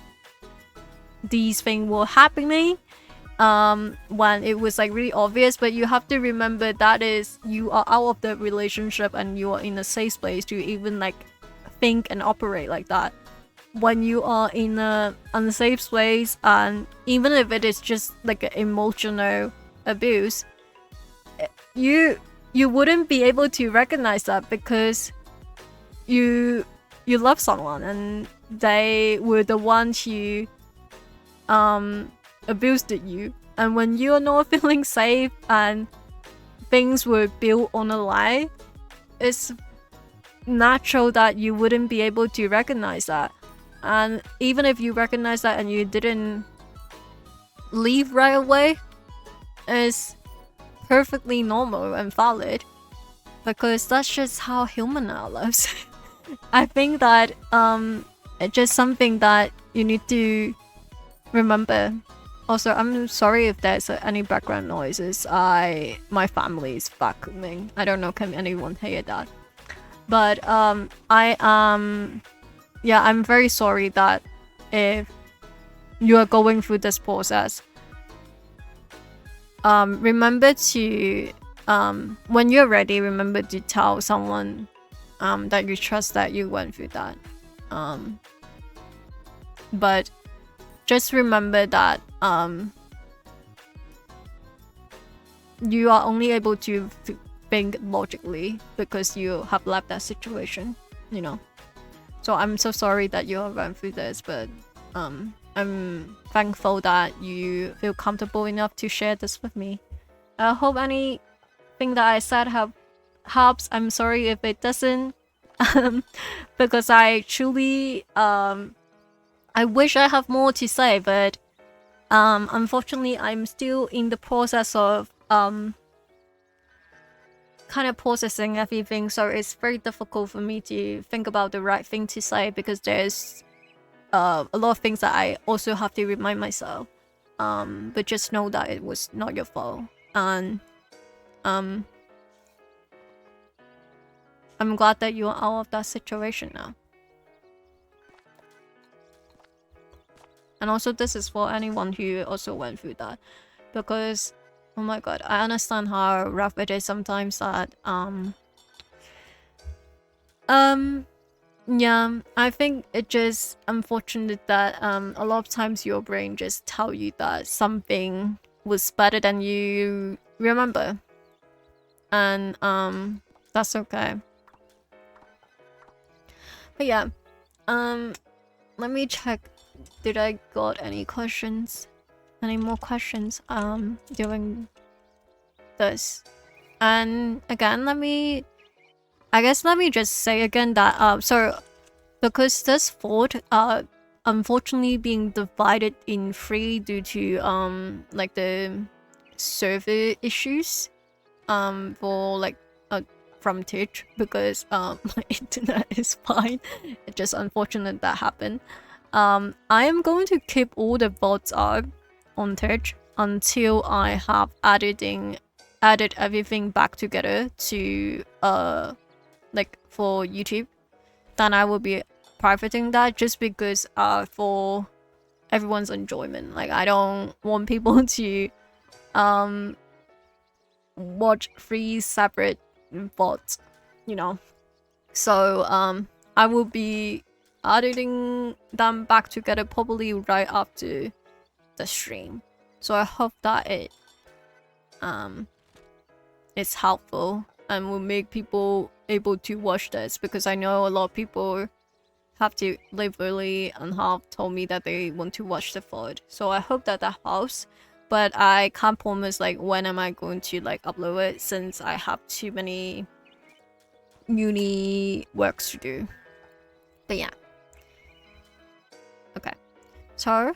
these things were happening when it was like really obvious. But you have to remember that is, you are out of the relationship and you are in a safe place to even like think and operate like that. When you are in a unsafe place, and even if it is just like an emotional abuse, you wouldn't be able to recognize that, because you love someone and they were the ones who abused you. And when you are not feeling safe and things were built on a lie, it's natural that you wouldn't be able to recognize that. And even if you recognize that and you didn't leave right away, it's perfectly normal and valid, because that's just how human are lives. I think that it's just something that you need to remember. Also, I'm sorry if there's any background noises. My family is vacuuming. I don't know, can anyone hear that? But yeah, I'm very sorry that if you are going through this process. Remember to when you're ready, remember to tell someone that you trust that you went through that. But just remember that you are only able to think logically because you have left that situation, you know. So I'm so sorry that you have went through this, but I'm thankful that you feel comfortable enough to share this with me. I hope anything that I said helps. I'm sorry if it doesn't, because I truly I wish I have more to say, but unfortunately I'm still in the process of kind of processing everything, so it's very difficult for me to think about the right thing to say because there's a lot of things that I also have to remind myself. But just know that it was not your fault, and I'm glad that you are out of that situation now. And also, this is for anyone who also went through that, because oh my god, I understand how rough it is sometimes that yeah, I think it's just unfortunate that a lot of times your brain just tell you that something was better than you remember, and that's okay. But yeah, let me check. Did I got any questions? Any more questions during this? And again, let me just say again that so because this fort unfortunately being divided in three due to like the server issues for like from Twitch, because my internet is fine. It's just unfortunate that happened. I am going to keep all the VODs up on Twitch until I have added everything back together to like for YouTube. Then I will be privating that just because for everyone's enjoyment. Like I don't want people to watch 3 separate VODs, you know. So I will be editing them back together probably right after the stream. So I hope that it's helpful and will make people able to watch this, because I know a lot of people have to leave early and have told me that they want to watch the VOD. So I hope that helps. But I can't promise like when am I going to like upload it, since I have too many uni works to do. But yeah. Okay. So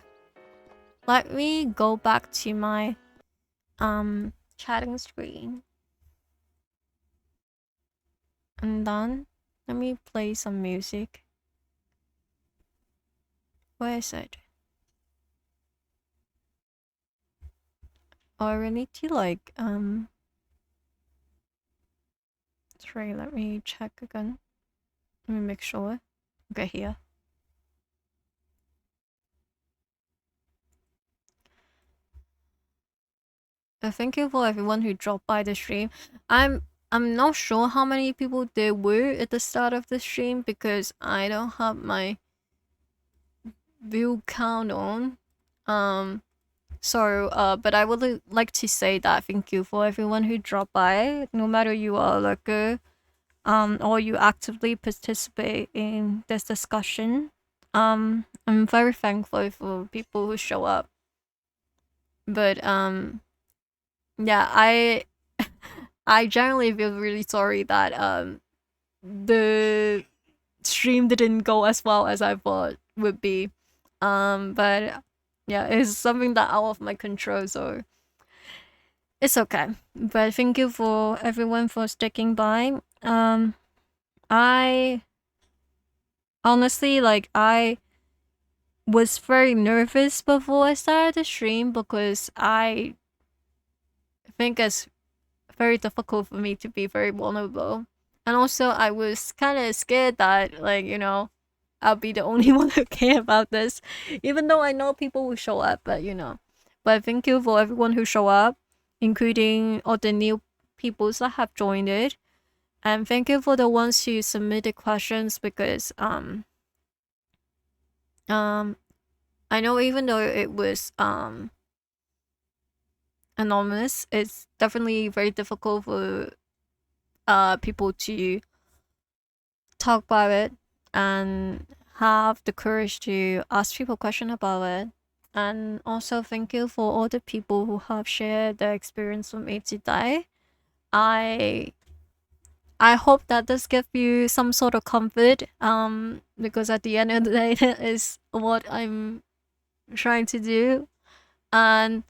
let me go back to my chatting screen. And then let me play some music. Where is it? Oh, I really need to like sorry, let me check again. Let me make sure. Okay, here. Thank you for everyone who dropped by the stream. I'm not sure how many people there were at the start of the stream because I don't have my view count on. So but I would like to say that thank you for everyone who dropped by, no matter you are a lurker, or you actively participate in this discussion. I'm very thankful for people who show up. But yeah, I generally feel really sorry that the stream didn't go as well as I thought would be. But yeah, it's something that out of my control, so it's okay. But thank you for everyone for sticking by. I honestly, like, I was very nervous before I started the stream because I think it's very difficult for me to be very vulnerable. And also I was kind of scared that I'll be the only one who care about this, even though I know people will show up, but thank you for everyone who show up, including all the new people that have joined it. And thank you for the ones who submitted questions because I know even though it was anonymous, it's definitely very difficult for people to talk about it and have the courage to ask people questions about it. And also thank you for all the people who have shared their experience with me today. I hope that this gives you some sort of comfort, because at the end of the day, that is what I'm trying to do. And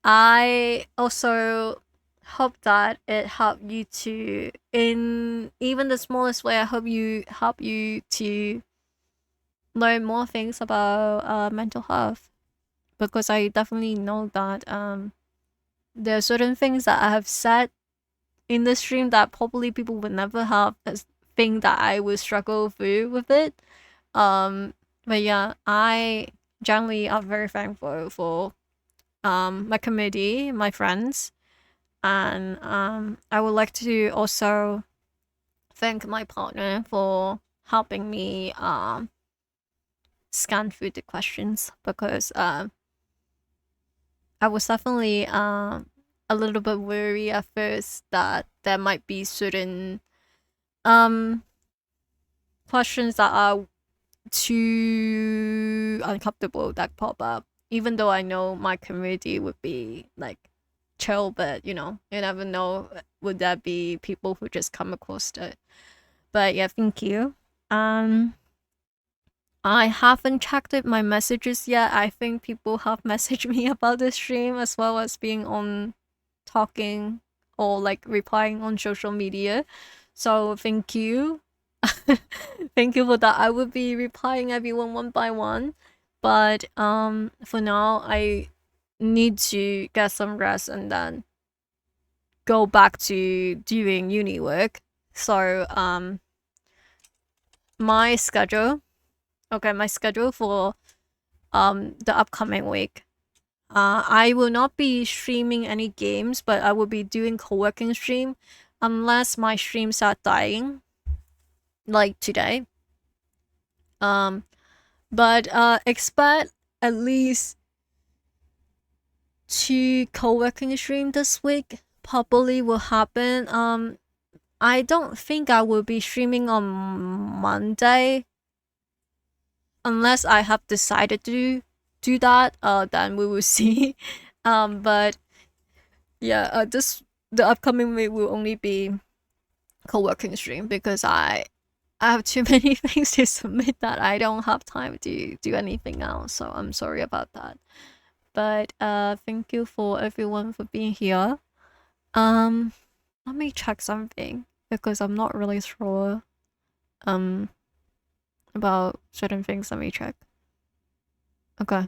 I also hope that it helped you to, in even the smallest way, I hope help you to learn more things about mental health, because I definitely know that there are certain things that I have said in the stream that probably people would never have think that I would struggle through with it. But yeah, I generally am very thankful for my community, my friends, and I would like to also thank my partner for helping me scan through the questions, because I was definitely a little bit worried at first that there might be certain questions that are too uncomfortable that pop up, even though I know my community would be like chill, but you never know, would there be people who just come across it. But yeah, thank you. I haven't checked my messages yet. I think people have messaged me about the stream as well as being on talking or like replying on social media. So thank you. Thank you for that. I will be replying everyone one by one. But for now I need to get some rest and then go back to doing uni work. So my schedule my schedule for the upcoming week. I will not be streaming any games, but I will be doing co-working stream unless my streams are dying, like today. But expect at least 2 co-working stream this week. Probably will happen. I don't think I will be streaming on Monday unless I have decided to do that. Then we will see. But yeah, the upcoming week will only be co-working stream because I have too many things to submit that I don't have time to do anything else. So I'm sorry about that. But thank you for everyone for being here. Let me check something because I'm not really sure about certain things. Let me check. Okay.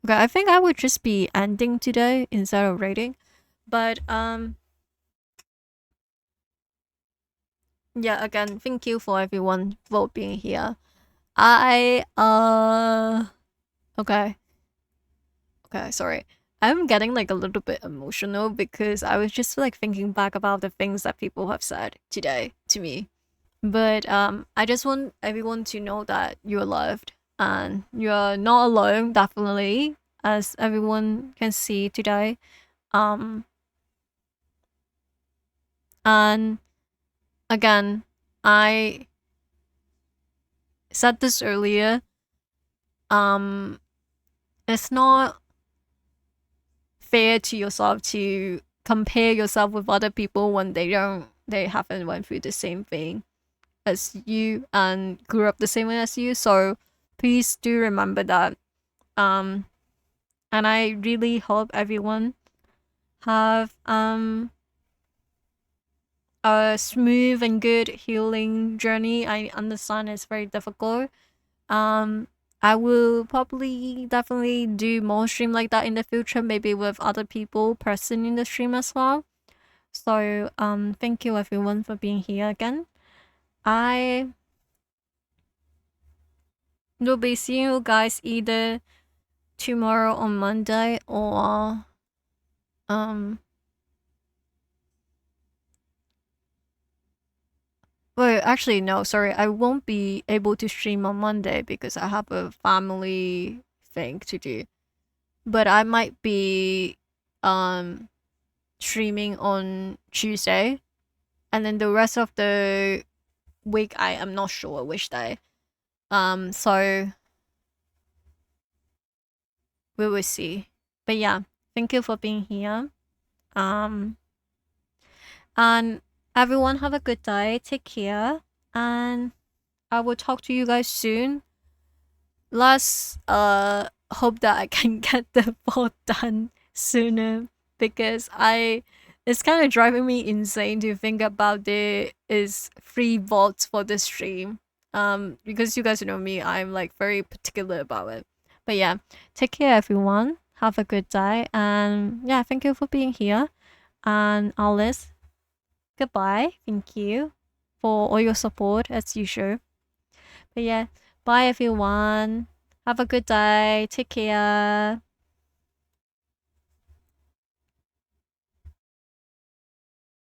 Okay, I think I would just be ending today instead of rating. But yeah, again, thank you for everyone for being here. Okay. Okay, sorry. I'm getting like a little bit emotional because I was just like thinking back about the things that people have said today to me. But I just want everyone to know that you're loved and you're not alone, definitely, as everyone can see today. And again, I said this earlier. It's not fair to yourself to compare yourself with other people when they haven't went through the same thing as you and grew up the same way as you. So please do remember that. And I really hope everyone have a smooth and good healing journey. I understand it's very difficult. I will probably definitely do more stream like that in the future, maybe with other people present in the stream as well. So thank you everyone for being here again. I will be seeing you guys either tomorrow on Monday or well, actually no, sorry, I won't be able to stream on Monday because I have a family thing to do. But I might be streaming on Tuesday, and then the rest of the week I am not sure which day. So we will see. But yeah, thank you for being here. And everyone have a good day. Take care, and I will talk to you guys soon. Let's hope that I can get the VOD done sooner, because it's kind of driving me insane to think about there is 3 VODs for the stream. Because you guys know me, I'm like very particular about it. But yeah, take care everyone. Have a good day, and yeah, thank you for being here. And Alice, goodbye. Thank you for all your support as usual. But yeah, bye everyone. Have a good day. Take care.